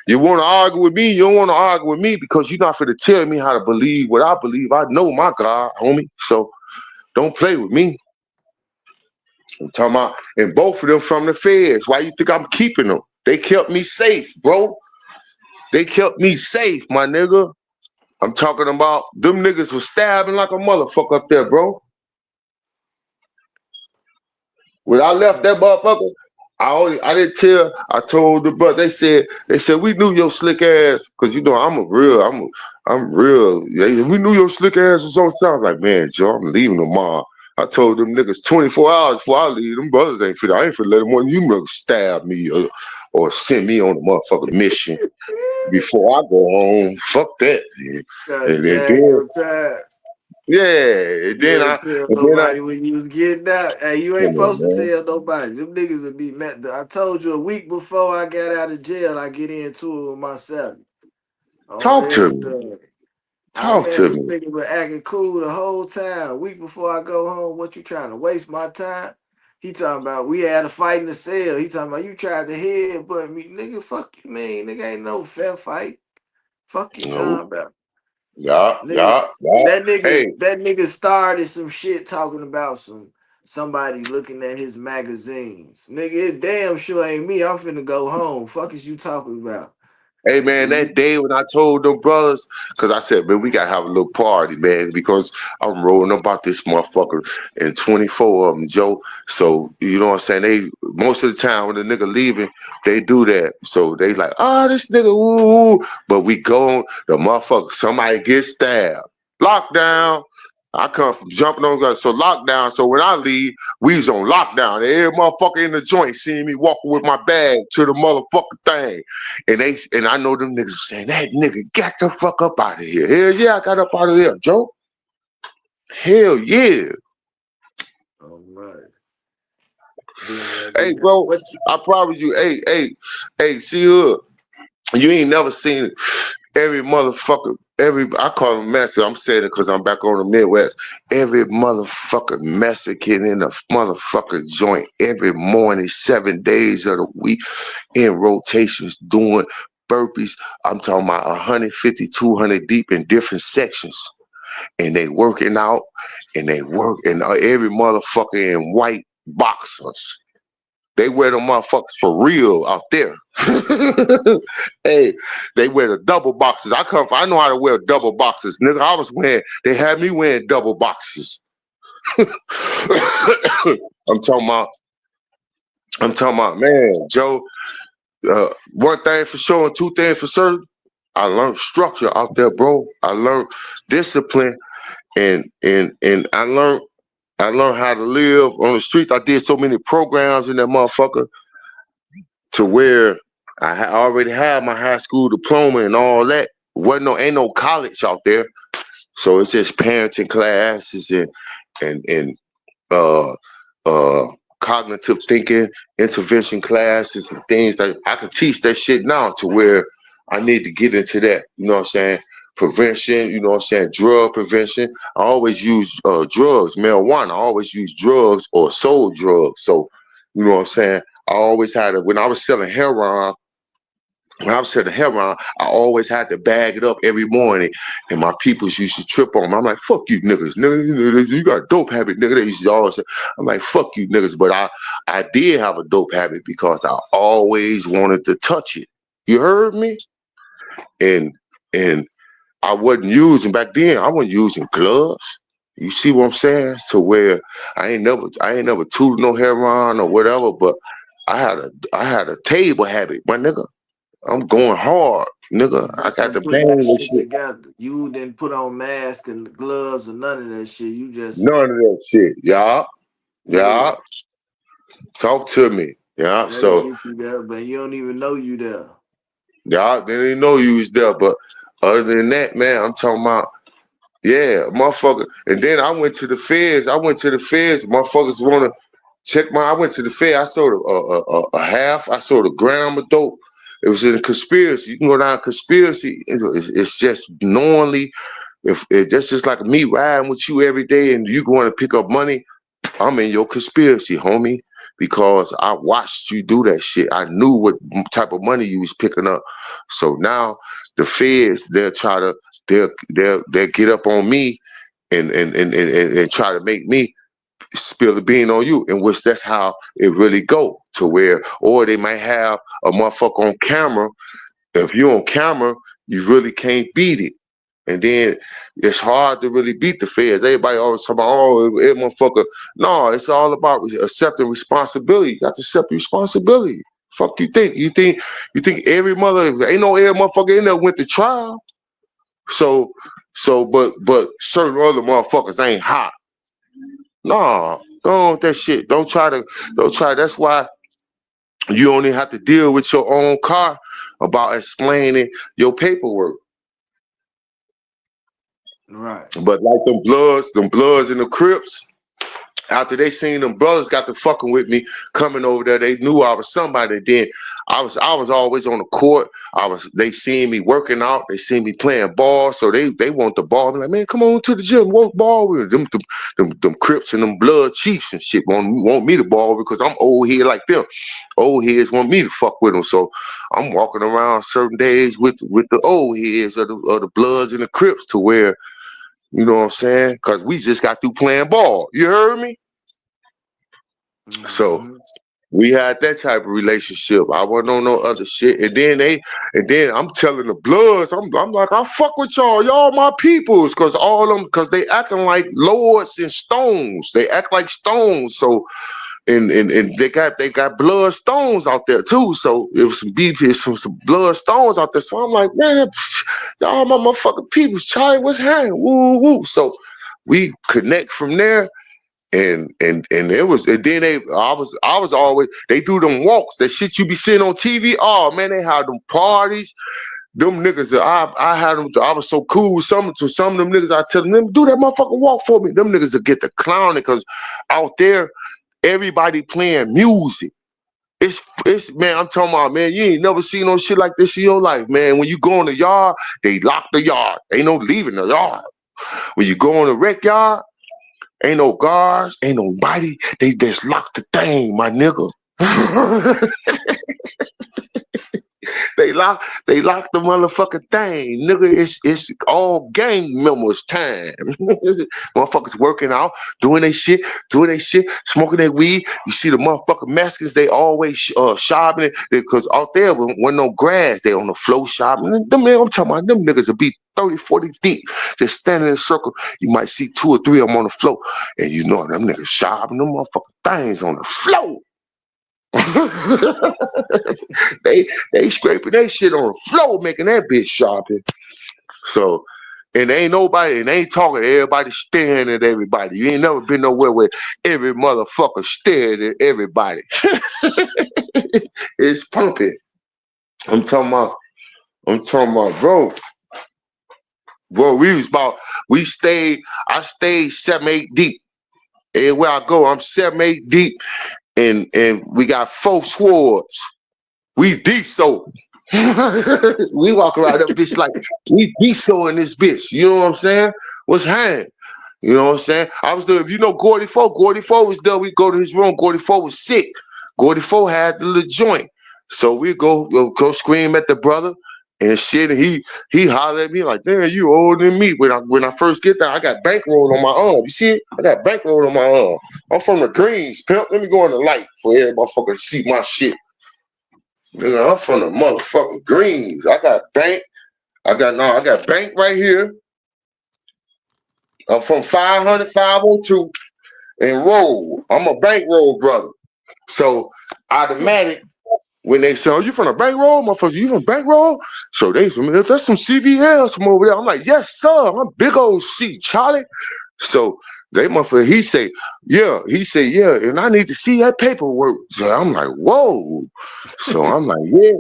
You want to argue with me, you don't want to argue with me because you're not finna tell me how to believe what I believe. I know my God, homie. So don't play with me. I'm talking about, and both of them from the feds. Why you think I'm keeping them? They kept me safe, bro. They kept me safe, my nigga. I'm talking about them niggas was stabbing like a motherfucker up there, bro. When I left that motherfucker, I didn't tell. I told the brother. They said we knew your slick ass because you know I'm real. We knew your slick ass was on south. Like, man, Joe, I'm leaving tomorrow. I told them niggas 24 hours before I leave. Them brothers ain't fit. I ain't finna let them one of you niggas stab me or send me on a motherfucking mission before I go home. Fuck that. Man. Gotta And then tag your time. yeah, You ain't tell and then I nobody when you was getting out. Hey, you ain't come on, supposed to man. tell nobody. Them niggas will be mad. I told you a week before I got out of jail, I get into it with myself. On Talk to me. everything. Talk Man, to this me. nigga been acting cool the whole time. A week before I go home, what you trying to waste my time? He talking about we had a fight in the cell. He talking about you tried to headbutt me. Nigga, fuck you, man. Nigga ain't no fair fight. Fuck you No. talking about. Yeah. Nigga, that Hey, nigga started some shit talking about somebody looking at his magazines. Nigga, it damn sure ain't me. I'm finna go home. Fuck is you talking about? hey, man, that day when I told them brothers, because I said, man, we got to have a little party, man, because I'm rolling about this motherfucker and 24 of them, Joe. So, you know what I'm saying? Most of the time when the nigga leaving, they do that. So they like, oh, this nigga, woo. But we go, the motherfucker, somebody gets stabbed. Lockdown. I come from jumping on guns. So lockdown. So when I leave, we was on lockdown. Every motherfucker in the joint seeing me walking with my bag to the motherfucking thing. And I know them niggas saying, that nigga got the fuck up out of here. Hell yeah, I got up out of there, Joe. Hell yeah. All right. Hey, bro, I promise you, hey, CEE-HOOD, you ain't never seen every motherfucker, I call them Mexican, I'm saying it because I'm back on the Midwest, every motherfucker Mexican in a motherfucker joint every morning, 7 days of the week in rotations doing burpees. I'm talking about 150, 200 deep in different sections. And they working out and they work, and every motherfucker in white boxers. They wear them motherfuckers for real out there. Hey, they wear the double boxes. I know how to wear double boxes. Nigga, they had me wearing double boxes. I'm talking about, man, Joe, one thing for sure and two things for certain, I learned structure out there, bro. I learned discipline and I learned how to live on the streets. I did so many programs in that motherfucker to where I already had my high school diploma and all that. Ain't no college out there, so it's just parenting classes and cognitive thinking intervention classes and things that I could teach that shit now to where I need to get into that. You know what I'm saying? Prevention. You know what I'm saying? Drug prevention. I always use drugs, marijuana. I always use drugs or sold drugs. So you know what I'm saying? I always had when I was selling heroin. When I was selling heroin, I always had to bag it up every morning, and my peoples used to trip on me. I'm like, "Fuck you niggas, nigga, you got a dope habit, nigga." They used to always say, "I'm like, fuck you niggas," but I did have a dope habit because I always wanted to touch it. You heard me? And I wasn't using back then. I wasn't using gloves. You see what I'm saying? To where I ain't never tooted no heroin or whatever, but I had a table habit, my nigga. I'm going hard, nigga. I Just got from the putting that pain and shit shit. together. You didn't put on mask and gloves or none of that shit. You just, None of that shit. Yeah. yeah, Yeah. Talk to me. Yeah. that'll So, get you there, but you don't even know you there. yeah, they didn't know you was there. But other than that, man, I'm talking about, yeah, motherfucker. And then I went to the feds. Motherfuckers want to check I went to the fed. I sold a half. I sold a gram of dope. It was in a conspiracy. You can go down conspiracy. It's just knowingly. If that's just like me riding with you every day and you going to pick up money, I'm in your conspiracy, homie, because I watched you do that shit. I knew what type of money you was picking up. So now the feds, they'll get up on me and try to make me spill the bean on you, in which that's how it really go to where, or they might have a motherfucker on camera. If you on camera, you really can't beat it. And then it's hard to really beat the feds. Everybody always talk about, oh, motherfucker. No, it's all about accepting responsibility. You got to accept responsibility. Fuck you think? You think every ain't no every motherfucker in there went to trial. So but certain other motherfuckers ain't hot. Nah, go on with that shit. Don't try. That's why you only have to deal with your own car about explaining your paperwork. Right. But like them bloods and the Crips, after they seen them brothers got to fucking with me coming over there, they knew I was somebody. Then I was always on the court. They seen me working out, they seen me playing ball, so they want the ball. I'm like, man, come on to the gym, work ball with them. Them Crips and them blood chiefs and shit want me to ball because I'm old head like them. Old heads want me to fuck with them, so I'm walking around certain days with the old heads of the bloods and the Crips to where, you know what I'm saying? Because we just got through playing ball. You heard me? Mm-hmm. So we had that type of relationship. I wasn't on no other shit. And then I'm telling the bloods, I'm like, I fuck with y'all my peoples, because they acting like lords and stones. They act like stones. So and they got blood stones out there too. So it was some blood stones out there. So I'm like, man, y'all my motherfucking peoples, Charlie, what's happening? Woo woo. So We connect from there. And it was, and then I was always, they do them walks, that shit you be seeing on TV. Oh man, they had them parties. Them niggas that I had them, I was so cool with some of them niggas. I tell them, do that motherfucking walk for me. Them niggas will get the clowning, because out there, everybody playing music. It's man, I'm talking about, man, you ain't never seen no shit like this in your life, man. When you go in the yard, they lock the yard. Ain't no leaving the yard. When you go in the rec yard, ain't no guards, ain't nobody. They just lock the thing, my nigga. They lock the motherfucking thing, nigga. It's all gang members time. Motherfuckers working out, doing their shit, smoking their weed. You see the motherfucking Mexicans, they always shopping it, because out there when no grass, they on the floor shopping. Them, man, I'm talking about, them niggas will be 30, 40 deep, just standing in a circle. You might see 2 or 3 of them on the floor, and you know them niggas shopping, them motherfucking things on the floor. they scraping that shit on the floor, making that bitch shopping. So, and ain't nobody, and ain't talking, everybody staring at everybody. You ain't never been nowhere where every motherfucker stared at everybody. It's pumping. I'm talking about, bro. I stayed 7, 8 deep. Everywhere I go, I'm 7, 8 deep. And we got 4 swords. We D-so. We walk around that bitch like we D-so in this bitch. You know what I'm saying? What's happening? You know what I'm saying? I was there. If you know Gordy Foe was there. We go to his room. Gordy Foe was sick. Gordy Foe had the little joint. So we go scream at the brother and shit. And he hollered at me like, damn, you older than me. When I first get there, I got bankroll on my arm. You see it? I got bankroll on my arm. I'm from the Greens, pimp. Let me go in the light for every motherfucker to see my shit. Nigga, I'm from the motherfucking Greens. I got bank. I got bank right here. I'm from 500, 502 and roll. I'm a bankroll brother. So automatic, when they say, oh, you from a bankroll? Motherfucker, you from bankroll? So they from, that's some CVLs from over there. I'm like, yes, sir. I'm big old C, Charlie. So they motherfucker, he say, yeah, and I need to see that paperwork. So I'm like, whoa. So I'm like, yeah.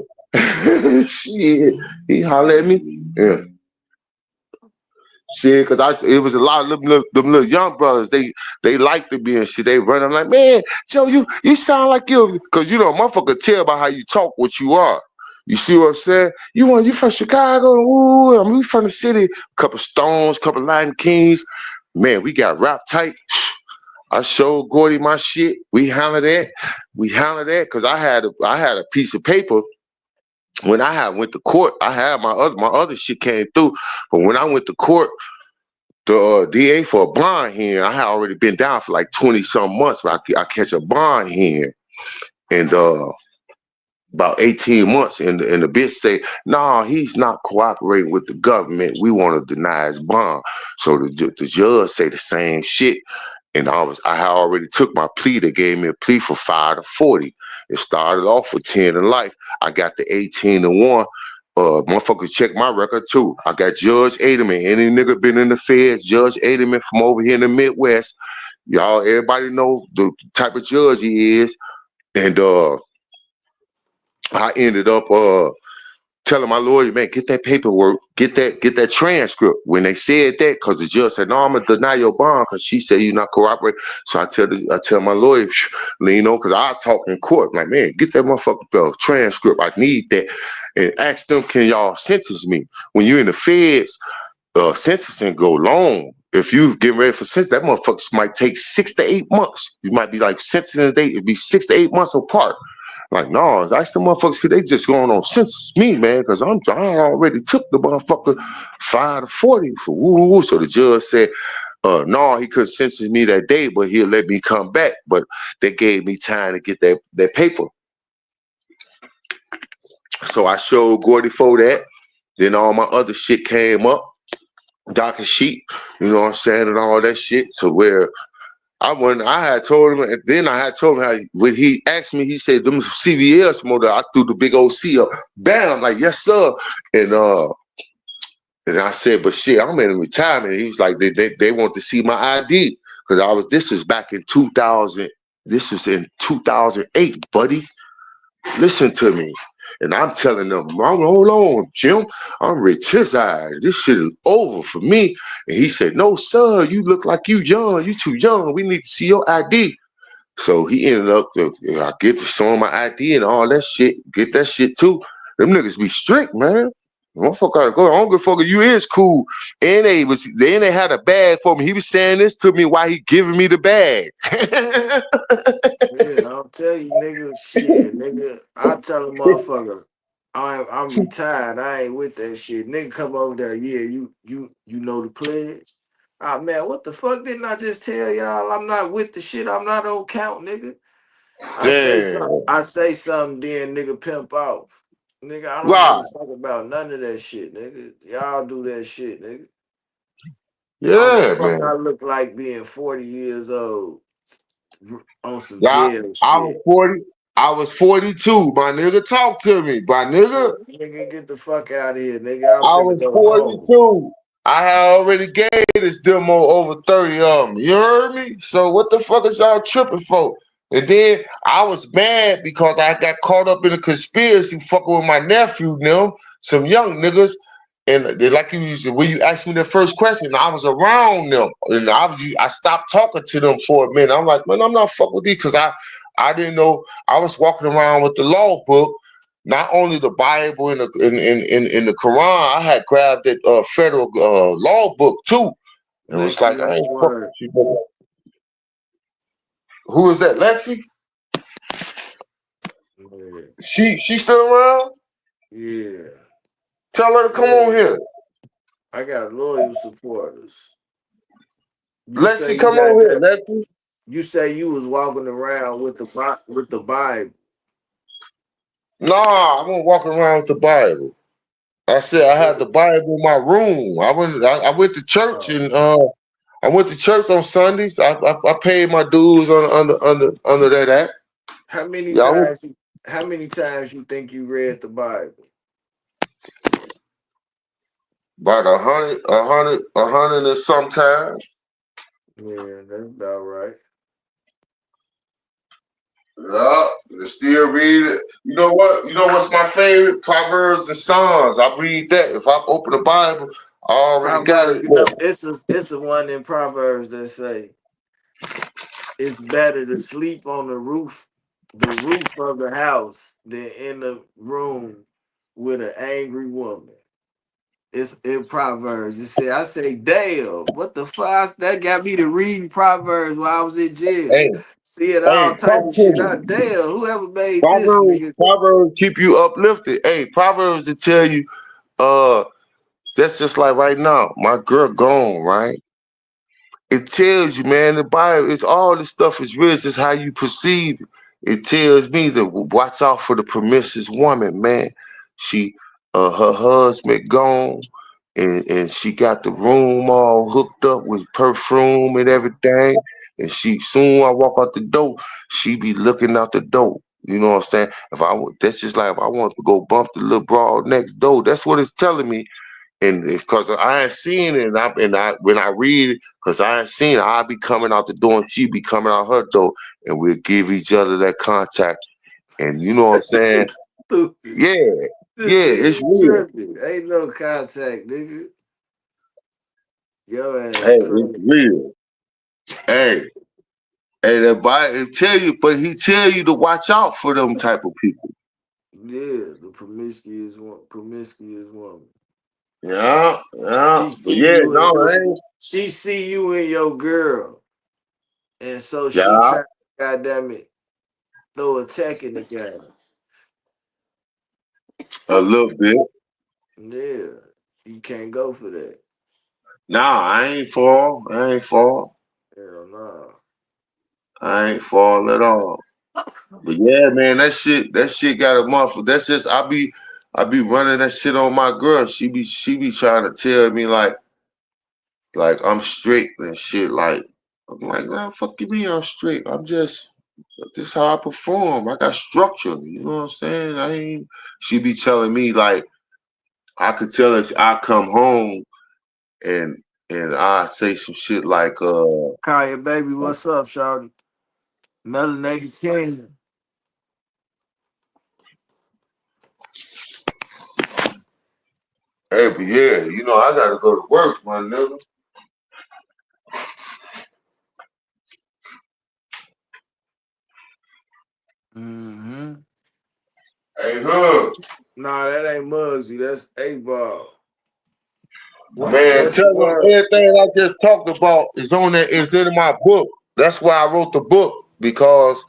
Shit. He hollered at me. Yeah. Shit, because it was a lot of them little young brothers. They like to be and shit. They run. I'm like, man, Joe, you sound like you, because you know, motherfucker tell by how you talk what you are. You see what I'm saying? You from Chicago? Ooh, I mean, we from the city. Couple Stones, couple Latin Kings. Man, we got rap tight. I showed Gordy my shit. We handled that because I had a piece of paper. When I went to court, I had my other shit came through. But when I went to court, the DA for a bond hearing, I had already been down for like 20-some months, but I catch a bond hearing. And about 18 months, and the bitch say, nah, he's not cooperating with the government. We want to deny his bond. So the judge say the same shit. And I had already took my plea. They gave me a plea for 5 to 40. It started off with 10 in life. I got the 18 to 1. Motherfuckers check my record too. I got Judge Aderman. Any nigga been in the feds, Judge Aderman from over here in the Midwest. Y'all, everybody know the type of judge he is. And I ended up telling my lawyer, man, get that paperwork, get that transcript. When they said that, because the judge said, no, I'm gonna deny your bond because she said you're not cooperating. So I tell my lawyer, you know, because I talk in court, like, man, get that motherfucking transcript. I need that. And ask them, can y'all sentence me? When you're in the feds, sentencing go long. If you getting ready for sentence, that motherfucker might take 6 to 8 months. You might be like sentencing a day, it'd be 6 to 8 months apart. Like, no, that's the motherfuckers, they just going on census me, man, because I already took the motherfucker 5 to 40 for woo. So the judge said, no, he couldn't sentence me that day, but he'll let me come back. But they gave me time to get that paper. So I showed Gordy Foe that. Then all my other shit came up, docket sheet, you know what I'm saying, and all that shit. So where I had told him, and then I had told him how when he asked me, he said, them CVL motor, I threw the big old C up. Bam, like, yes, sir. And And I said, but shit, I'm in retirement. He was like, they want to see my ID. Because this was back in 2000. This was in 2008, buddy. Listen to me. And I'm telling them, hold on, Jim. I'm rich his eyes. This shit is over for me. And he said, no, sir, you look like you young. You too young. We need to see your ID. So he ended up, I get to show him my ID and all that shit. Get that shit too. Them niggas be strict, man. Motherfucker gotta go. I don't give a fuck. You is cool. And they had a bag for me. He was saying this to me while he giving me the bag. Yeah, I'll tell you, nigga, shit, nigga. I tell a motherfucker, I'm retired. I ain't with that shit. Nigga come over there, yeah, you know the pledge. Ah man, what the fuck didn't I just tell y'all? I'm not with the shit. I'm not on count, nigga. Damn. I say something, then nigga pimp off. Nigga, I don't give Right. a fuck about none of that shit, nigga. Y'all do that shit, nigga. I don't know Yeah, fuck man. I look like being 40 years old on some Yeah, jail I was shit. 40. I was 42. My nigga, talk to me. My nigga, Nigga, get the fuck out of here, nigga. I'm I finna was go home. 42. I had already gave this demo over 30 of them. You heard me? So what the fuck is y'all tripping for? And then I was mad because I got caught up in a conspiracy fucking with my nephew and them, some young niggas. And they like when you asked me the first question, I was around them. And I stopped talking to them for a minute. I'm like, man, I'm not fucking with these because I didn't know. I was walking around with the law book, not only the Bible and in the Quran. I had grabbed that federal law book too. And it was Lexi, like, I what's ain't the fucking word? with you, brother. Who is that, Lexi? Yeah. She still around? Yeah. Tell her to come on Yeah. here. I got loyal supporters. You say Lexi, you come got on here, that. Lexi. You say you was walking around with the Bible. Nah, I won't walk around with the Bible. I said I had the Bible in my room. I went to church Oh. and I went to church on Sundays. I paid my dues under that act. How many Yeah, I went times? How many times you think you read the Bible? about a hundred and sometimes. Yeah, that's about right. Yeah, and still read it. You know what? You know what's my favorite? Proverbs and Psalms. I read that. If I open the Bible, I already got Proverbs, it. you know, it's the one in Proverbs that say it's better to sleep on the roof of the house than in the room with an angry woman. It's in Proverbs. I say, damn, what the fuck? That got me to reading Proverbs while I was in jail. Hey, Seeing all hey, type talk of to shit. I me. damn, whoever made this Proverbs, nigga. Proverbs keep you uplifted. Hey, Proverbs to tell you, uh, that's just like right now. My girl gone, right? It tells you, man, the Bible, it's all this stuff is real. It's just how you perceive it. It tells me to watch out for the promiscuous woman, man. She her husband gone and she got the room all hooked up with perfume and everything. And she soon I walk out the door, she be looking out the door. You know what I'm saying? That's just like if I want to go bump the little broad next door. That's what it's telling me. And because I ain't seen it, and I when I read it, because I ain't seen it, I'll be coming out the door and she be coming out her door, and we'll give each other that contact. And you know what I'm saying? Stupid. Yeah, This yeah, it's nigga real. tripping. Ain't no contact, nigga. Your ass Hey, it's crazy. real. Hey, hey, that Bible tell you, but he tell you to watch out for them type of people. Yeah, the promiscuous woman. Yeah, yeah, She but see yeah, you and no, your it ain't. she see you and your girl. And so she Yeah, try, goddamn it, throw a tech in the game. a little bit. Yeah, you can't go for that. Nah, I ain't fall. I ain't fall. Hell no. I ain't fall at all. But yeah, man, that shit got a muffle. That's just I be running that shit on my girl. She be trying to tell me like I'm strict and shit. Like I'm like, man, fuck you mean I'm strict? I'm just this how I perform. I got structure. You know what I'm saying? I ain't. She be telling me like I could tell us I come home and I say some shit like Kaya, baby, what's up, shawty? Melanated King. hey, but yeah, you know, I gotta go to work, my nigga. Mm-hmm. Hey, Hood. Nah, that ain't Muggsy. That's 8-Ball. Man, What's the tell them word? everything I just talked about is on that. Is in my book. That's why I wrote the book because,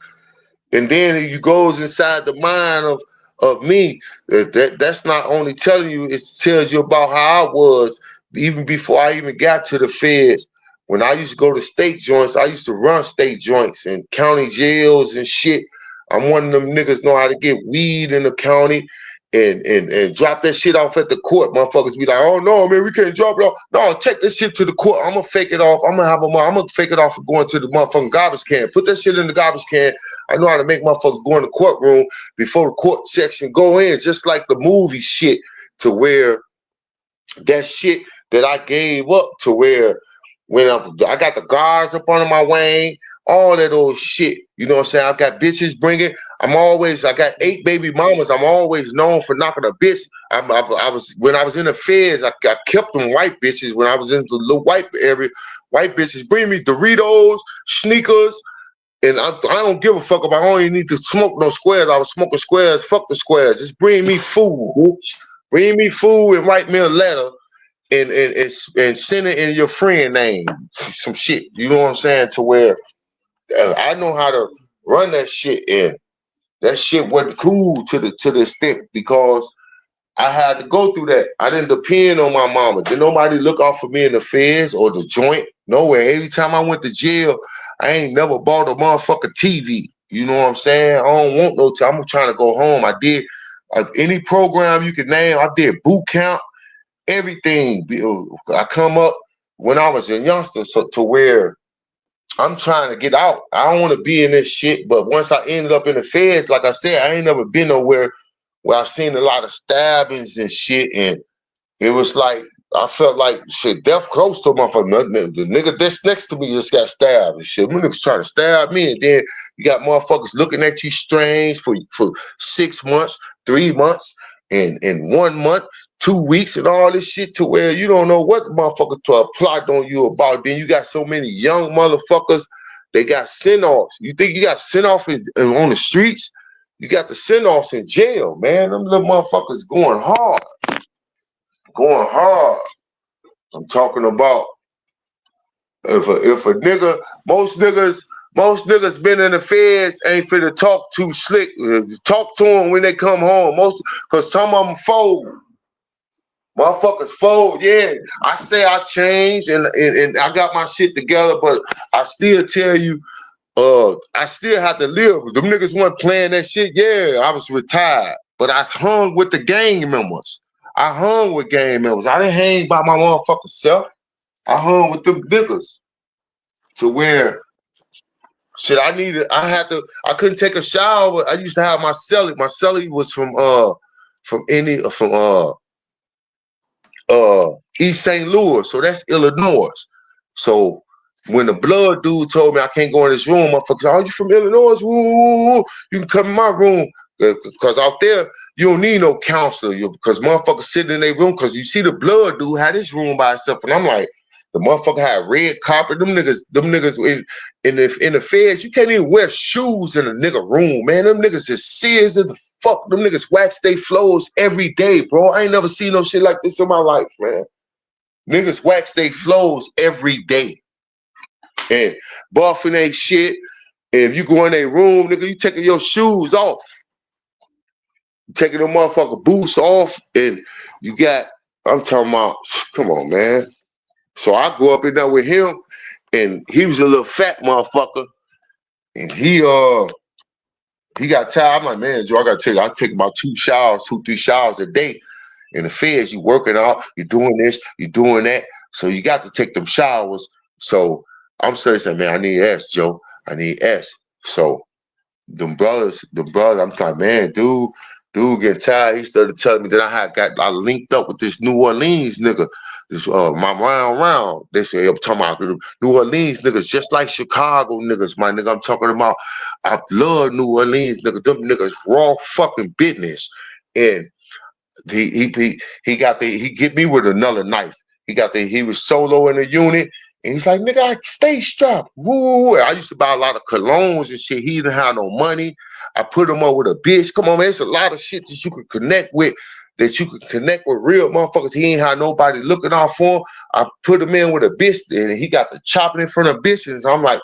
and then it goes inside the mind of me. That's not only telling you, it tells you about how I was even before I even got to the feds. When I used to go to state joints, I used to run state joints and county jails and shit. I'm one of them niggas know how to get weed in the county and drop that shit off at the court. Motherfuckers be like, oh no, man, we can't drop it off. No, take this shit to the court. I'm gonna fake it off. I'm gonna fake it off and go into the motherfucking garbage can. Put that shit in the garbage can. I know how to make motherfuckers go in the courtroom before the court section go in, just like the movie shit, to where that shit that I gave up to where when I got the guards up under my wing, all that old shit. You know what I'm saying? I got bitches bringing. I got 8 baby mamas. I'm always known for knocking a bitch. I was when I was in the feds, I kept them white bitches. When I was in the little white area, white bitches bring me Doritos, sneakers, and I don't give a fuck about. I don't even need to smoke no squares. I was smoking squares. Fuck the squares. Just bring me food, bitch. Bring me food and write me a letter and send it in your friend name. Some shit. You know what I'm saying? To where I know how to run that shit, and that shit wasn't cool to the extent because I had to go through that. I didn't depend on my mama. Did nobody look out for me in the feds or the joint? Nowhere. Every time I went to jail, I ain't never bought a motherfucking TV. You know what I'm saying? I don't want no time. I'm trying to go home. I did any program you could name. I did boot camp, everything. I come up when I was a youngster to where I'm trying to get out. I don't want to be in this shit. But once I ended up in the feds, like I said, I ain't never been nowhere where I seen a lot of stabbings and shit. And it was like, I felt like shit, death close to my motherfucker. The nigga that's next to me just got stabbed and shit. My niggas trying to stab me. And then you got motherfuckers looking at you strange for 6 months, 3 months, and 1 month, 2 weeks, and all this shit to where you don't know what the motherfucker to plot on you about. Then you got so many young motherfuckers, they got send-offs. You think you got send-off on the streets? You got the send-offs in jail, man. Them little motherfuckers going hard. Going hard. I'm talking about if a nigga, most niggas been in the feds ain't finna talk too slick. Talk to them when they come home. Cause some of them fold. Motherfuckers fold. Yeah, I say I changed and I got my shit together, but I still tell you, I still have to live. Them niggas weren't playing that shit. Yeah, I was retired, but I hung with the gang members. I hung with gang members. I didn't hang by my motherfucking self. I hung with them niggas to where shit I couldn't take a shower. I used to have my celly. My celly was from East St. Louis, so that's Illinois. So when the blood dude told me I can't go in this room, motherfuckers, oh, you from Illinois? Woo, woo, woo. You can come in my room. Because out there, you don't need no counselor. Because motherfuckers sitting in their room, because you see the blood dude had his room by himself. And I'm like, the motherfucker had red carpet. Them niggas in the feds, you can't even wear shoes in a nigga room, man. Them niggas is serious as the fuck. Them niggas wax they floors every day, bro. I ain't never seen no shit like this in my life, man. Niggas wax they floors every day. And buffing they shit. And if you go in their room, nigga, you taking your shoes off. You taking them motherfucker boots off. And I'm talking about, come on, man. So I go up in there with him. And he was a little fat motherfucker. And he got tired. I'm like, man, Joe, I take about 2, 3 showers a day. In the feds, you working out, you're doing this, you're doing that. So you got to take them showers. So I'm saying, man, I need S, Joe. I need S. So them brothers, I'm like, man, dude, Dude get tired. He started telling me that I linked up with this New Orleans nigga. This my round. They say I'm talking about New Orleans niggas, just like Chicago niggas, my nigga. I'm talking about. I love New Orleans niggas. Them niggas raw fucking business. And he get me with another knife. He was solo in the unit. And he's like, nigga, I stay strapped. Woo. I used to buy a lot of colognes and shit. He didn't have no money. I put him up with a bitch. Come on, man. It's a lot of shit that you could connect with, real motherfuckers. He ain't had nobody looking out for him. I put him in with a bitch, and he got the chopping in front of bitches. I'm like,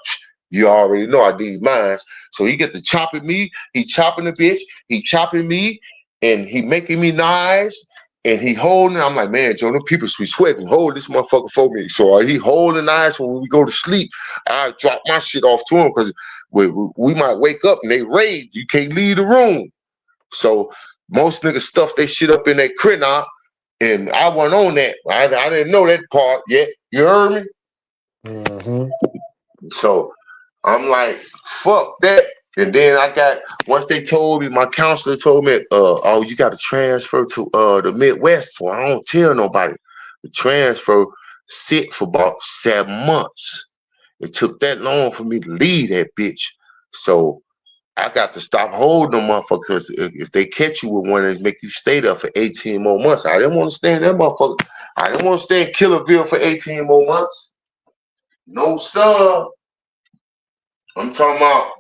you already know I need mine. So he get the chopping me. He chopping the bitch. He chopping me, and he making me knives. And he holding, I'm like, man, Joe, them people be sweating. Hold this motherfucker for me. So he holding eyes for when we go to sleep. I drop my shit off to him because we might wake up and they raid. You can't leave the room. So most niggas stuff they shit up in their crib now. And I wasn't on that. I didn't know that part yet. You heard me? Mm-hmm. So I'm like, fuck that. And then once they told me, my counselor told me, oh, you got to transfer to the Midwest. So I don't tell nobody. The transfer sit for about 7 months. It took that long for me to leave that bitch. So I got to stop holding them motherfuckers. If they catch you with one, they make you stay there for 18 more months. I didn't want to stay in that motherfucker. I didn't want to stay in Killerville for 18 more months. No, sir. I'm talking about,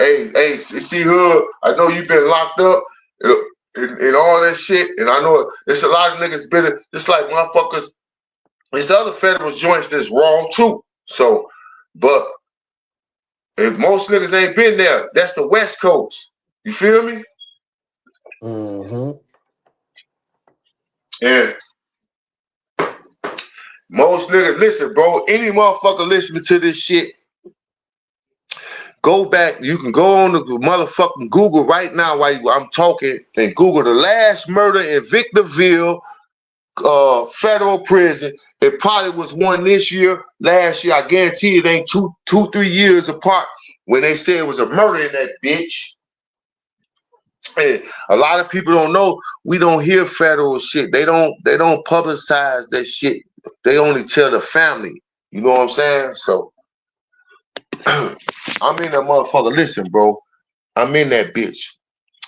hey, CEE-HOOD, I know you've been locked up and all that shit, and I know it's a lot of niggas been, just like motherfuckers, there's other federal joints that's raw too. So, but if most niggas ain't been there, that's the West Coast. You feel me? Mm-hmm. And most niggas, listen, bro, any motherfucker listening to this shit, go back. You can go on the motherfucking Google right now while I'm talking and Google the last murder in Victorville federal prison. It probably was one this year, last year. I guarantee it ain't 3 years apart when they said it was a murder in that bitch. And a lot of people don't know. We don't hear federal shit. They don't publicize that shit. They only tell the family. You know what I'm saying? So I'm in that motherfucker. Listen, bro. I'm in that bitch.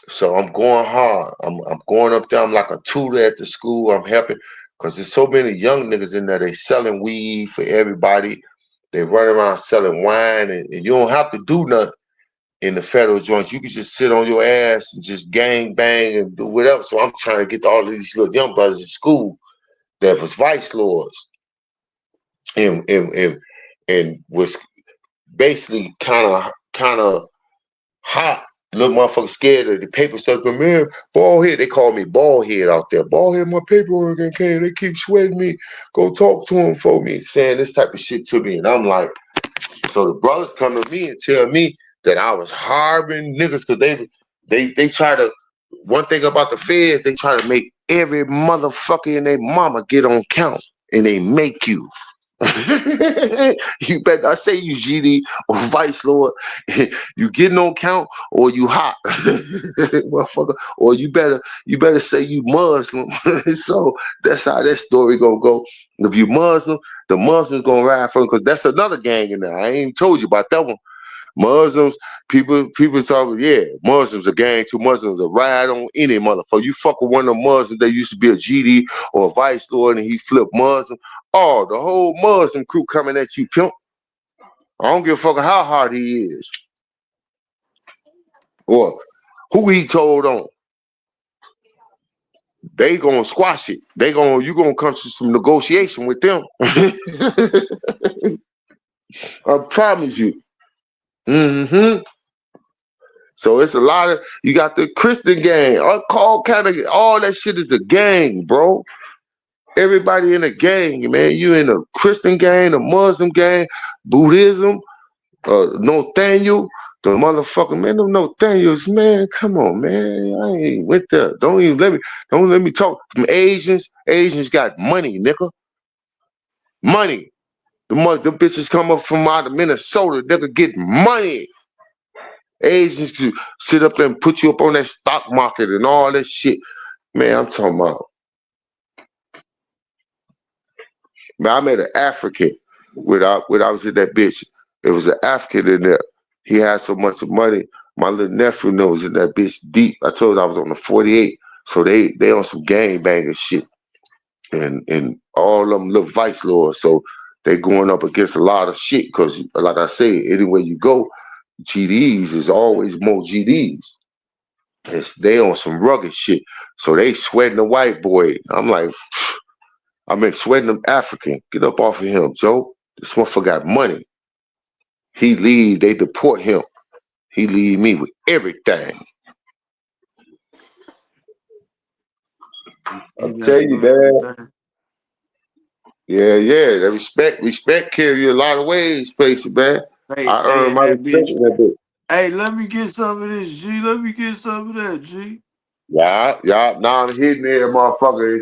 So I'm going hard. I'm going up there. I'm like a tutor at the school. I'm helping because there's so many young niggas in there. They selling weed for everybody. They run around selling wine, and you don't have to do nothing in the federal joints. You can just sit on your ass and just gang bang and do whatever. So I'm trying to get to all of these little young brothers in school that was vice lords and was basically kind of hot. Little motherfucker scared of the paper stuff. Man, bald head. They call me bald head out there. Bald head, my paperwork ain't came. They keep sweating me. Go talk to him for me, saying this type of shit to me. And I'm like, so the brothers come to me and tell me that I was harboring niggas because they try to, one thing about the feds, they try to make every motherfucker and their mama get on count. And they make you. You better not say you GD or Vice Lord. You getting on count or you hot, motherfucker. Or you better say you Muslim. So that's how that story gonna go. If you Muslim, the Muslims gonna ride for him because that's another gang in there. I ain't told you about that one. Muslims, people talk, yeah, Muslims a gang too. Muslims a ride on any motherfucker. You fuck with one of the Muslims that used to be a GD or a Vice Lord and he flipped Muslim. Oh, the whole Muslim crew coming at you, pimp. I don't give a fuck how hard he is. Or who he told on. They gonna squash it. You gonna come to some negotiation with them. I promise you. Mm-hmm. So it's a lot of, you got the Christian gang, all that shit is a gang, bro. Everybody in a gang, man. You in a Christian gang, a Muslim gang, Buddhism, Nathaniel, the motherfucker, man, them Nathaniels, man, come on, man. I ain't with that. Don't let me talk. Them Asians got money, nigga. Money. The bitches come up from out of Minnesota, nigga, get money. agents to sit up there and put you up on that stock market and all that shit. Man, I'm talking about. Man, I met an African when I was in that bitch. There was an African in there. He had so much money. My little nephew knows in that bitch deep. I told you I was on the 48. So they on some gangbanging shit. And all of them little vice lords. So they going up against a lot of shit because, like I say, anywhere you go, GDs is always more GDs. They on some rugged shit. So they sweating the white boy. I'm like, sweating them African. Get up off of him, Joe. This motherfucker got money. He leave, they deport him. He leave me with everything. I tell you, man. Yeah. That respect carry you a lot of ways, places, man. I earned my respect in that bitch. Hey, let me get some of this, G. Let me get some of that, G. Yeah. Now I'm hitting there, motherfucker.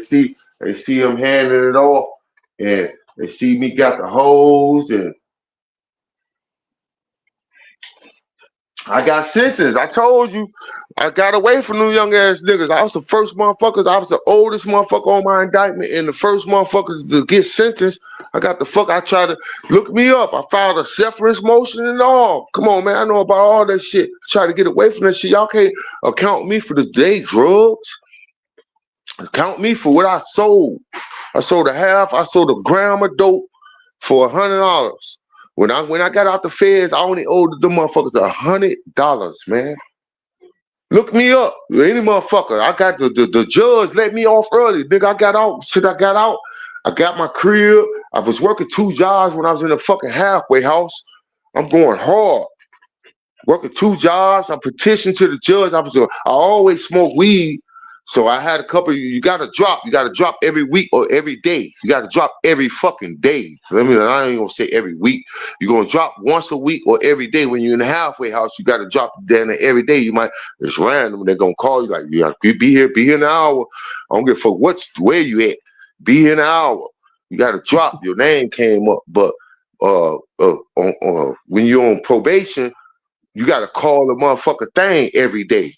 They see him handing it off, and they see me got the hose, and I got sentenced. I told you, I got away from them young ass niggas. I was the first motherfuckers. I was the oldest motherfucker on my indictment, and the first motherfuckers to get sentenced. I got the fuck. I tried to look me up. I filed a severance motion and all. Come on, man. I know about all that shit. Try to get away from that shit. Y'all can't account me for the day drugs. Account me for what I sold. I sold a half. I sold a gram of dope for $100. When I got out the feds, I only owed them motherfuckers $100, man. Look me up, any motherfucker. I got the judge let me off early. Nigga, I got out. Since I got out, I got my crib. I was working 2 jobs when I was in a fucking halfway house. I'm going hard. Working 2 jobs. I petitioned to the judge. I always smoke weed. So I had a couple. You gotta drop. You gotta drop every week or every day. You gotta drop every fucking day. I ain't gonna say every week. You're gonna drop once a week or every day. When you're in the halfway house, you gotta drop down there every day. It's random. They're gonna call you like, you gotta be here in an hour. I don't give a fuck where you at. Be here in an hour. You gotta drop. Your name came up, but when you're on probation, you gotta call the motherfucker thing every day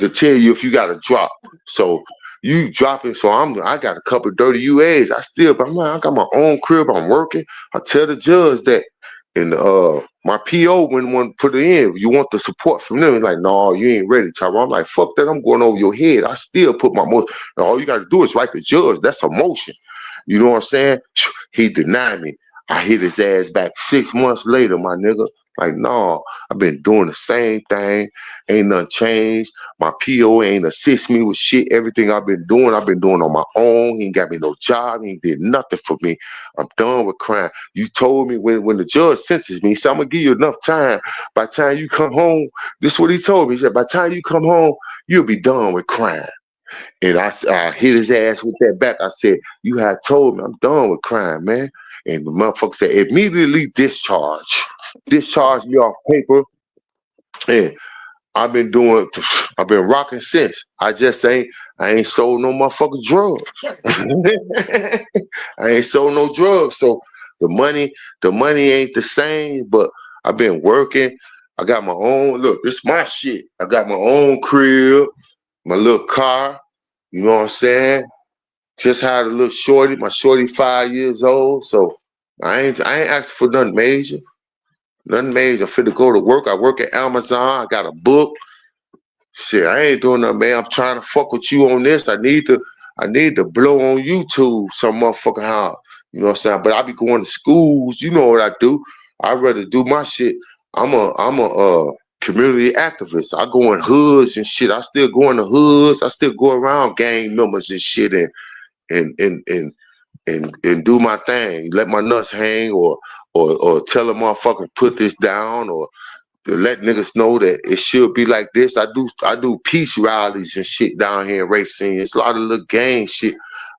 to tell you if you got to drop. So you dropping. So I got a couple of dirty UAs. I'm like, I got my own crib. I'm working. I tell the judge that, and my PO when one put it in, you want the support from them. He's like, no, you ain't ready, Tyra. I'm like, fuck that. I'm going over your head. I still put my motion. All you got to do is write the judge. That's a motion. You know what I'm saying? He denied me. I hit his ass back 6 months later, my nigga. Like, no, I've been doing the same thing. Ain't nothing changed. My PO ain't assist me with shit. Everything I've been doing on my own. He ain't got me no job. He ain't did nothing for me. I'm done with crime. You told me when the judge sentenced me, he said, I'm going to give you enough time. By the time you come home, this is what he told me. He said, by the time you come home, you'll be done with crime. And I hit his ass with that back. I said, you had told me I'm done with crime, man. And the motherfucker said, immediately discharge. Discharge me off paper. And I've been rocking since. I ain't sold no motherfucking drugs. I ain't sold no drugs. So the money ain't the same, but I've been working. I got my own, look, this is my shit. I got my own crib, my little car, you know what I'm saying? Just had a little shorty, my shorty 5 years old. So I ain't asking for nothing major. Nothing major. I'm finna go to work. I work at Amazon. I got a book. Shit, I ain't doing nothing, man. I'm trying to fuck with you on this. I need to blow on YouTube some motherfucking how. You know what I'm saying? But I be going to schools. You know what I do. I'd rather do my shit. I'm a community activist. I go in hoods and shit. I still go in the hoods. I still go around gang members and shit and do my thing. Let my nuts hang or tell a motherfucker put this down or to let niggas know that it should be like this. I do peace rallies and shit down here in Racine. It's a lot of little gang shit,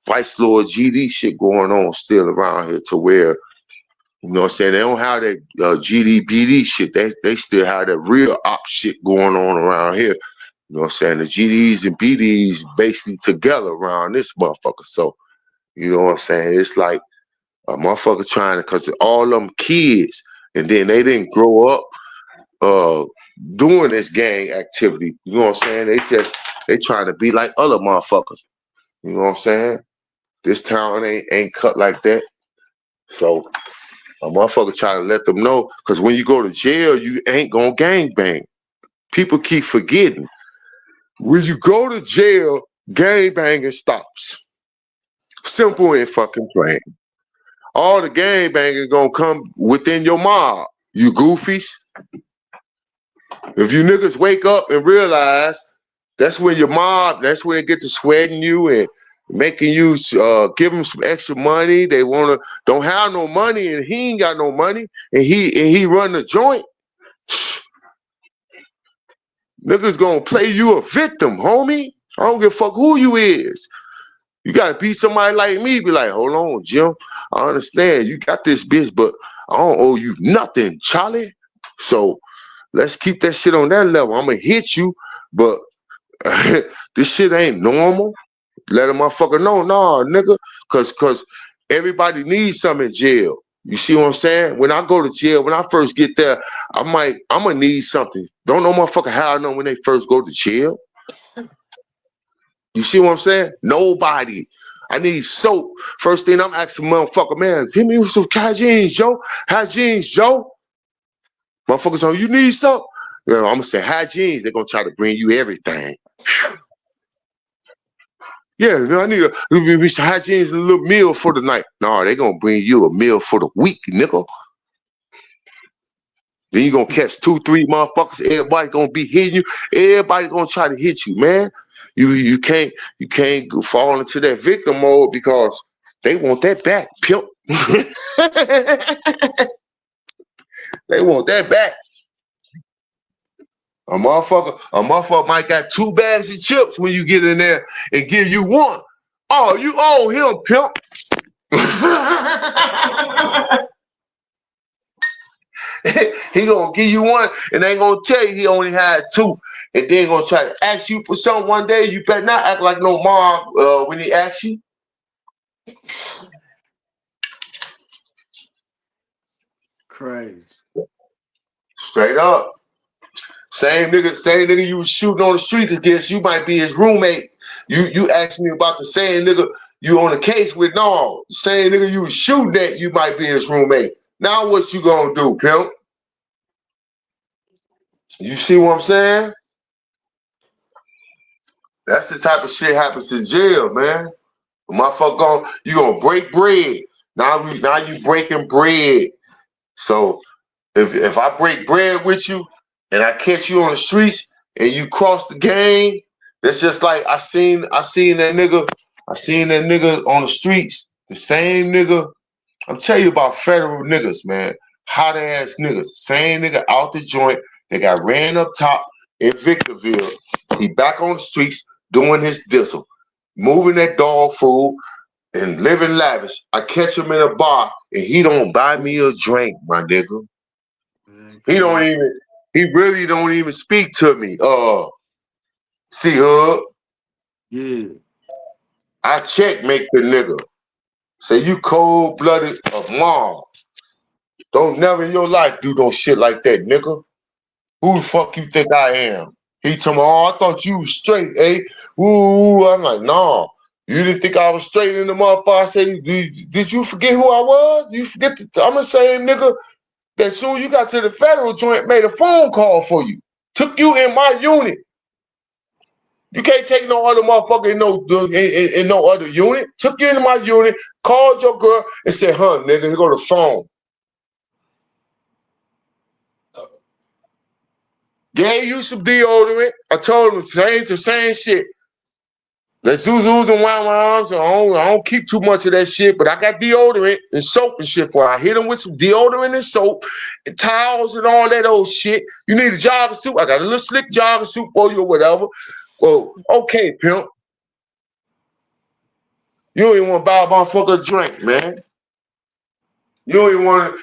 Vice Lord GD shit going on still around here to where, you know what I'm saying, they don't have that GD BD shit. They still have that real op shit going on around here. You know what I'm saying? The GDs and BDs basically together around this motherfucker. So, you know what I'm saying? It's like a motherfucker trying to, cause all them kids, and then they didn't grow up doing this gang activity. You know what I'm saying? They trying to be like other motherfuckers. You know what I'm saying? This town ain't cut like that. So a motherfucker try to let them know, because when you go to jail, you ain't gonna gang bang. People keep forgetting. When you go to jail, gang banging stops. Simple and fucking plain. All the gang banging gonna come within your mob, you goofies. If you niggas wake up and realize that's when your mob, that's when they get to sweating you and making you give them some extra money. They don't have no money, and he ain't got no money, and he run the joint. Niggas gonna play you a victim, homie. I don't give a fuck who you is. You gotta be somebody like me. Be like, hold on, Jim. I understand you got this bitch, but I don't owe you nothing, Charlie. So let's keep that shit on that level. I'm gonna hit you, but this shit ain't normal. Let a motherfucker know, nah, nigga, cause everybody needs something in jail. You see what I'm saying? When I go to jail, when I first get there, I'm gonna need something. Don't no motherfucker how I know when they first go to jail. You see what I'm saying? Nobody. I need soap. First thing I'm asking motherfucker, man, give me some hygiene, Joe. Hygiene, Joe. Motherfuckers on, you need something? You know, I'm gonna say hygiene. They're gonna try to bring you everything. Yeah, I need some hygiene and a little meal for the night. No, they gonna bring you a meal for the week, nigga. Then you gonna catch 2-3 motherfuckers. Everybody gonna be hitting you. Everybody gonna try to hit you, man. You can't fall into that victim mode because they want that back, pimp. They want that back. A motherfucker might got 2 bags of chips when you get in there and give you one. Oh, you owe him, pimp. He gonna give you one and ain't gonna tell you he only had 2. And then gonna try to ask you for something one day. You better not act like no mom when he asks you. Crazy. Straight up. Same nigga you was shooting on the streets against, you might be his roommate. You asked me about the same nigga you on the case with. No, same nigga you was shooting at, you might be his roommate. Now what you gonna do, pimp? You see what I'm saying? That's the type of shit happens in jail, man. Motherfucker, you gonna break bread. Now you breaking bread. So if I break bread with you and I catch you on the streets and you cross the game, that's just like I seen that nigga on the streets. The same nigga. I'm telling you about federal niggas, man. Hot ass niggas. Same nigga out the joint. They got ran up top in Victorville. He back on the streets doing his dizzle, moving that dog food and living lavish. I catch him in a bar and he don't buy me a drink, my nigga. He really don't even speak to me. CEE-HOOD. Yeah. I checkmate the nigga. Say you cold-blooded of mom. Don't never in your life do no shit like that, nigga. Who the fuck you think I am? He told me, oh, I thought you was straight, eh? Ooh, I'm like, nah. You didn't think I was straight in the motherfucker? I say, did you forget who I was? You forget I'm the same nigga that soon you got to the federal joint made a phone call for you. Took you in my unit. You can't take no other motherfucker in no other unit. Took you into my unit, called your girl, and said, huh, nigga, here go the phone. Gave you some deodorant. I told him the same shit. Let's zoos and wine. I don't keep too much of that shit, but I got deodorant and soap and shit for it. I hit him with some deodorant and soap and towels and all that old shit. You need a jogging suit? I got a little slick jogging suit for you or whatever. Well, okay, pimp. You don't even want to buy a motherfucker a drink, man. You don't even want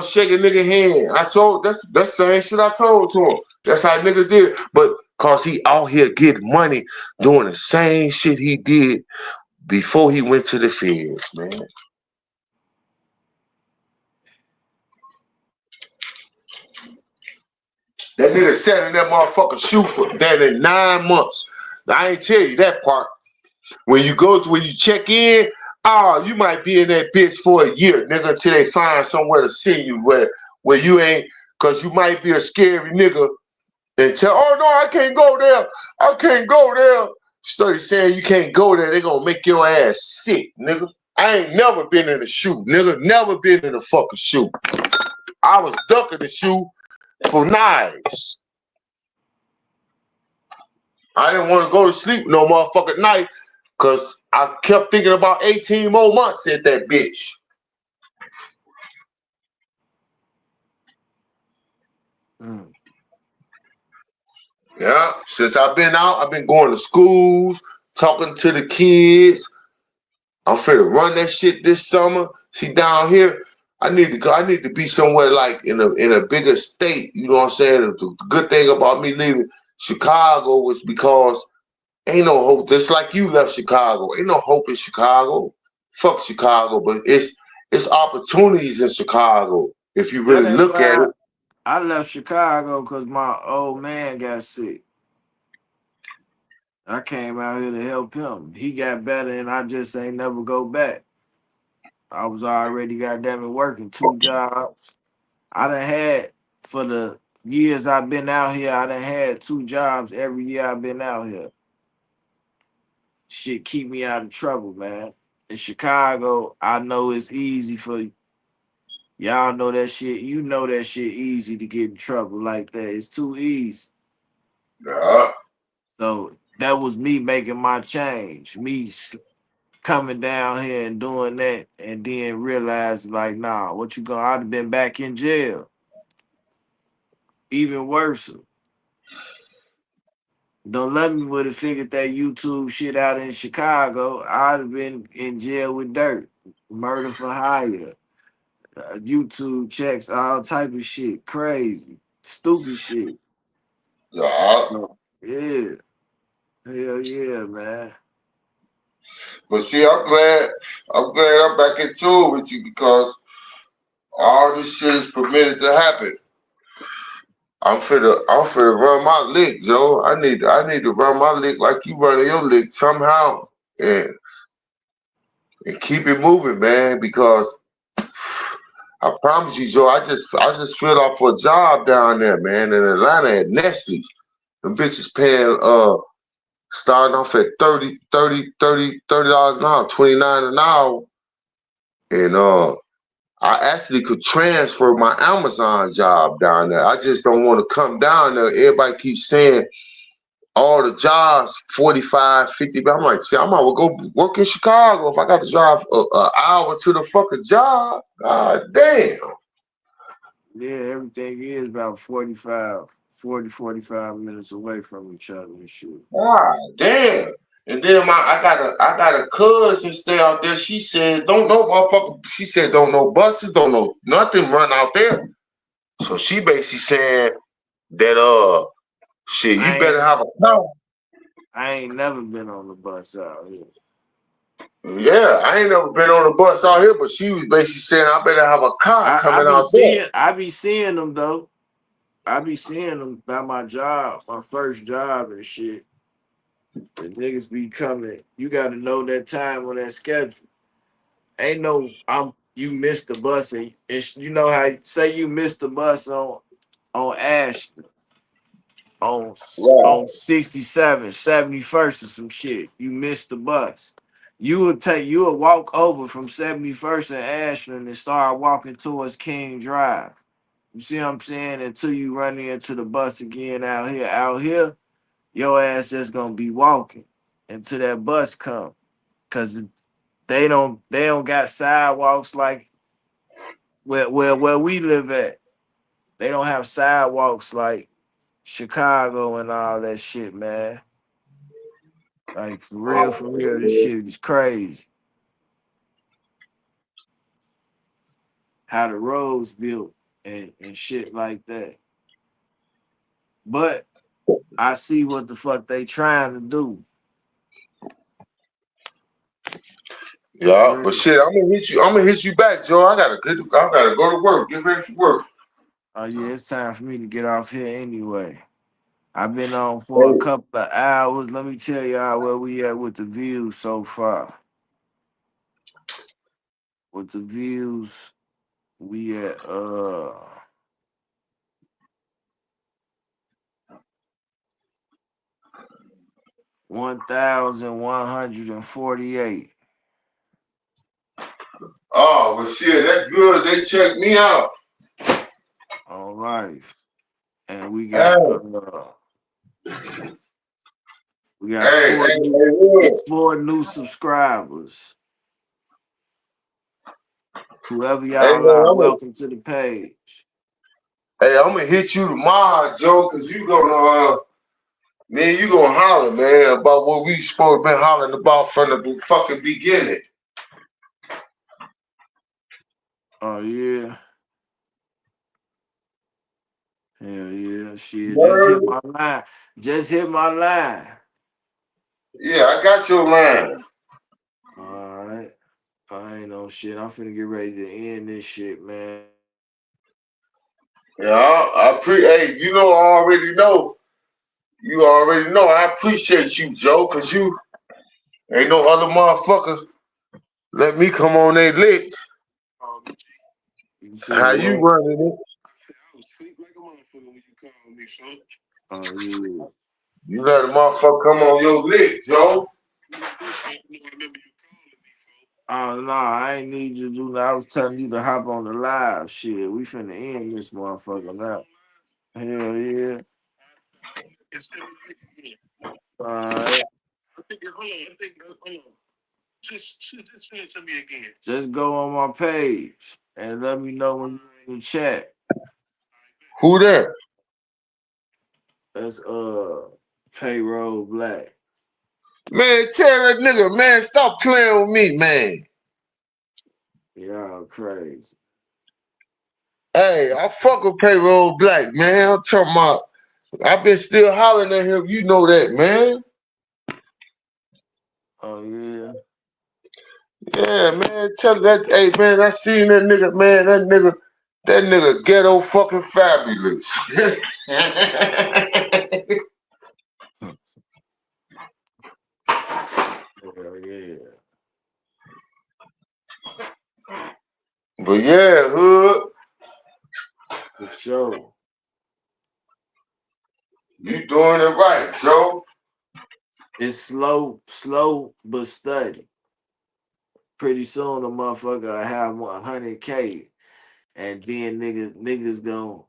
to shake a nigga hand. That's the same shit I told to him. That's how niggas did. But cause he out here getting money doing the same shit he did before he went to the fields, man. That nigga sat in that motherfucking shoe for that in 9 months. Now, I ain't tell you that part. When you check in, you might be in that bitch for a year, nigga, until they find somewhere to send you where you ain't, cause you might be a scary nigga and tell, oh no, I can't go there. I can't go there. Study saying you can't go there, they gonna make your ass sick, nigga. I ain't never been in a shoe, nigga. Never been in a fucking shoe. I was ducking the shoe for knives. I didn't want to go to sleep no motherfucking night because I kept thinking about 18 more months at that bitch. Yeah, since I've been out, I've been going to schools, talking to the kids. I'm finna run that shit this summer. See, down here, I need to be somewhere like in a bigger state. You know what I'm saying? The good thing about me leaving Chicago was because ain't no hope. Just like you left Chicago, ain't no hope in Chicago. Fuck Chicago, but it's opportunities in Chicago if you Yeah, really that's look at why it. I left Chicago because my old man got sick. I came out here to help him. He got better, and I just ain't never go back. I was already goddamn it working 2 jobs. I done had for the years I've been out here. I done had 2 jobs every year I've been out here. Shit keep me out of trouble, man. In Chicago, I know it's easy for y'all know that shit. You know that shit easy to get in trouble like that. It's too easy. Yeah. So that was me making my change. Coming down here and doing that, and then realizing like, nah, what you gonna? I'd have been back in jail. Even worse. Don't let me would have figured that YouTube shit out in Chicago. I'd have been in jail with Durk, murder for hire, YouTube checks, all type of shit, crazy, stupid shit. Yeah. So, yeah, hell yeah, man. But see, I'm back in tune with you because all this shit is permitted to happen. I'm finna run my lick, Joe. I need to run my lick like you running your lick somehow, and keep it moving, man. Because I promise you, Joe, I just filled out for a job down there, man, in Atlanta at Nestle. The bitches paying starting off at $30 an hour, 29 an hour, and I actually could transfer my Amazon job down there. I just don't want to come down there. Everybody keeps saying all the jobs, 45, 50. But I'm like, see, I might well go work in Chicago if I got to drive an hour to the fucking job. God damn. Yeah, everything is about 45 minutes away from each other and shit. God damn. And then I got a cousin stay out there. She said, don't know motherfucker. She said, don't know buses, don't know nothing run out there. So she basically saying that shit, you I better ain't have a car. I ain't never been on the bus out here. Yeah, I ain't never been on a bus out here, but she was basically saying I better have a car I coming be out there. seeing them though. I be seeing them by my job, my first job and shit. The niggas be coming. You got to know that time on that schedule. Ain't no you missed the bus and you know how say you missed the bus on Ash Right. on 67, 71st or some shit. You missed the bus. You would walk over from 71st and Ashland and start walking towards King Drive. You see what I'm saying? Until you run into the bus again out here. Out here, your ass just gonna be walking until that bus come. Cause they don't got sidewalks like where we live at. They don't have sidewalks like Chicago and all that shit, man. Like for real, this shit is crazy. How the roads built and shit like that. But I see what the fuck they trying to do. Yeah, Real. but shit, I'm gonna hit you back, Joe. I gotta go to work, get ready for work. Oh yeah, it's time for me to get off here anyway. I've been on for a Hey, couple of hours. Let me tell y'all where we at with the views so far. With the views, we at 1,148 oh, well, shit, that's good. They checked me out. on life. And Hey, we got hey, hey, hey, Wood. four new subscribers. Whoever Hey, y'all man, are, welcome to the page. I'm gonna hit you tomorrow, Joe, cause you gonna, man, you gonna holler, man, about what we supposed to been hollering about from the fucking beginning. Oh yeah. Hell yeah. Shit. Just hit Word? my line. Just hit my line. Yeah, I got your line. Alright. I ain't no shit. I'm finna get ready to end this shit, man. Yeah, hey, you know, I already know. You already know. I appreciate you, Joe, cause you ain't no other motherfucker let me come on they lick. You said How you what? running it? Oh yeah. You let a motherfucker come on your lick, Joe. Oh no, I ain't need you to do that. I was telling you to hop on the live shit. We finna end this motherfucker now. Hell yeah. Alright. Just go on my page and let me know when you're in the chat. Who that? That's Payroll Black. Man, tell that nigga, man, stop playing with me, man. Y'all crazy. Hey, I fuck with Payroll Black, man. I'm talking about, I've been still hollering at him. You know that, man. Oh yeah. Yeah, man. Tell that, hey, man, I seen that nigga, man. That nigga ghetto fucking fabulous. Hell yeah. But yeah, hood, For sure. you doing it right, Joe. It's slow but steady. Pretty soon a motherfucker will have 100K and then niggas gonna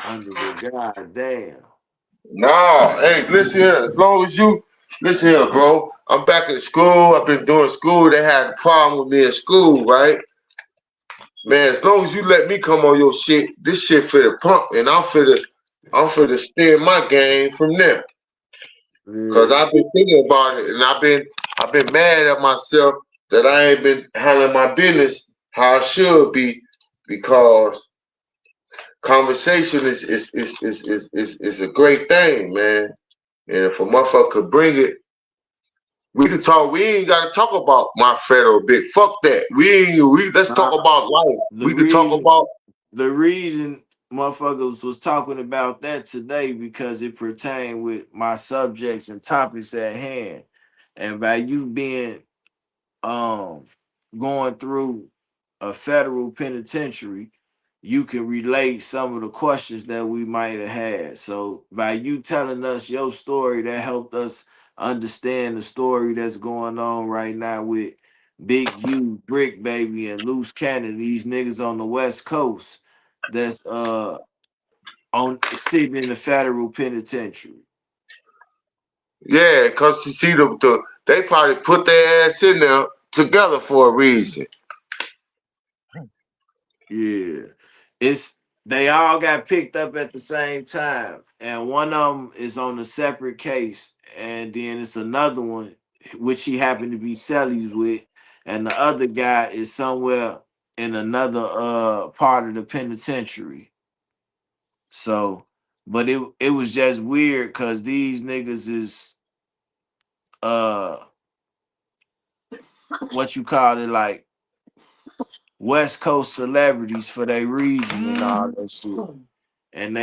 under the goddamn. Nah, hey, listen here. As long as you listen here, bro. I'm back at school. I've been doing school. They had a problem with me in school, right? Man, as long as you let me come on your shit, this shit for the pump, and I'm for the steer my game from there. Cause Yeah. I've been thinking about it, and I've been mad at myself that I ain't been handling my business how I should be, because conversation is a great thing, man. And if a motherfucker could bring it, we can talk. We ain't gotta talk about my federal big. Fuck that. Let's talk Nah, about life. the We could talk reason about. the reason motherfuckers was talking about that today because it pertained with my subjects and topics at hand. And by you being um going through a federal penitentiary, you can relate some of the questions that we might have had. So by you telling us your story, that helped us understand the story that's going on right now with Big U, Bric Baby, and Luce Cannon, these niggas on the West Coast that's on sitting in the federal penitentiary. Yeah, cause you see they probably put their ass in there together for a reason. Yeah. It's they all got picked up at the same time. And one of them is on a separate case. And then it's another one, which he happened to be cellies with. And the other guy is somewhere in another part of the penitentiary. So, but it was just weird because these niggas is uh what you call it, like West Coast celebrities for their region and all that shit. And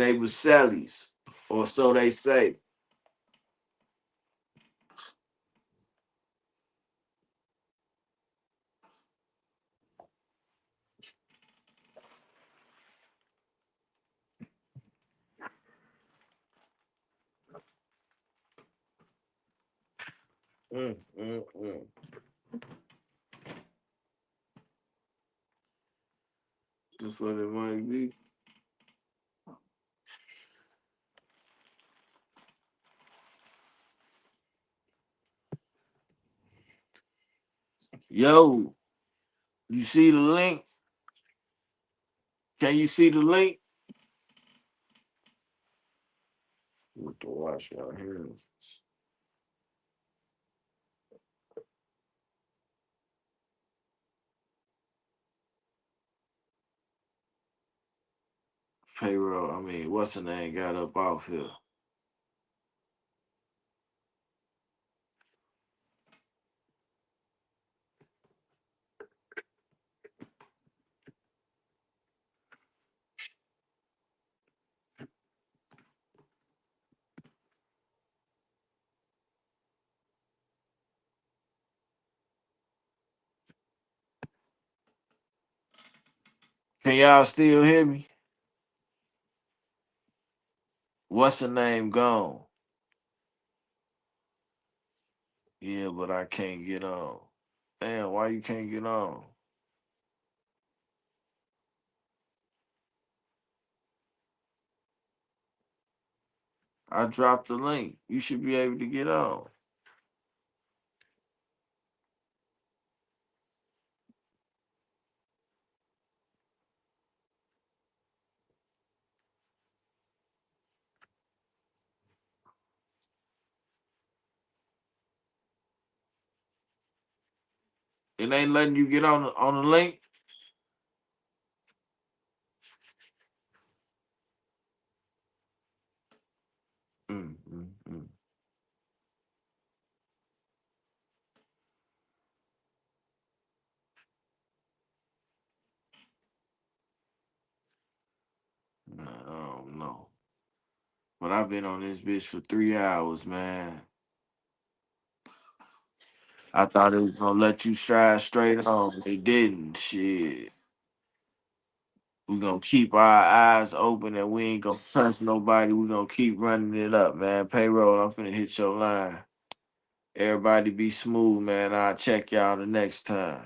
they was sellies, or so they say. Mm, mm, mm. That's what it might be. Yo, you see the link? Can you see the link? What to watch out here? Payroll. I mean, what's the name got up off here? Can y'all still hear me? What's the name gone? Yeah, but I can't get on. Damn, why you can't get on? I dropped the link. You should be able to get on. It ain't letting you get on the link. Mm, mm, mm. Nah, I don't know. But I've been on this bitch for 3 hours, man. I thought it was gonna let you stride straight on. They didn't. Shit. We gonna keep our eyes open and we ain't gonna trust nobody. We gonna keep running it up, man. Payroll, I'm finna hit your line. Everybody be smooth, man. I'll check y'all the next time.